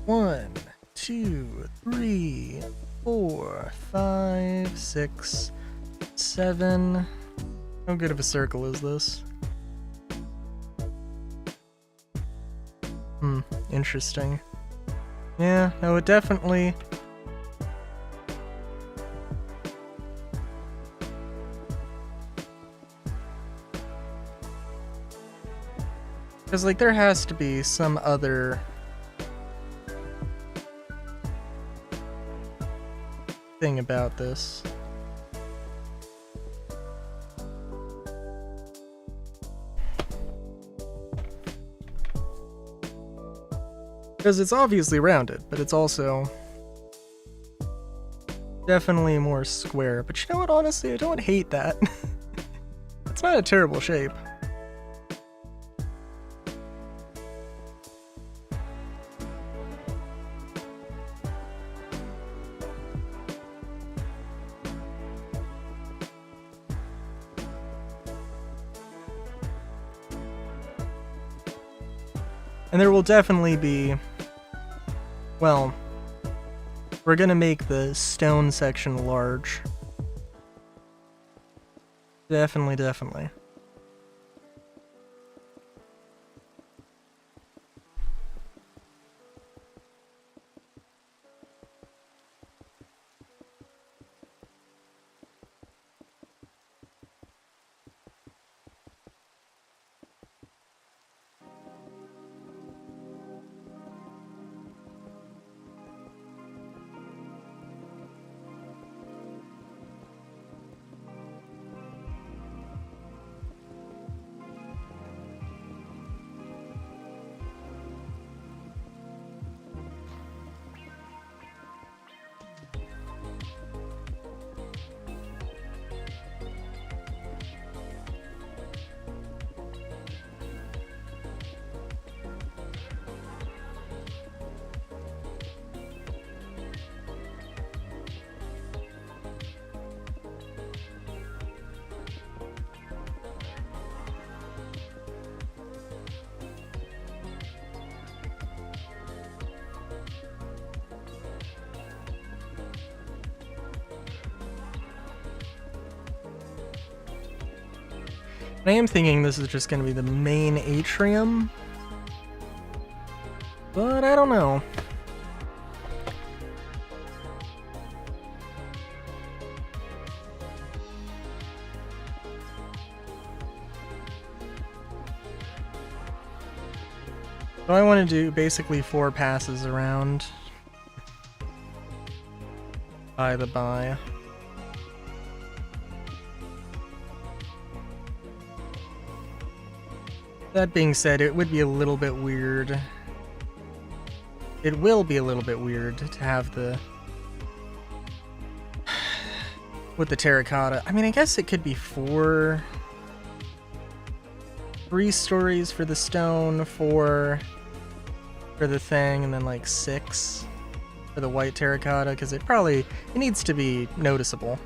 One, 2, 3, 4, 5, 6, 7. How good of a circle is this? Interesting. Yeah, no, it definitely... Because, like, there has to be some other... thing about this. Because it's obviously rounded, but it's also definitely more square. But you know what, honestly, I don't hate that. It's not a terrible shape. And there will definitely be... Well, we're gonna make the stone section large. Definitely. I am thinking this is just going to be the main atrium, but I don't know. So I want to do basically 4 passes around. By the by. That being said, it would be a little bit weird. It will be a little bit weird to have the... with the terracotta. I mean, I guess it could be 4... 3 stories for the stone, 4 for the thing, and then like 6 for the white terracotta, because it needs to be noticeable.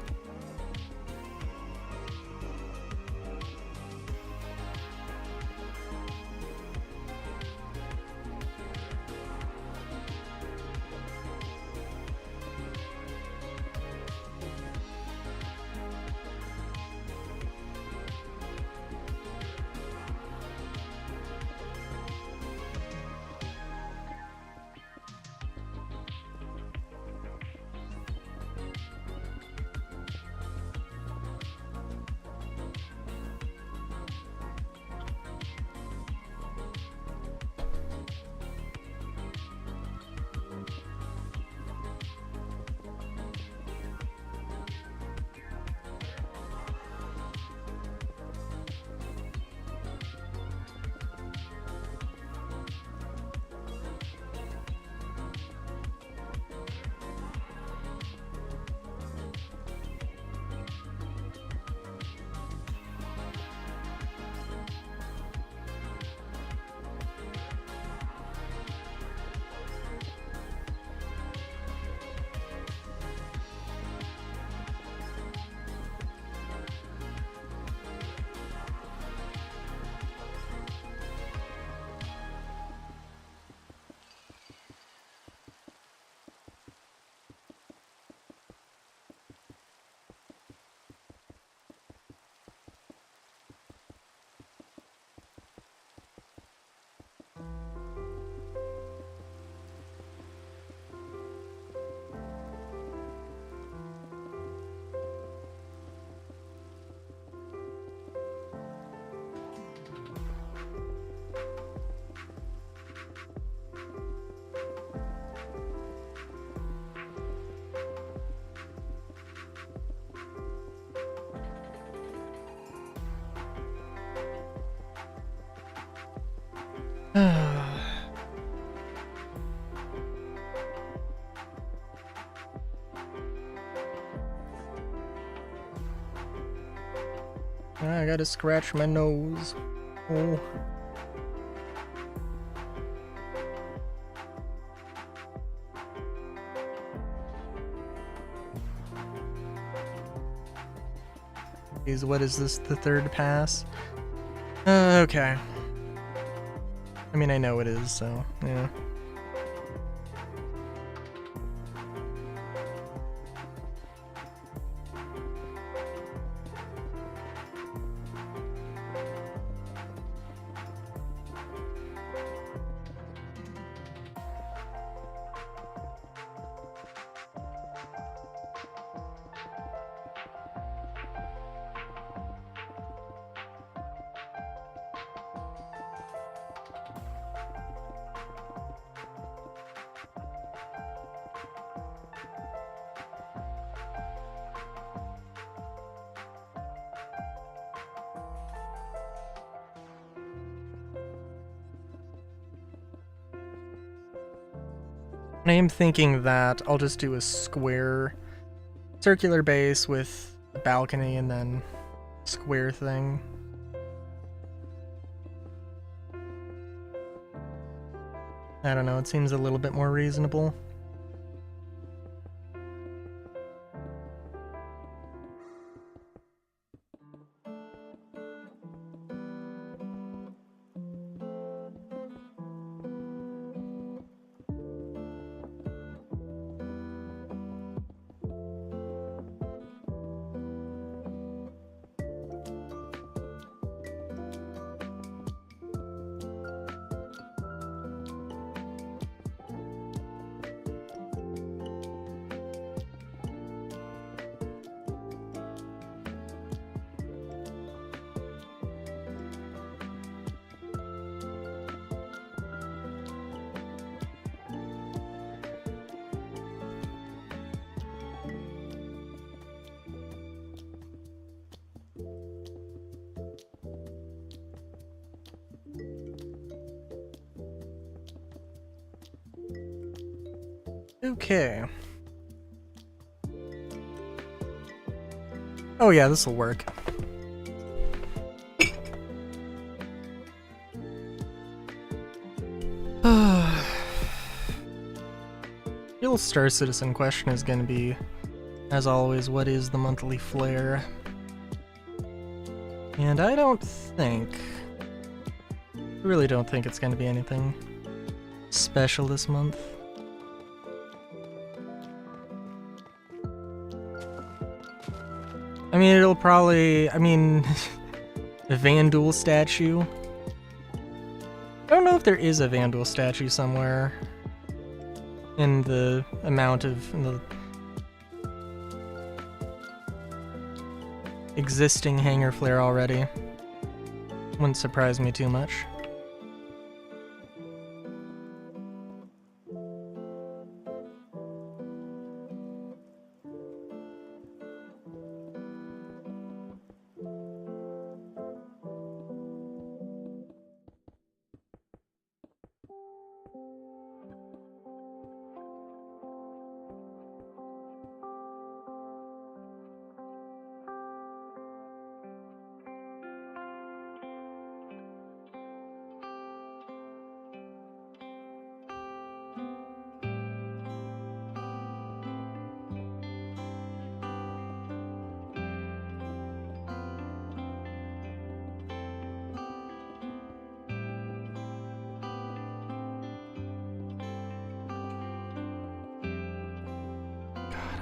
I gotta scratch my nose. Oh. What is this, the 3rd pass? Okay. I mean, I know it is, so, yeah. I am thinking that I'll just do a square, circular base with a balcony and then square thing. I don't know, it seems a little bit more reasonable. Okay. Oh yeah, this'll work. Real Star Citizen question is going to be, as always, what is the monthly flare? And I really don't think it's going to be anything special this month. I mean, it'll probably, the Vandal statue. I don't know if there is a Vandal statue somewhere in the amount of in the existing hangar flare already. Wouldn't surprise me too much.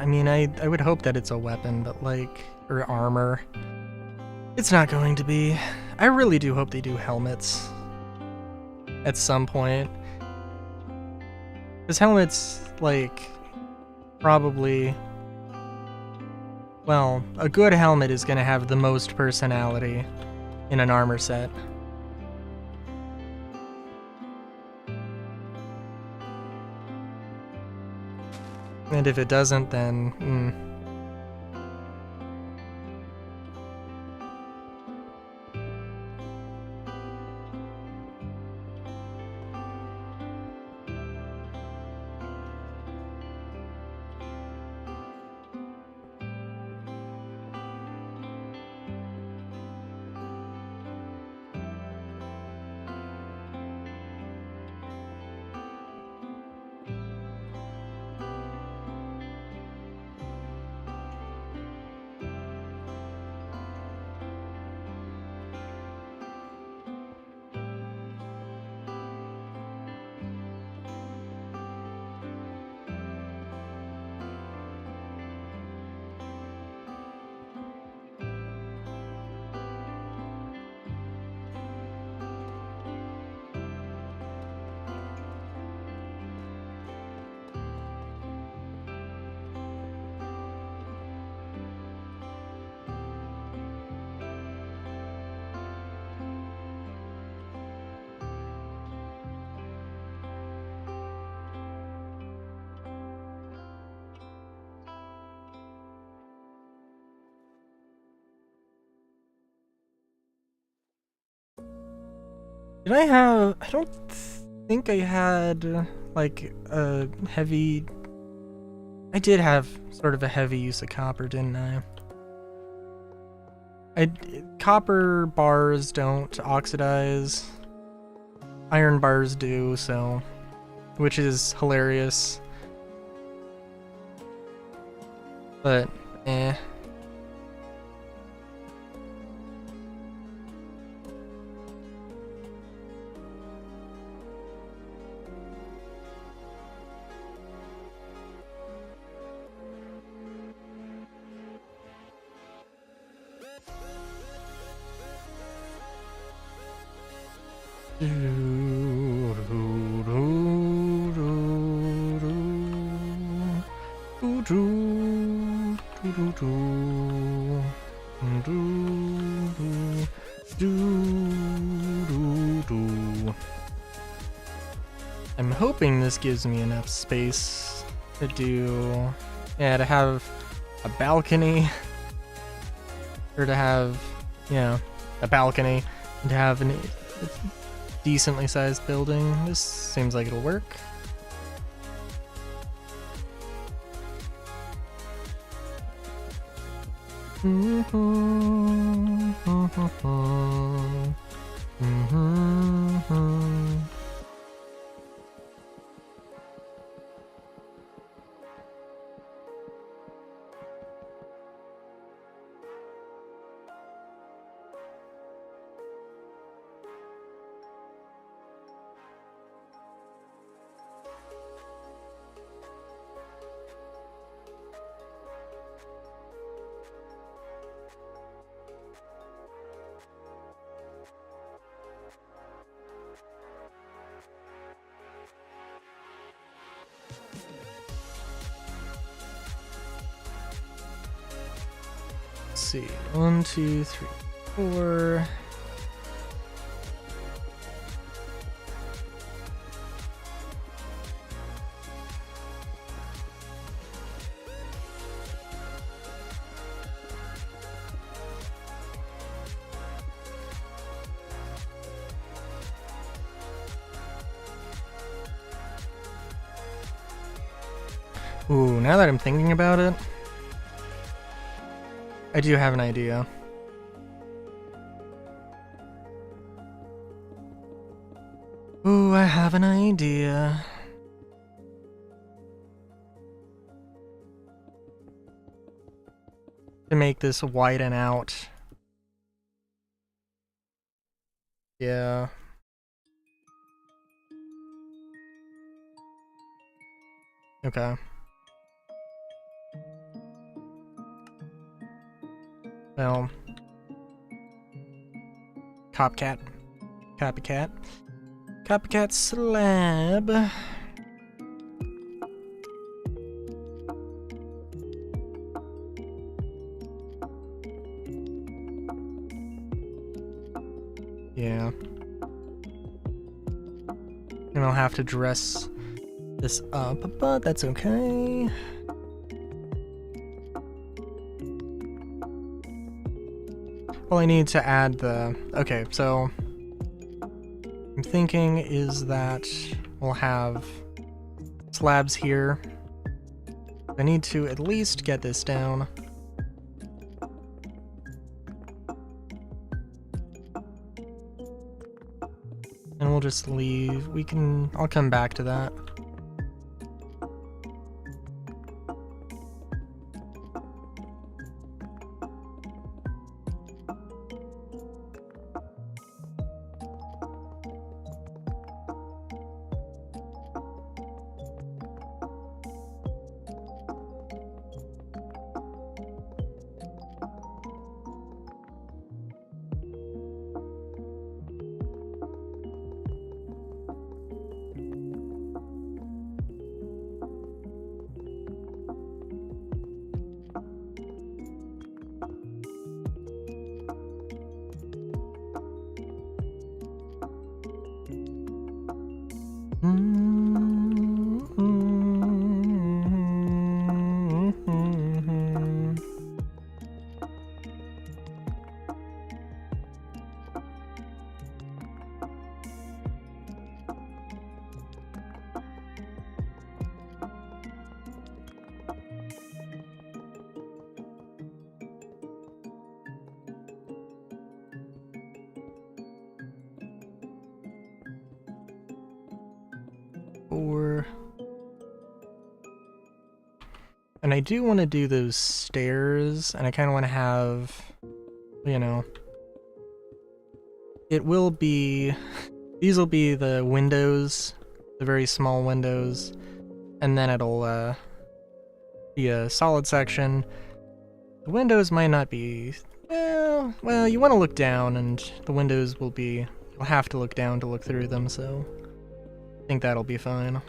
I mean, I would hope that it's a weapon, but or armor. It's not going to be. I really do hope they do helmets at some point. Because helmets, probably... Well, a good helmet is going to have the most personality in an armor set. And if it doesn't, then... Did I have... I don't think I had, a heavy... I did have sort of a heavy use of copper, didn't I? Copper bars don't oxidize. Iron bars do, so... Which is hilarious. But, eh. I'm hoping this gives me enough space to do, to have a balcony, or to have, a balcony, and to have a decently sized building. This seems like it'll work. Let's see, 1, 2, 3, 4. Ooh, now that I'm thinking about it, I do have an idea. Ooh, I have an idea. To make this widen out. Yeah. Okay. Well. Copcat. Copycat. Copycat slab. Yeah. And I'll have to dress this up, but that's okay. Well, I need to add the... Okay, so... I'm thinking is that we'll have slabs here. I need to at least get this down. And we'll just leave. I'll come back to that. And I do want to do those stairs, and I kind of want to have, you know, it will be, these will be the windows, the very small windows, and then it'll be a solid section. The windows might not be, well, you want to look down, and the windows will be, you'll have to look down to look through them, so I think that'll be fine.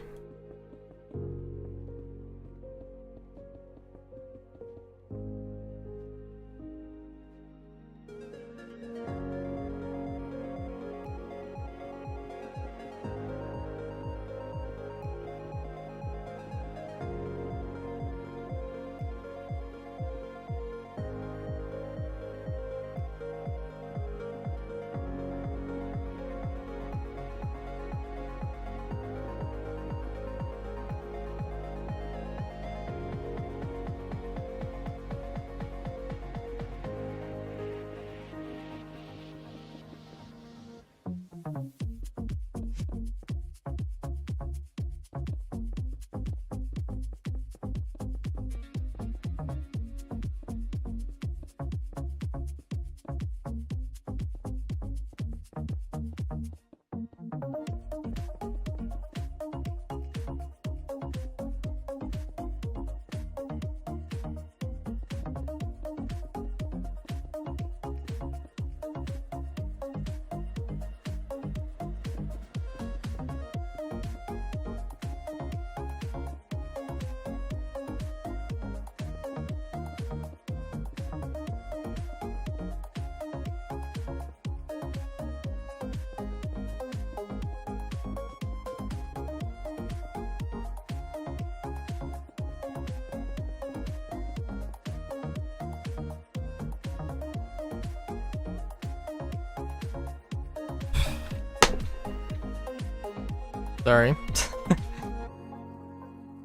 Sorry.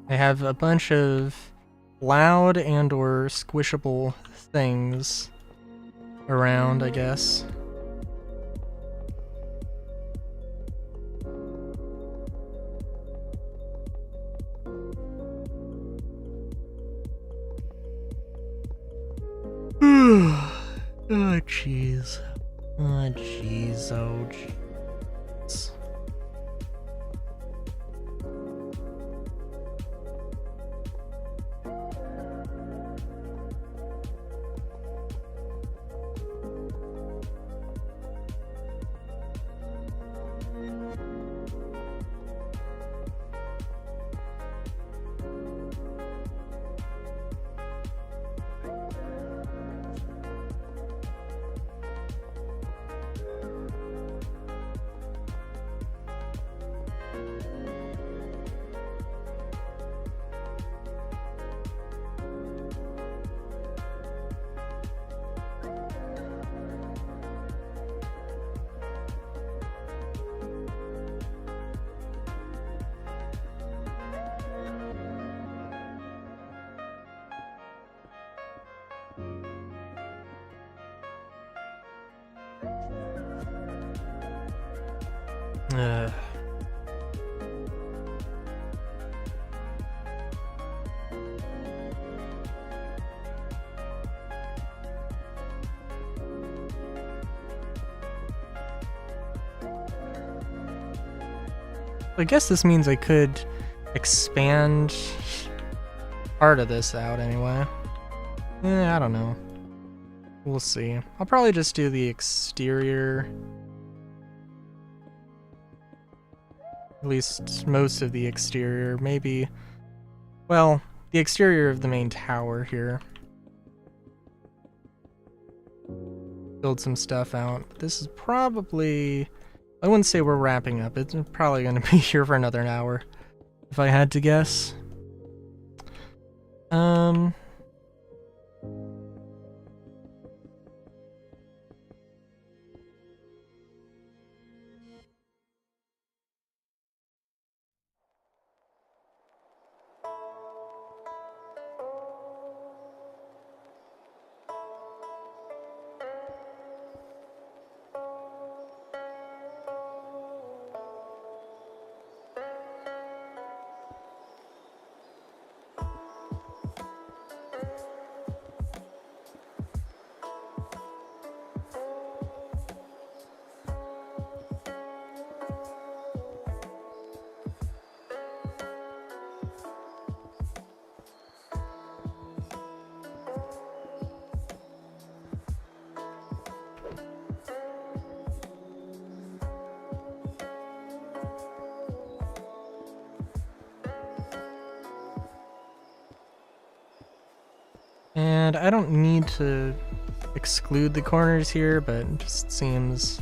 I have a bunch of loud and or squishable things around, I guess. Oh, jeez. Oh, jeez. Oh, jeez. I guess this means I could expand part of this out anyway. I don't know. We'll see. I'll probably just do the exterior. At least most of the exterior. Maybe, well, the exterior of the main tower here. Build some stuff out. This is probably, I wouldn't say we're wrapping up. It's probably going to be here for another hour, if I had to guess. And I don't need to exclude the corners here, but it just seems...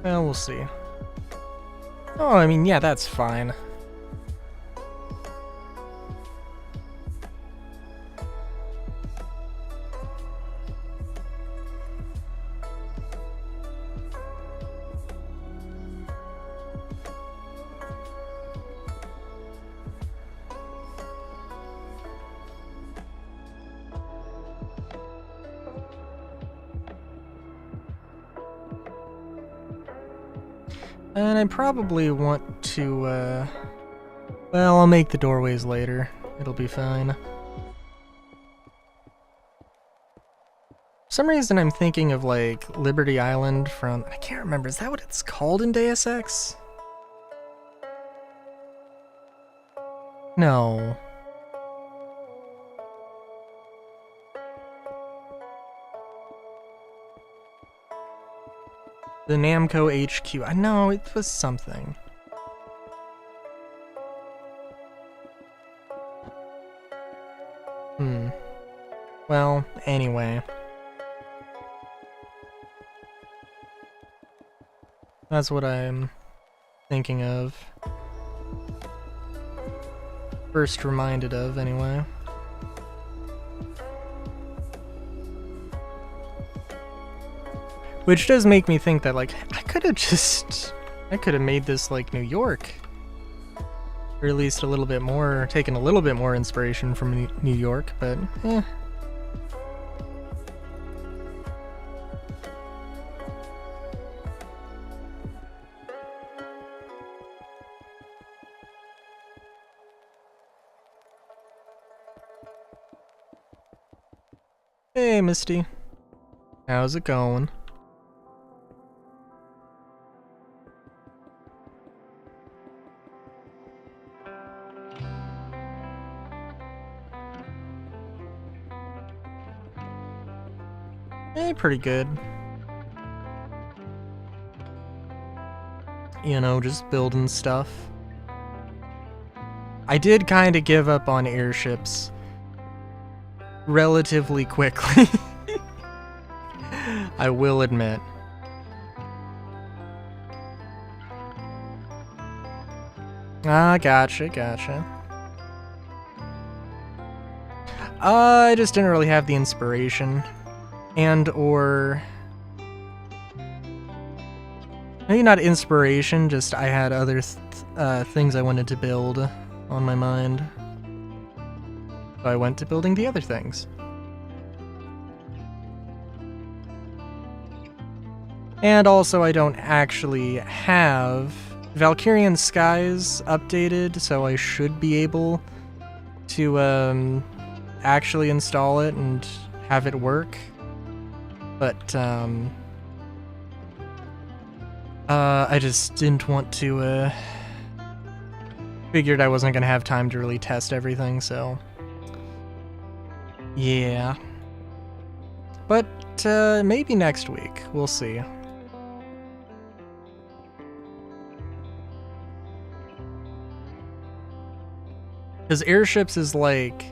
well, we'll see. Oh, I mean, yeah, that's fine. And I probably want to, well, I'll make the doorways later. It'll be fine. For some reason I'm thinking of, like, Liberty Island from, I can't remember, is that what it's called in Deus Ex? No. The Namco HQ. I know, it was something. Well, anyway. That's what I'm thinking of. First reminded of, anyway. Which does make me think that, like, I could have made this like New York. Or at least a little bit more, taken a little bit more inspiration from New York, but eh. Hey, Misty. How's it going? Pretty good. You know, just building stuff. I did kind of give up on airships relatively quickly. I will admit. Ah, gotcha. I just didn't really have the inspiration. And or maybe not inspiration, just I had other things I wanted to build on my mind. So I went to building the other things. And also I don't actually have Valkyrian Skies updated, so I should be able to actually install it and have it work. But I just didn't want to figured I wasn't gonna have time to really test everything, so yeah. But maybe next week, we'll see. Because airships is like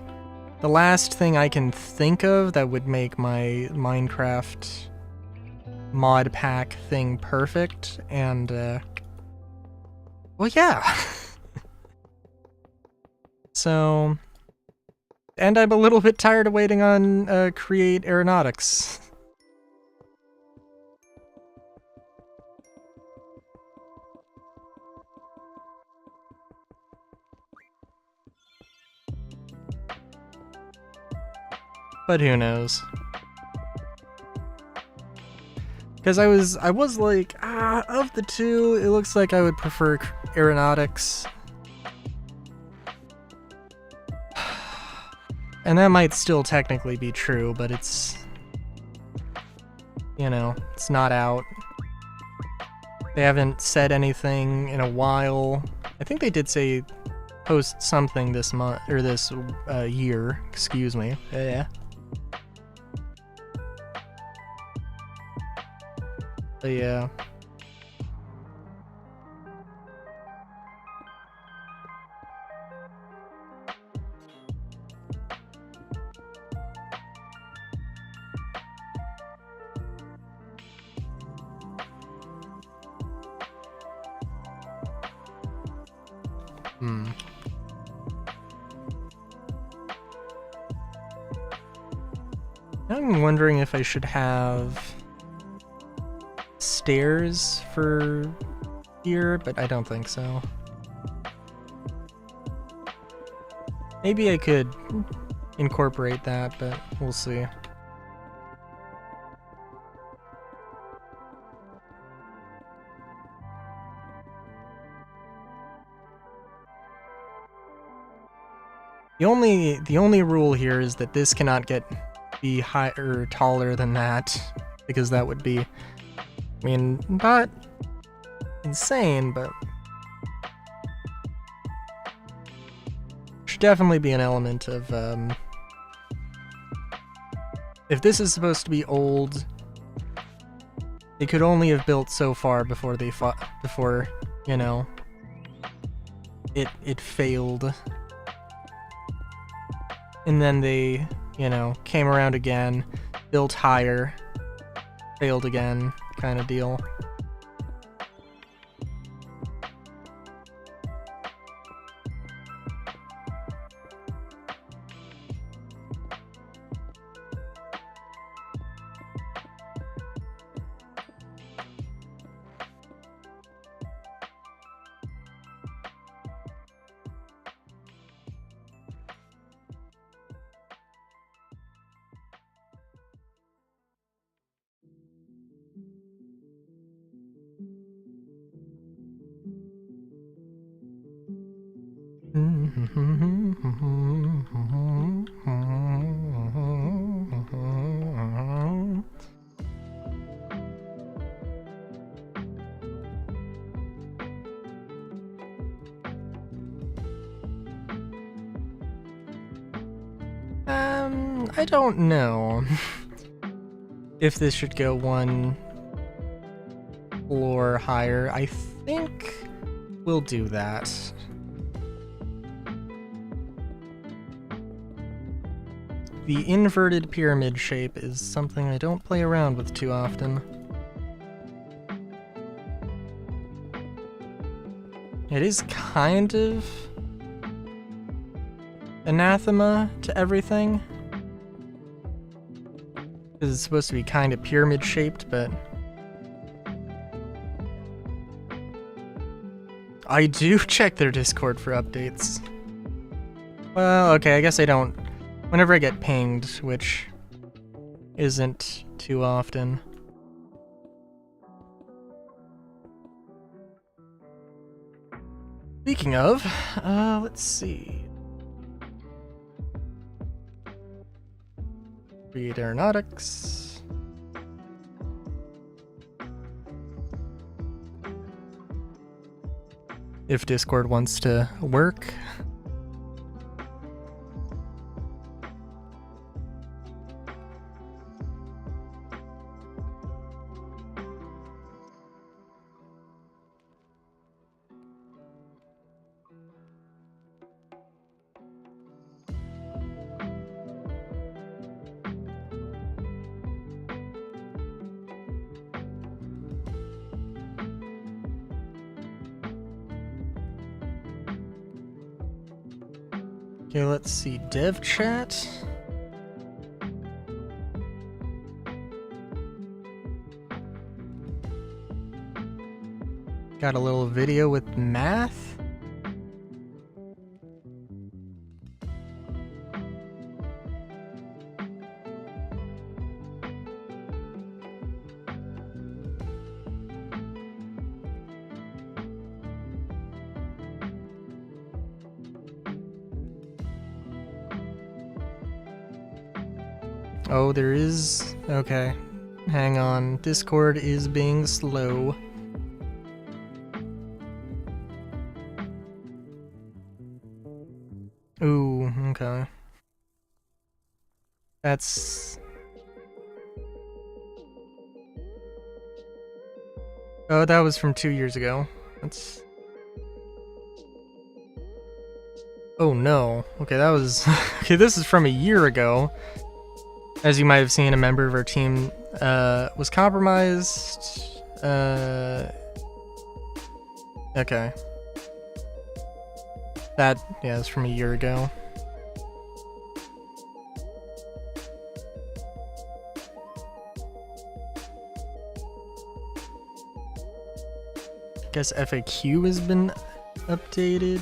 the last thing I can think of that would make my Minecraft mod pack thing perfect, and well, yeah. So, and I'm a little bit tired of waiting on Create Aeronautics. But who knows? Because I was like, of the two, it looks like I would prefer Aeronautics. And that might still technically be true, but it's, you know, it's not out. They haven't said anything in a while. I think they did say post something this month, or this year, excuse me. Yeah. But yeah. I'm wondering if I should have stairs for here, but I don't think so. Maybe I could incorporate that, but we'll see. The only rule here is that this cannot be higher or taller than that, because that would be, I mean, not insane, but should definitely be an element of if this is supposed to be old, they could only have built so far before they before, you know, it failed. And then they, you know, came around again, built higher, failed again, kind of deal. I don't know if this should go one floor higher. I think we'll do that. The inverted pyramid shape is something I don't play around with too often. It is kind of anathema to everything. Because it's supposed to be kind of pyramid shaped, but I do check their Discord for updates. Well, okay, I guess I don't. Whenever I get pinged, which isn't too often. Speaking of, let's see. Read aeronautics. If Discord wants to work. Okay, let's see. Dev chat. Got a little video with math. Oh, there is... Okay. Hang on. Discord is being slow. Ooh, okay. That's... Oh, that was from 2 years ago. That's... Oh no. Okay, that was... Okay, this is from a year ago. As you might have seen, a member of our team was compromised. Okay. That, yeah, is from a year ago. Guess FAQ has been updated.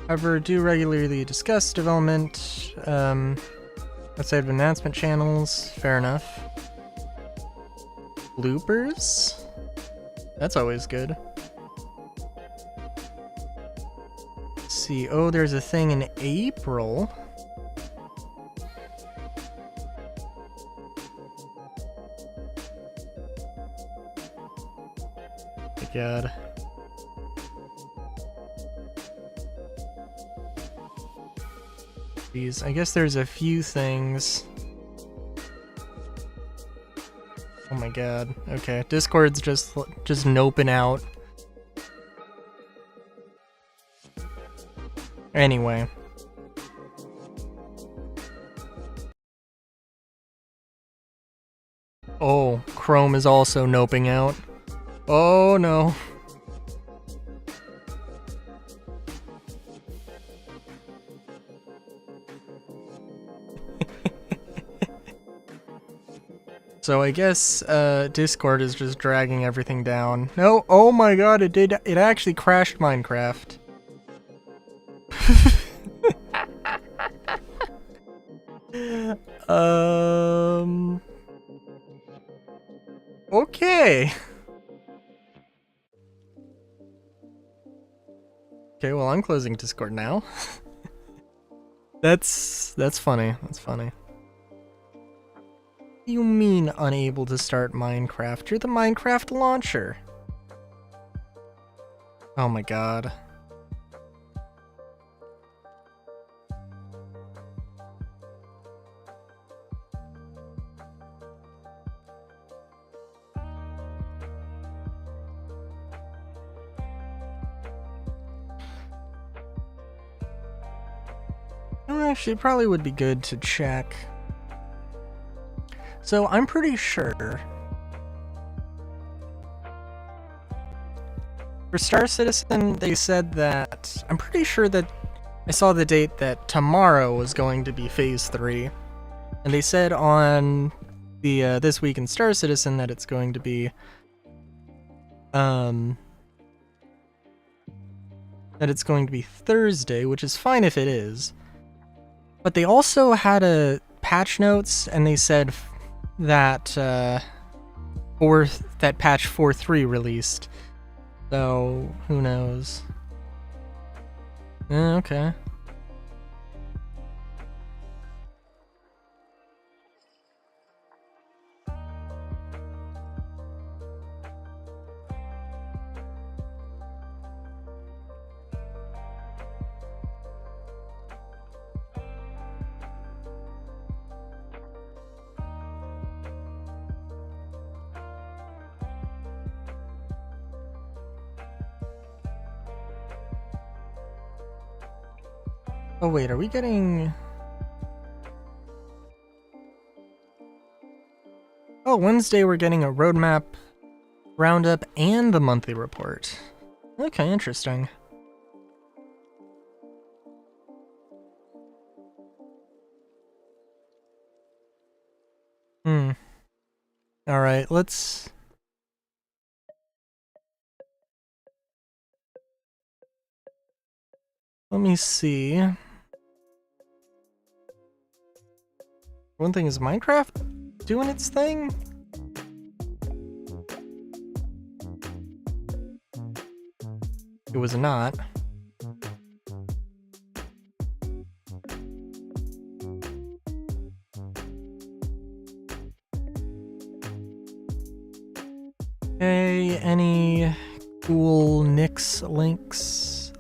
However, do regularly discuss development outside of announcement channels. Fair enough. Bloopers? That's always good. Let's see. Oh, there's a thing in April. My God. I guess there's a few things. Oh my God. Okay, Discord's just noping out. Anyway. Oh, Chrome is also noping out. Oh no. So I guess Discord is just dragging everything down. No, oh my God, it actually crashed Minecraft. Okay. Okay, well, I'm closing Discord now. That's funny. That's funny. What do you mean unable to start Minecraft? You're the Minecraft launcher. Oh my god. Actually, it probably would be good to check. So I'm pretty sure for Star Citizen, they said that, I'm pretty sure that I saw the date that tomorrow was going to be Phase 3. And they said on the This Week in Star Citizen that it's going to be Thursday, which is fine if it is. But they also had a patch notes, and they said that that patch 4.3 released. So who knows? Okay. Oh wait, are we getting... Oh, Wednesday we're getting a roadmap roundup and the monthly report. Okay, interesting. Alright, let's... Let me see. One thing, is Minecraft doing its thing? It was not. Okay, any cool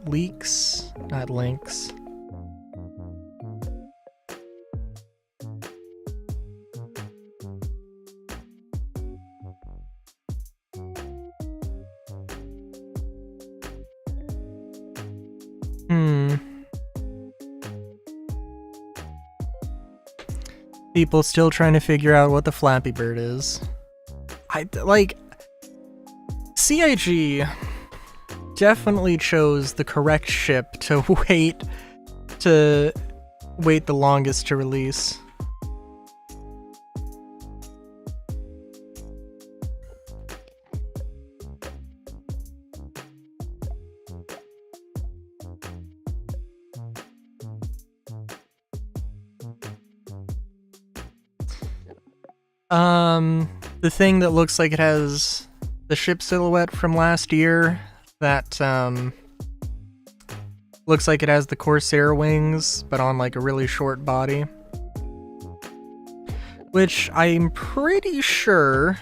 leaks? Not links. People still trying to figure out what the Flappy Bird is. CIG definitely chose the correct ship to wait the longest to release. The thing that looks like it has the ship silhouette from last year, that looks like it has the Corsair wings, but on like a really short body. Which I'm pretty sure,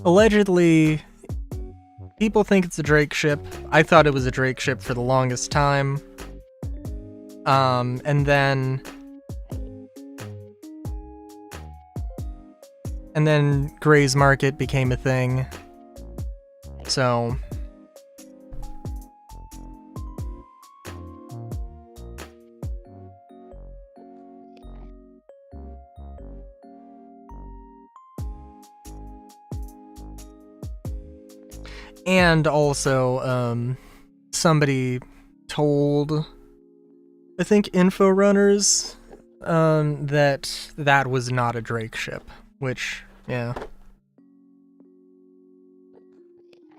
allegedly, people think it's a Drake ship. I thought it was a Drake ship for the longest time. And then Gray's Market became a thing. So... And also, somebody told, I think, Info Runners, that was not a Drake ship. Which, yeah.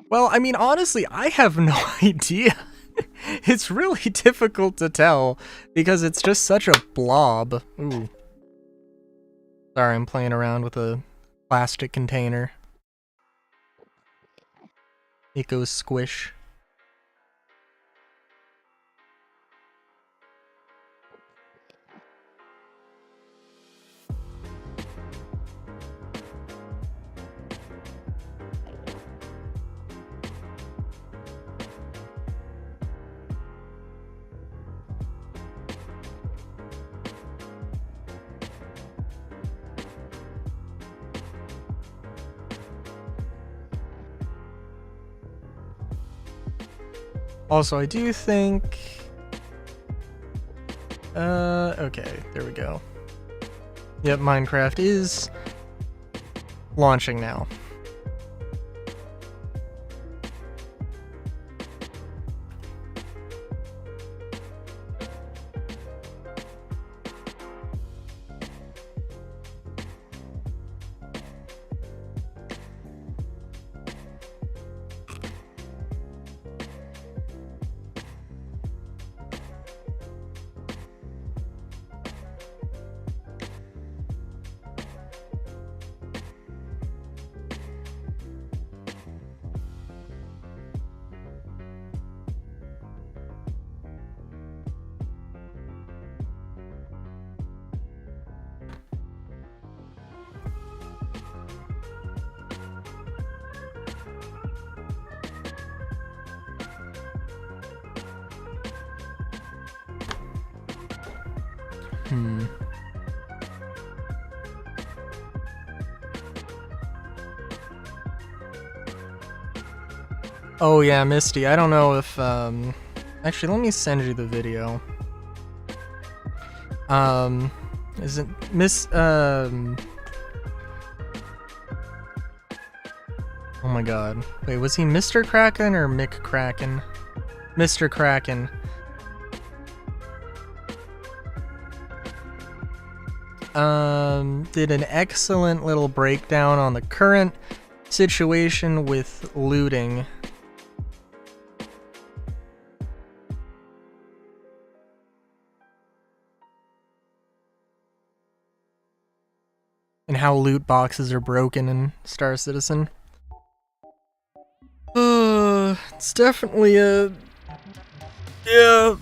Well, I mean, honestly, I have no idea. It's really difficult to tell, because it's just such a blob. Ooh. Sorry, I'm playing around with a plastic container. It goes squish. Also, I do think... okay, there we go. Yep, Minecraft is launching now. Oh yeah, Misty, I don't know if, actually, let me send you the video. Is it oh my god. Wait, was he Mr. Kraken or Mick Kraken? Mr. Kraken. Did an excellent little breakdown on the current situation with looting. And how loot boxes are broken in Star Citizen. It's definitely a... Yeah.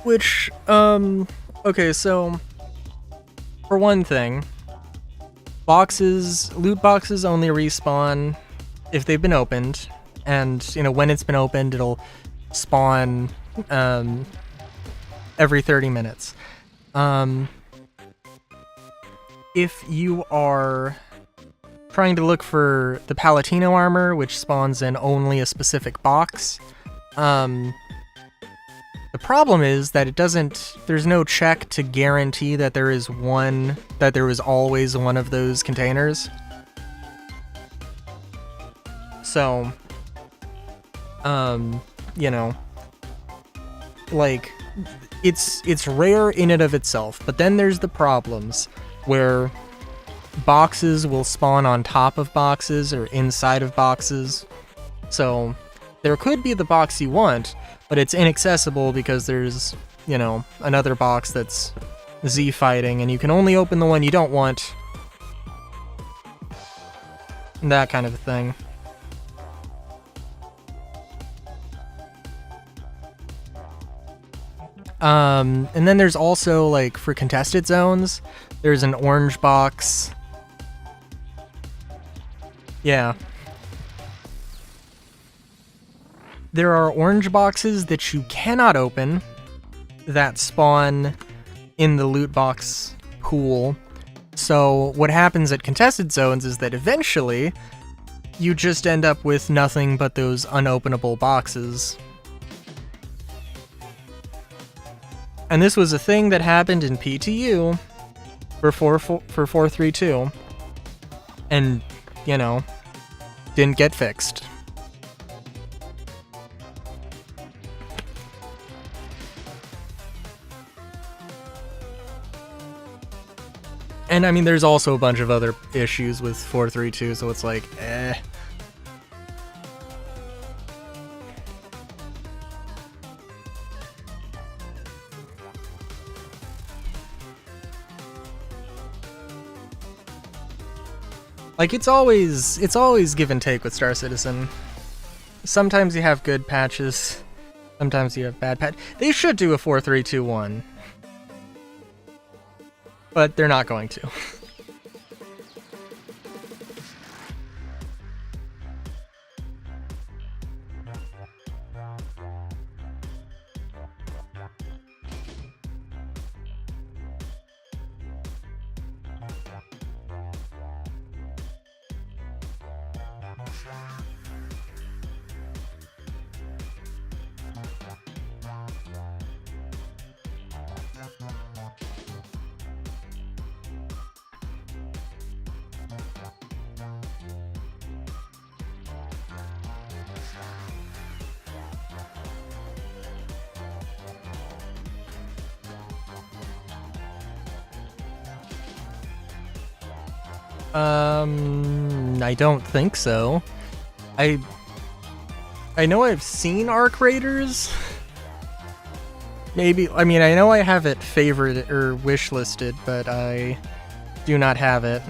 Which, okay, so... For one thing, loot boxes only respawn if they've been opened, and, you know, when it's been opened, it'll spawn, every 30 minutes. If you are trying to look for the Palatino armor, which spawns in only a specific box, the problem is that there's no check to guarantee that there is always one of those containers. So, you know, like, it's rare in and of itself, but then there's the problems where boxes will spawn on top of boxes or inside of boxes. So there could be the box you want, but it's inaccessible because there's, you know, another box that's Z-fighting, and you can only open the one you don't want. That kind of a thing. And then there's also, like, for contested zones, there's an orange box. Yeah. There are orange boxes that you cannot open that spawn in the loot box pool. So what happens at contested zones is that eventually you just end up with nothing but those unopenable boxes. And this was a thing that happened in PTU for 432, and, you know, didn't get fixed. And I mean, there's also a bunch of other issues with 432, so it's like, eh. Like, it's always give and take with Star Citizen. Sometimes you have good patches, sometimes you have bad patches. They should do a 4.3.2.1. But they're not going to. I don't think so. I know I've seen Arc Raiders. Maybe, I mean, I know I have it favored or wish listed, but I do not have it.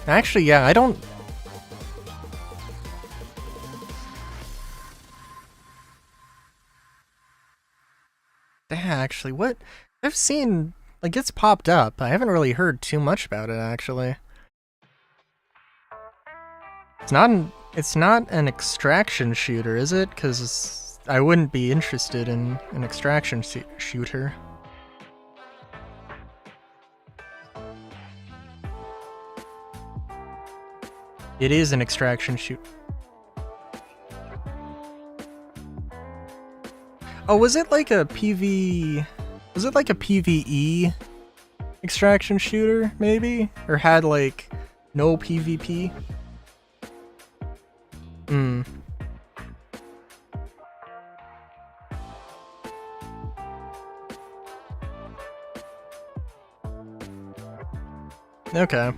Actually, yeah, I don't... Yeah, actually, what? I've seen, like, it's popped up. I haven't really heard too much about it, actually. It's not an extraction shooter, is it? Because I wouldn't be interested in an extraction shooter. It is an extraction shoot. Oh, was it like a was it like a PvE extraction shooter, maybe? Or had, like, no PvP? Hmm. Okay.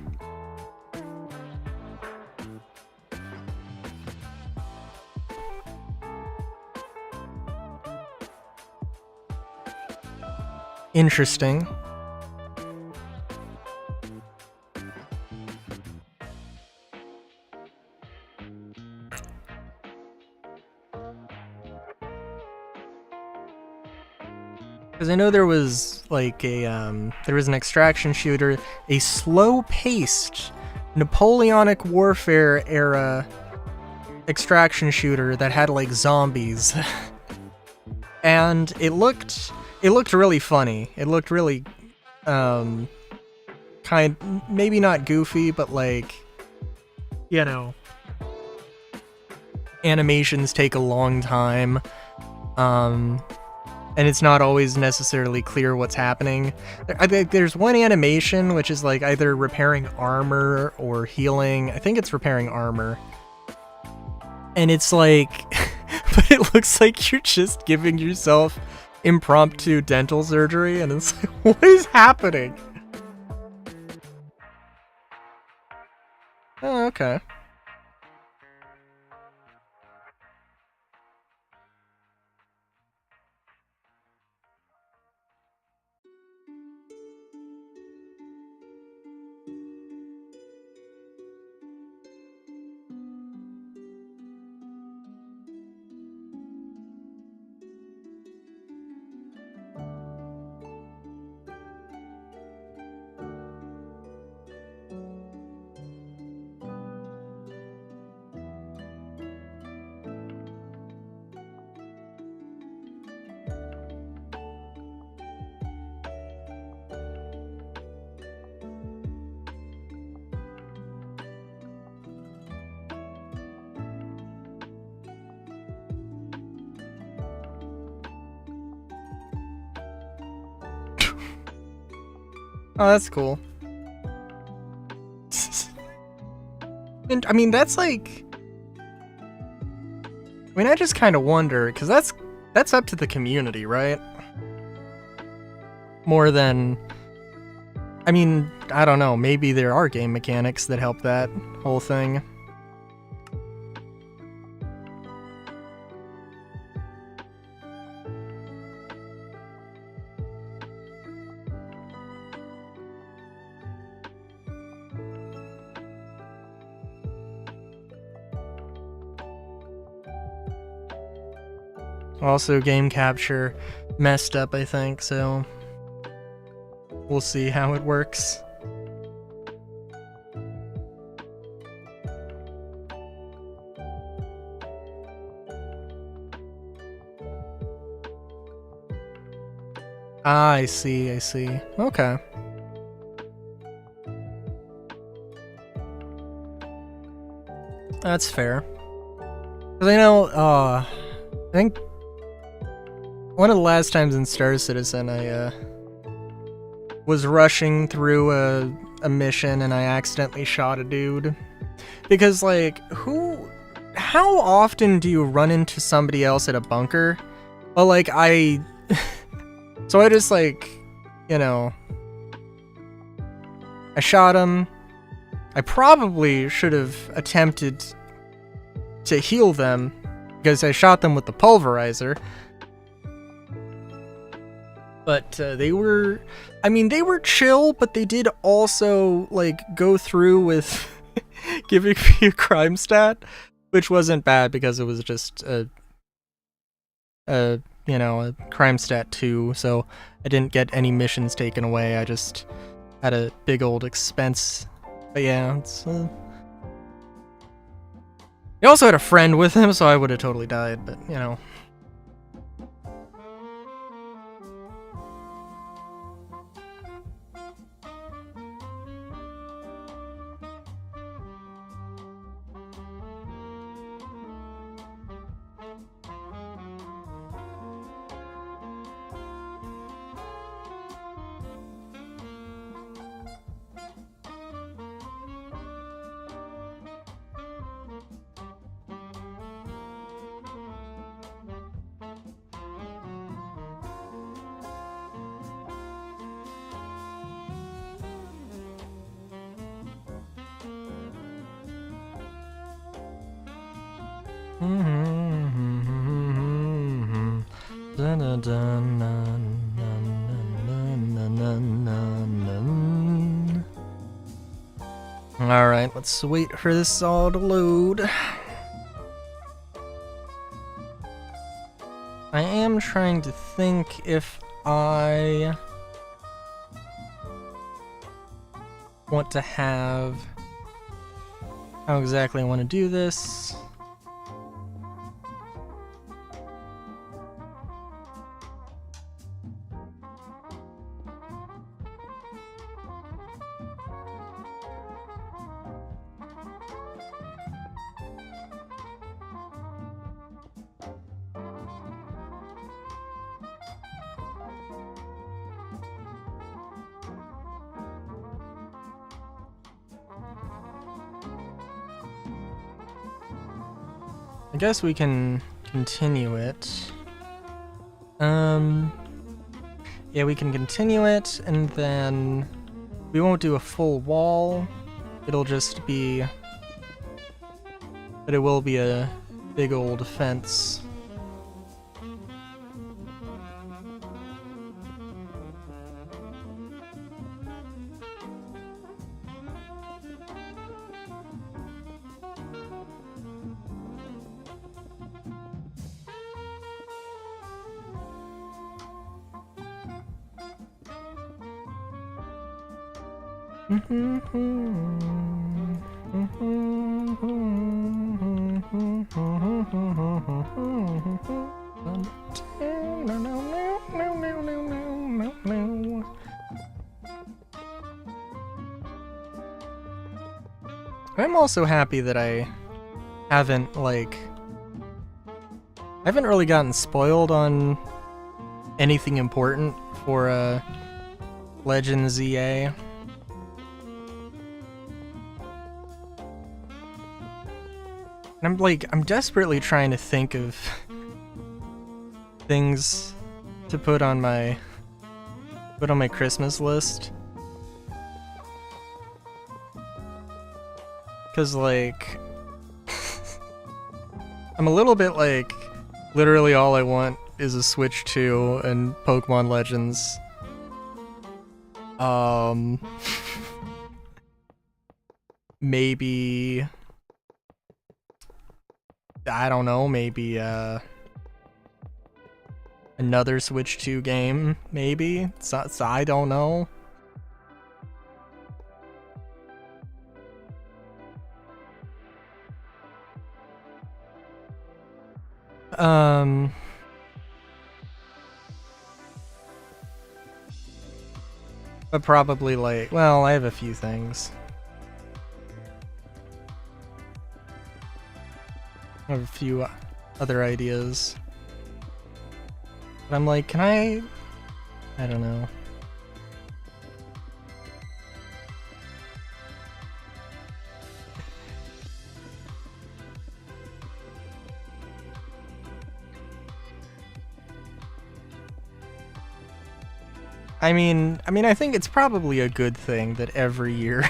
Interesting. Because I know there was like there was an extraction shooter, a slow-paced Napoleonic Warfare era extraction shooter that had like zombies, and it looked really funny. It looked really maybe not goofy, but like, you know, animations take a long time. And it's not always necessarily clear what's happening. I think there's one animation which is like either repairing armor or healing. I think it's repairing armor. And it's like, but it looks like you're just giving yourself impromptu dental surgery, and it's like, what is happening? Oh, okay. Oh, that's cool. And I mean, that's like, I mean, I just kind of wonder, because that's up to the community, right? More than, I mean, I don't know, maybe there are game mechanics that help that whole thing. Also, game capture messed up, I think, so we'll see how it works. Ah, I see, I see. Okay. That's fair. 'Cause I know, I think one of the last times in Star Citizen, I was rushing through a mission and I accidentally shot a dude. Because, like, how often do you run into somebody else at a bunker? Well, like, so I just, like, you know, I shot him. I probably should have attempted to heal them because I shot them with the pulverizer. But they were chill, but they did also, like, go through with giving me a crime stat, which wasn't bad because it was just a crime stat 2, so I didn't get any missions taken away. I just had a big old expense. But yeah, it's... He also had a friend with him, so I would have totally died, but, you know... Alright, let's wait for this all to load. I am trying to think if I want to have... how exactly I want to do this. I guess we can continue it. Yeah, we can continue it, and then we won't do a full wall. It'll just be... but it will be a big old fence. I'm also happy that I haven't, like... I haven't really gotten spoiled on anything important for, Legends EA. And I'm desperately trying to think of things to put on my Christmas list. 'Cause, like, I'm a little bit like, literally all I want is a Switch 2 and Pokemon Legends. Maybe... I don't know, maybe, another Switch 2 game, maybe? So I don't know. But probably, like, well, I have a few things. I have a few other ideas. But I'm like, can I don't know. I mean, I think it's probably a good thing that every year,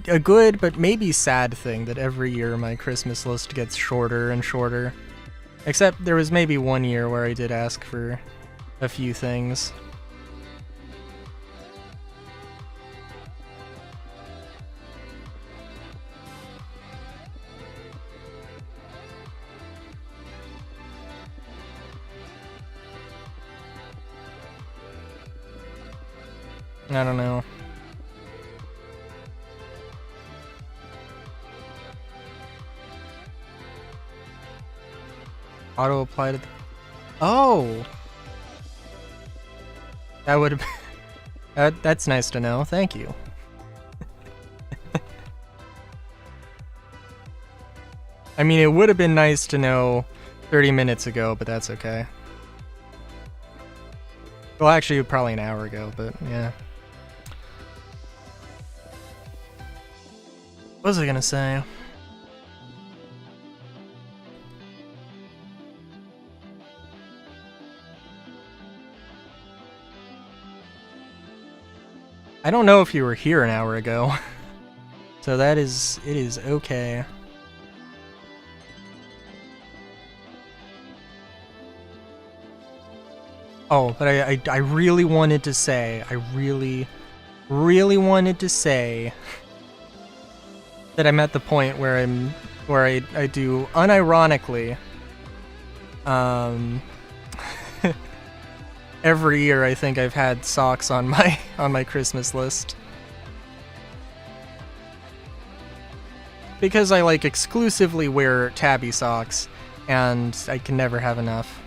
a good but maybe sad thing that every year my Christmas list gets shorter and shorter. Except there was maybe one year where I did ask for a few things. I don't know. Auto apply to the... Oh! That would have... that's nice to know. Thank you. I mean, it would have been nice to know 30 minutes ago, but that's okay. Well, actually, probably an hour ago, but yeah. What was I gonna say? I don't know if you were here an hour ago. So it is okay. Oh, but I really wanted to say, I really wanted to say that I'm at the point where I do unironically, every year I think I've had socks on my Christmas list. Because I like exclusively wear tabby socks and I can never have enough.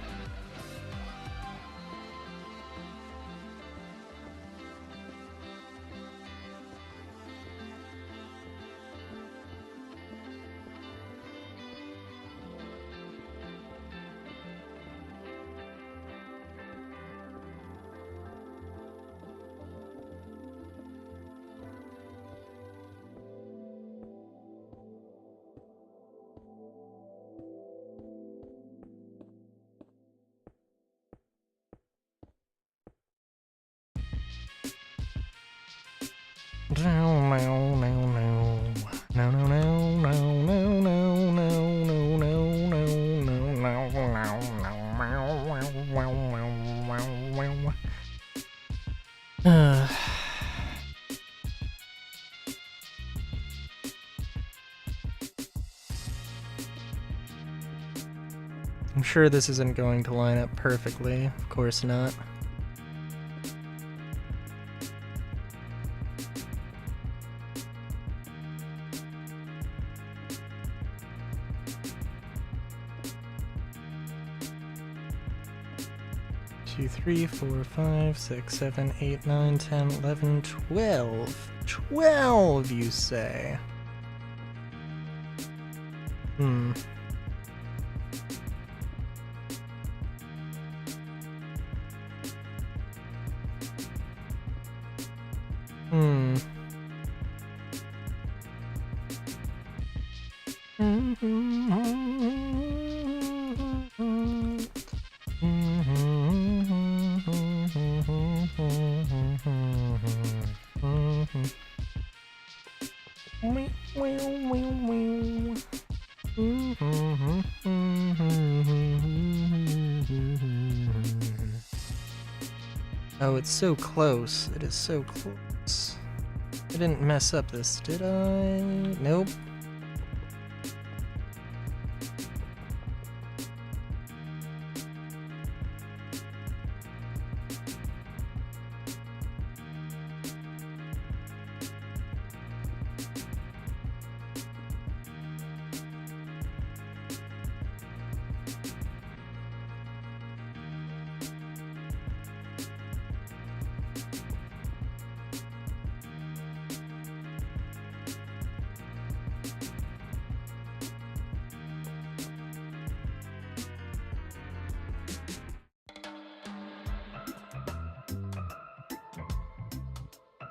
I'm sure this isn't going to line up perfectly. Of course not. Two, 3, 4, 5, 6, 7, 8, 9, 10, 11, 12. 12, you say? Hmm. Oh, it's so close. It is so close. I didn't mess up this, did I? Nope.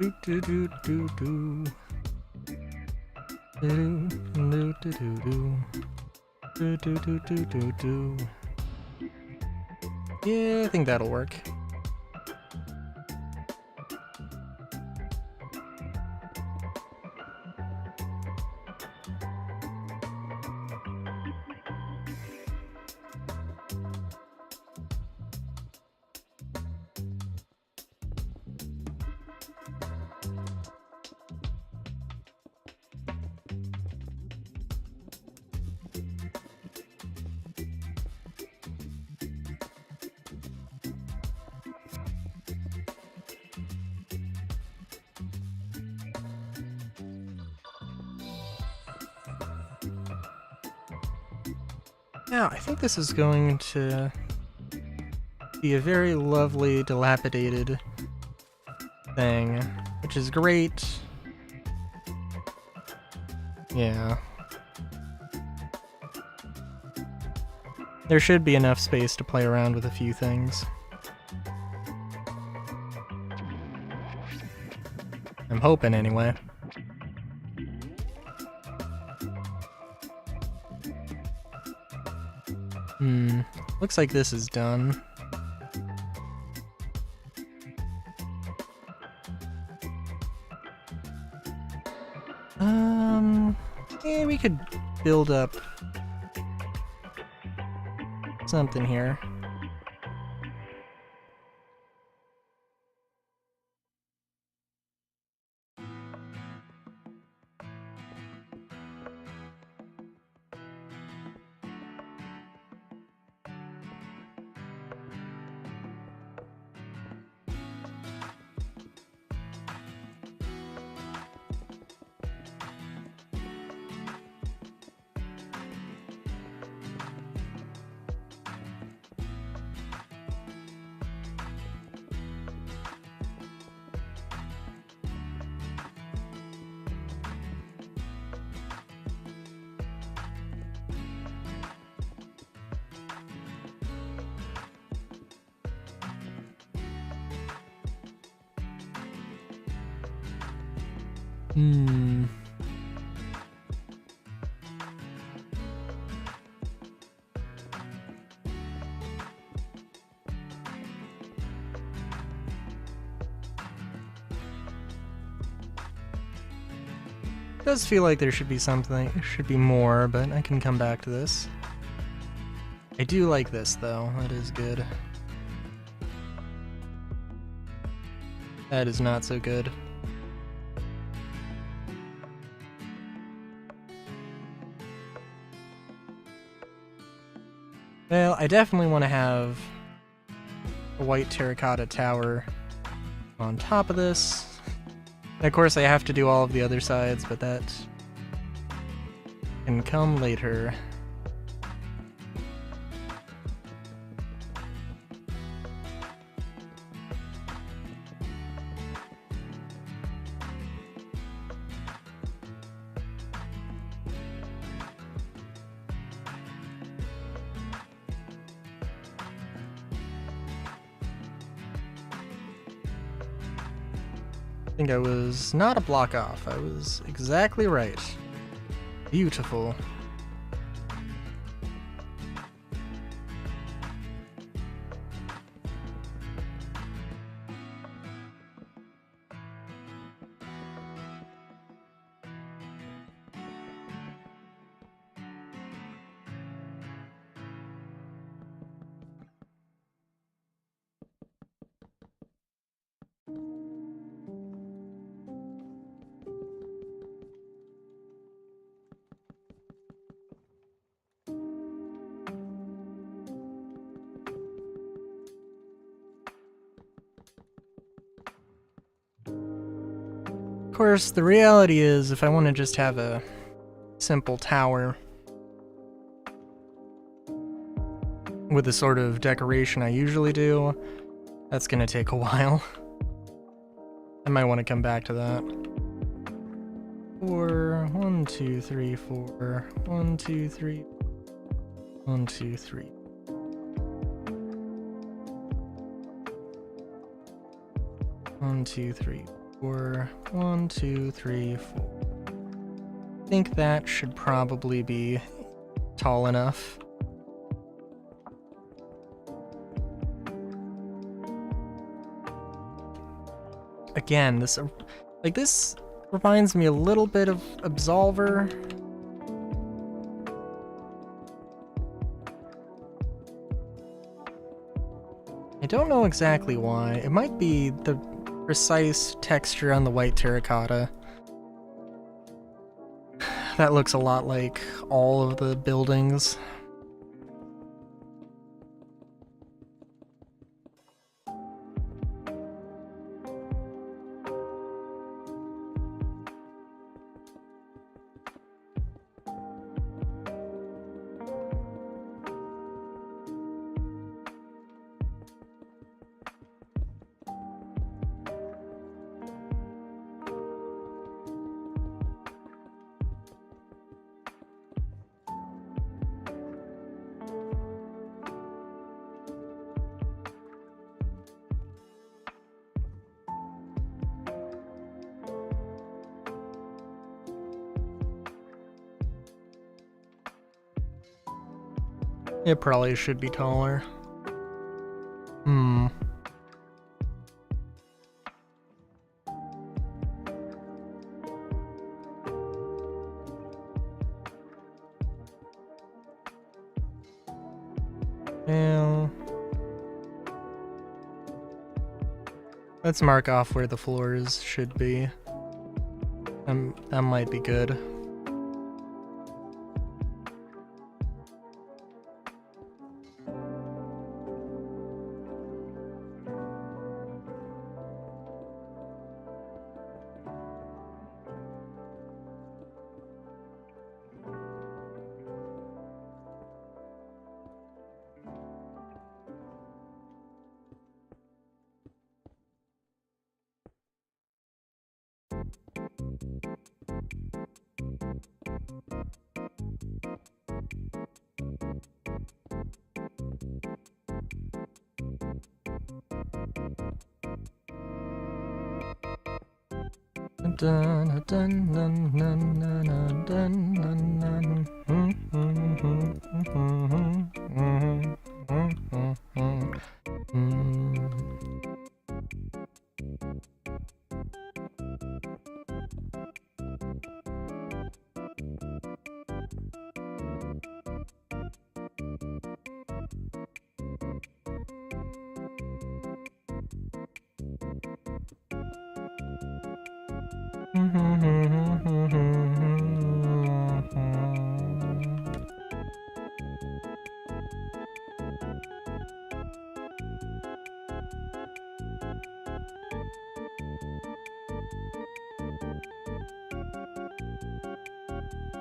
Do do do do do do do do do do do do do do. Yeah, I think that'll work. Now, I think this is going to be a very lovely, dilapidated thing, which is great. Yeah. There should be enough space to play around with a few things. I'm hoping, anyway. Looks like this is done. Yeah, we could build up something here. It does feel like there should be something, should be more, but I can come back to this. I do like this, though. That is good. That is not so good. Well, I definitely want to have a white terracotta tower on top of this. And of course, I have to do all of the other sides, but that can come later. I think I was not a block off. I was exactly right. Beautiful. Of course, the reality is, if I want to just have a simple tower with the sort of decoration I usually do, that's gonna take a while. I might want to come back to that. 4, 1, 2, 3, 4, 1, 2, 3, 1, 2, 3. One, two, three, 4. 1, 2, 3, 4. I think that should probably be tall enough. Again, this reminds me a little bit of Absolver. I don't know exactly why. It might be the precise texture on the white terracotta. That looks a lot like all of the buildings. It probably should be taller. Hmm. Well, let's mark off where the floors should be. That might be good.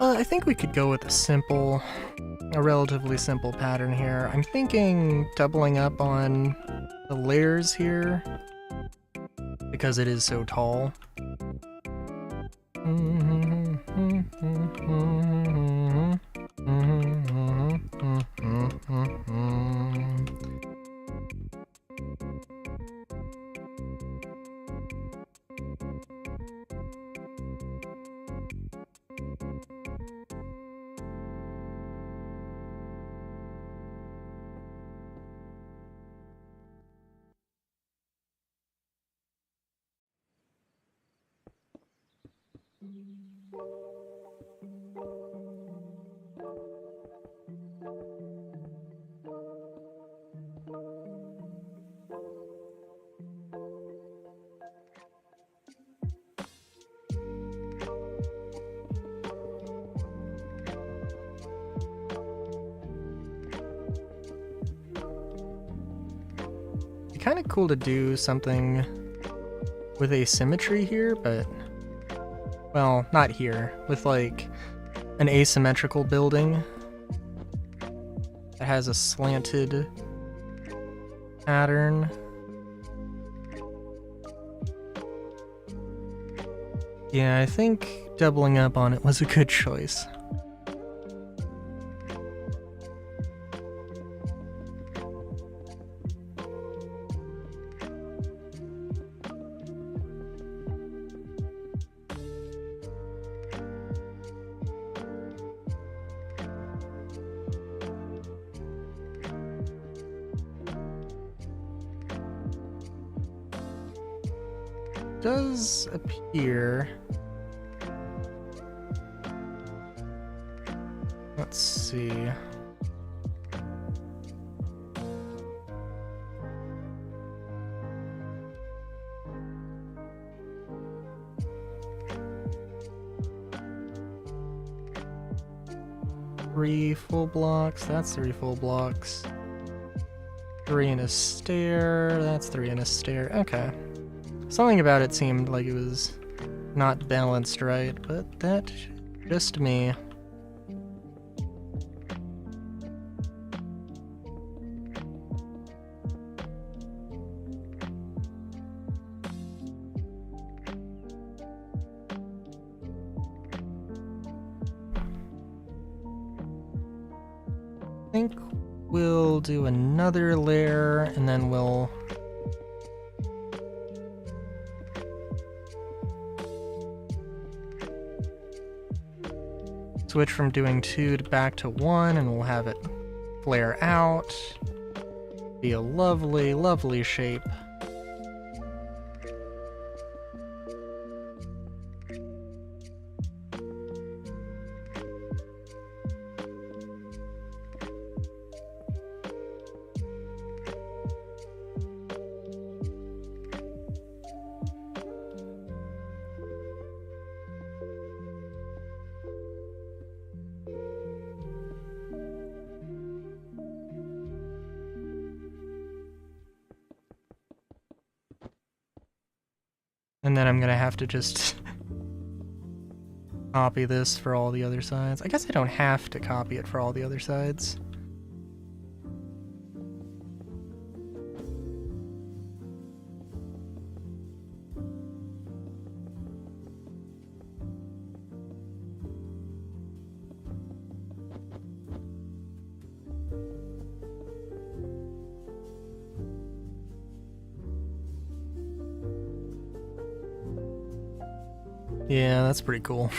I think we could go with a relatively simple pattern here. I'm thinking doubling up on the layers here because it is so tall. Kind of cool to do something with asymmetry here, but well, not here, with like an asymmetrical building that has a slanted pattern. Yeah, I think doubling up on it was a good choice. Does appear. Let's see. Three full blocks, that's 3 full blocks. 3 and a stair, that's 3 and a stair. Okay. Something about it seemed like it was not balanced right, but that's just me. I think we'll do another layer and then we'll switch from doing 2 to back to 1 and we'll have it flare out. Be a lovely, lovely shape. And then I'm gonna have to just copy this for all the other sides. I guess I don't have to copy it for all the other sides. Yeah, that's pretty cool.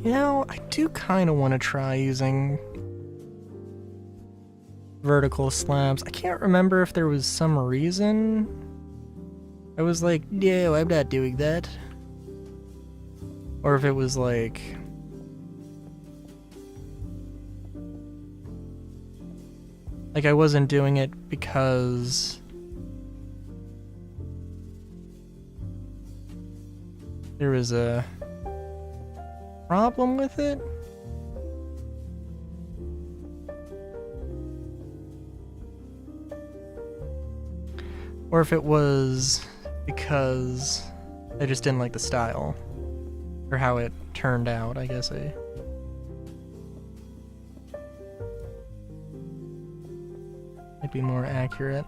You know, I do kind of want to try using vertical slabs. I can't remember if there was some reason I was like, no, I'm not doing that. Or if it was like... like I wasn't doing it because... there was a problem with it? Or if it was because I just didn't like the style. Or how it turned out, I guess might be more accurate.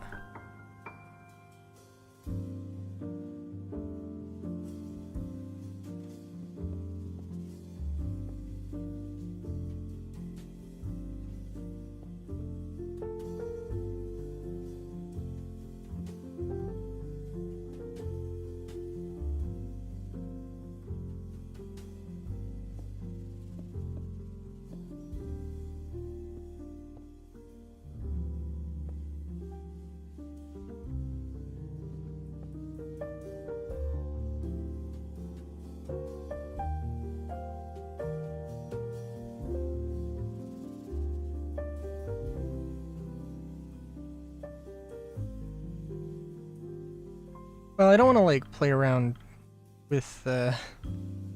Well, I don't want to like play around with I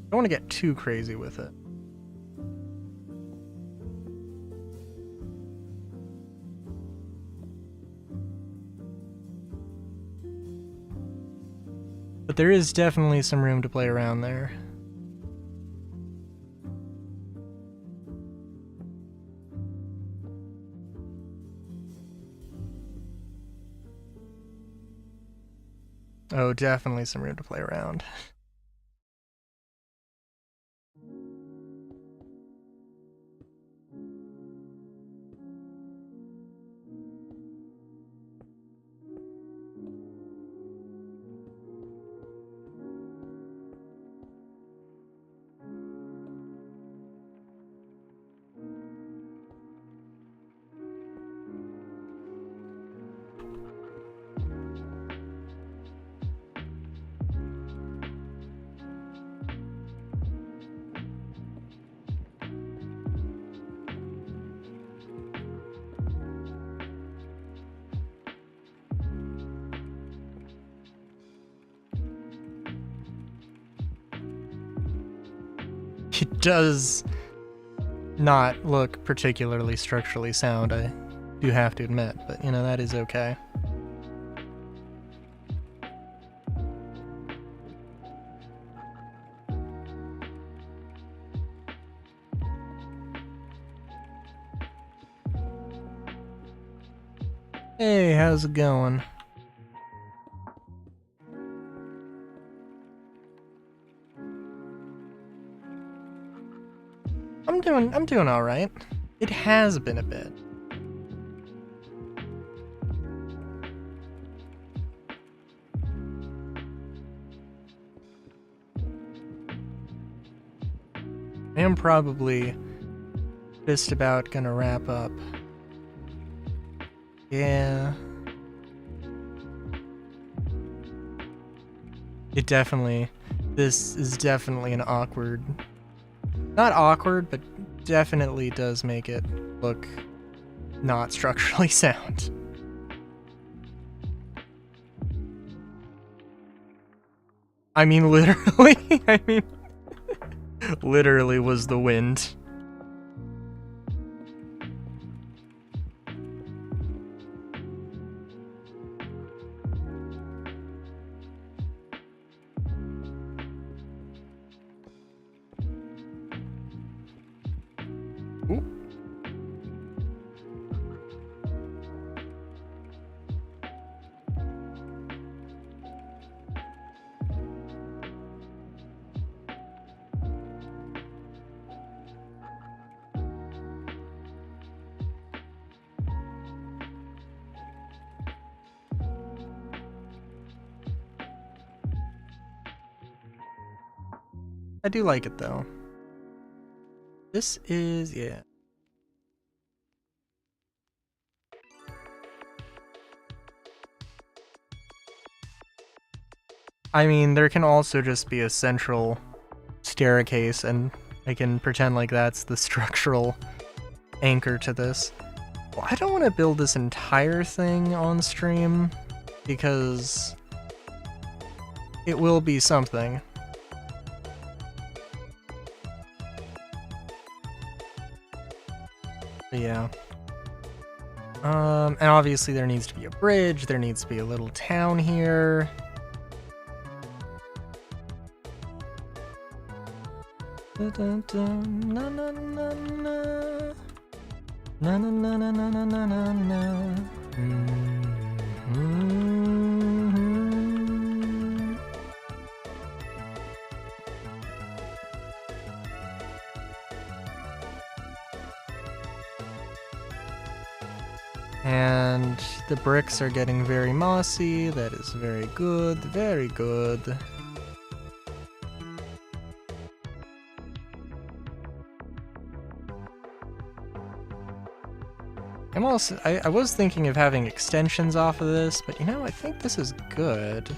don't want to get too crazy with it. But there is definitely some room to play around there. Oh, definitely some room to play around. It does not look particularly structurally sound, I do have to admit, but you know, that is okay. Hey, how's it going? I'm doing all right. It has been a bit. I am probably just about gonna wrap up. Yeah. This is definitely an awkward, not awkward, but definitely does make it look not structurally sound. I mean, literally, literally was the wind. Ooh. I do like it though. This is, yeah. I mean, there can also just be a central staircase, and I can pretend like that's the structural anchor to this. Well, I don't want to build this entire thing on stream, because it will be something. But yeah. And obviously there needs to be a bridge, there needs to be a little town here. Na na na na na na na na na na na na. And the bricks are getting very mossy. That is very good, very good. I was thinking of having extensions off of this, but you know, I think this is good.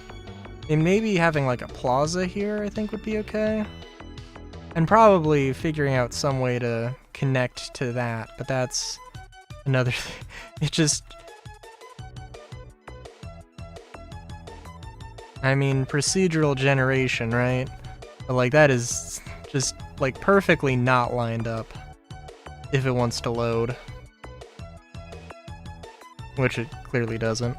And maybe having like a plaza here I think would be okay. And probably figuring out some way to connect to that, but that's another thing. It just... I mean, procedural generation, right? But like that is just like perfectly not lined up if it wants to load. Which it clearly doesn't.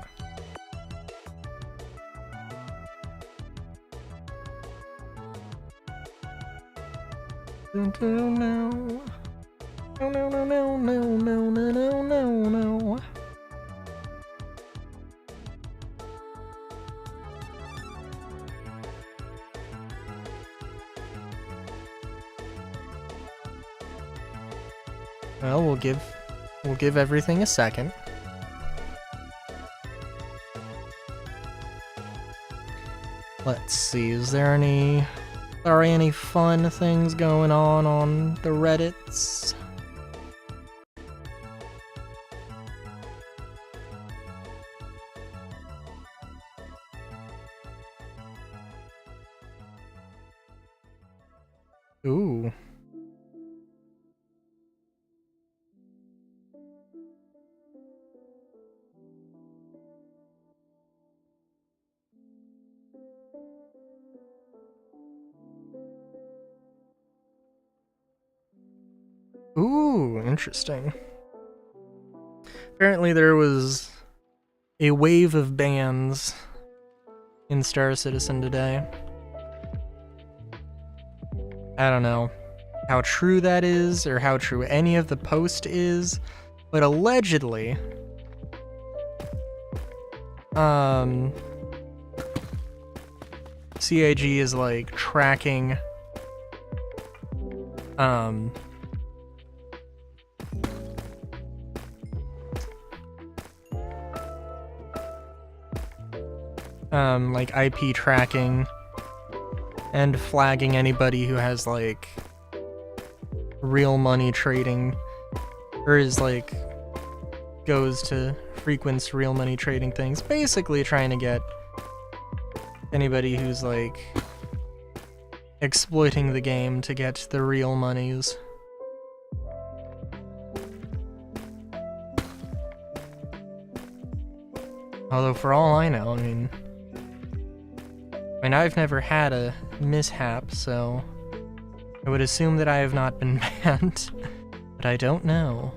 No, no, no. No, no, no, no, no, no, no, no, no. Well, we'll give everything a second. Let's see, is there any fun things going on the Reddits? Ooh. Ooh, interesting. Apparently there was a wave of bans in Star Citizen today. I don't know how true that is, or how true any of the post is, but allegedly CAG is like tracking like IP tracking and flagging anybody who has like real money trading, or is like goes to frequents real money trading things, basically trying to get anybody who's like exploiting the game to get the real monies. Although for all I know, I mean I've never had a mishap, so I would assume that I have not been banned, but I don't know.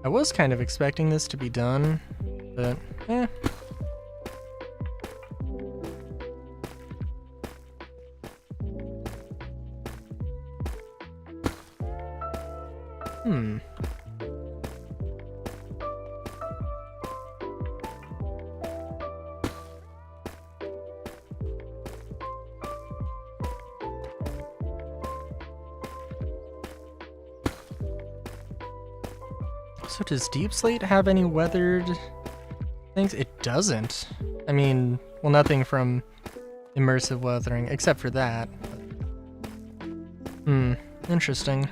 I was kind of expecting this to be done, but eh. So does Deep Slate have any weathered things? It doesn't. I mean, well, nothing from immersive weathering, except for that. Interesting.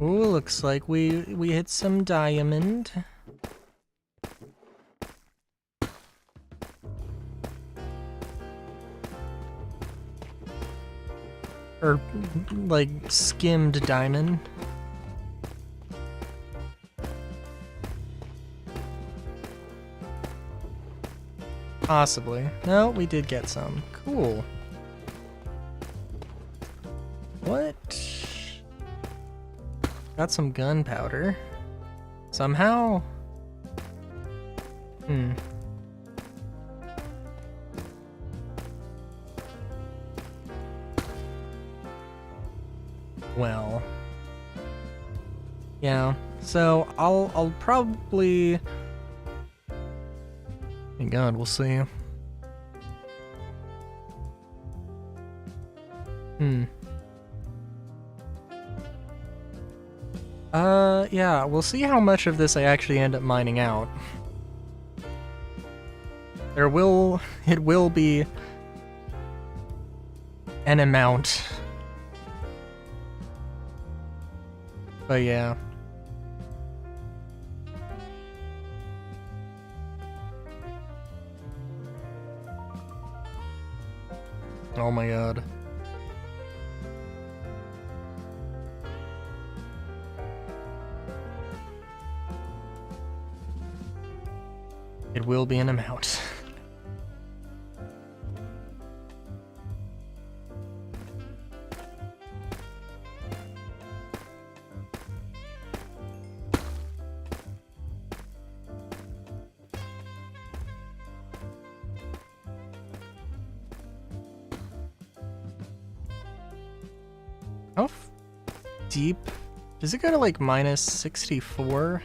Ooh, looks like we hit some diamond. Or, like, skimmed diamond. Possibly. No, we did get some. Cool. What? Got some gunpowder. Somehow? Well. Yeah, so I'll probably... Thank God, we'll see. Yeah, we'll see how much of this I actually end up mining out. It will be an amount. But yeah. Oh my god. It will be an amount. How deep? Does it go to like minus 64?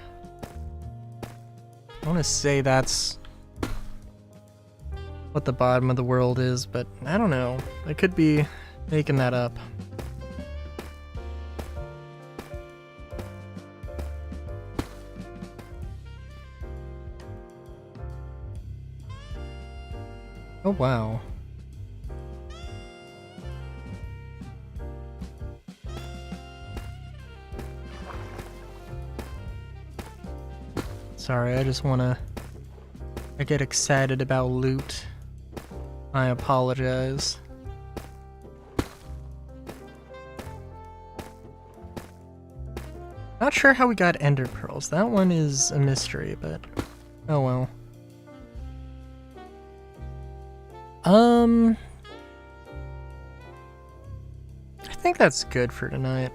I want to say that's what the bottom of the world is, but I don't know. I could be making that up. Oh wow. Sorry, I just wanna... I get excited about loot. I apologize. Not sure how we got ender pearls. That one is a mystery, but oh well. I think that's good for tonight.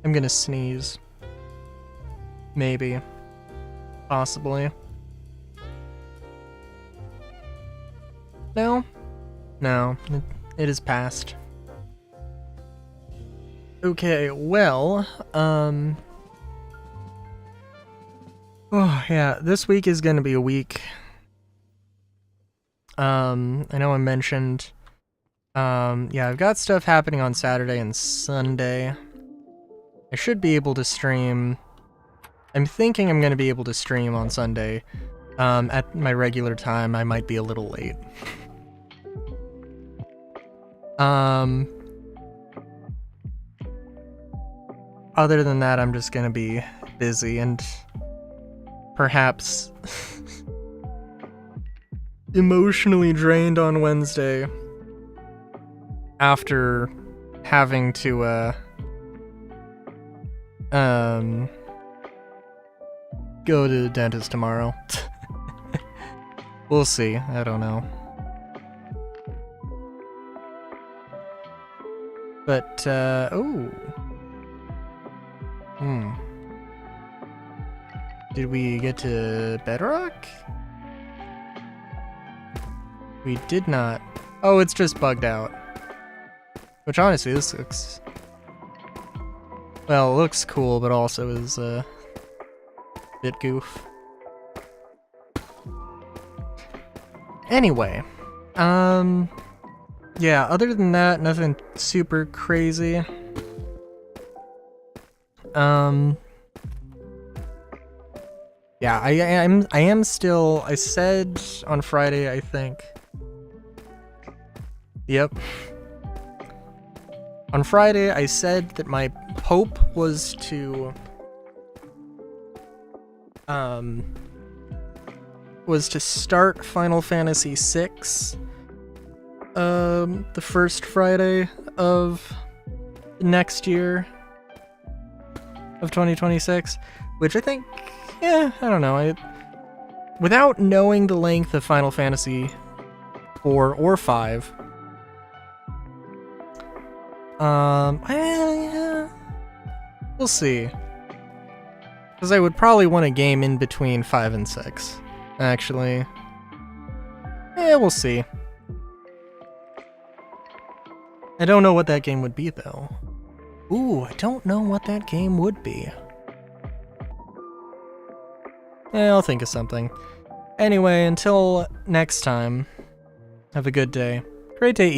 I'm gonna sneeze. Maybe. Possibly. No? No. It is past. Okay, well, oh yeah, this week is gonna be a week. I know I mentioned, yeah, I've got stuff happening on Saturday and Sunday. I should be able to stream. I'm thinking I'm gonna be able to stream on Sunday, at my regular time. I might be a little late. Other than that, I'm just gonna be busy and perhaps emotionally drained on Wednesday after having to, go to the dentist tomorrow. We'll see. I don't know. But, oh. Did we get to Bedrock? We did not. Oh, it's just bugged out. Which honestly, this looks... Well, it looks cool, but also is a bit goof. Anyway, yeah, other than that, nothing super crazy. Yeah, I am still, I said on Friday, I think. Yep. On Friday, I said that my hope was to start Final Fantasy VI the first Friday of next year of 2026, which I think, yeah, I don't know. Without knowing the length of Final Fantasy 4 or 5, yeah, we'll see. Because I would probably want a game in between 5 and 6, actually. Yeah, we'll see. I don't know what that game would be, though. Ooh, I don't know what that game would be. Yeah, I'll think of something. Anyway, until next time, have a good day. Great day,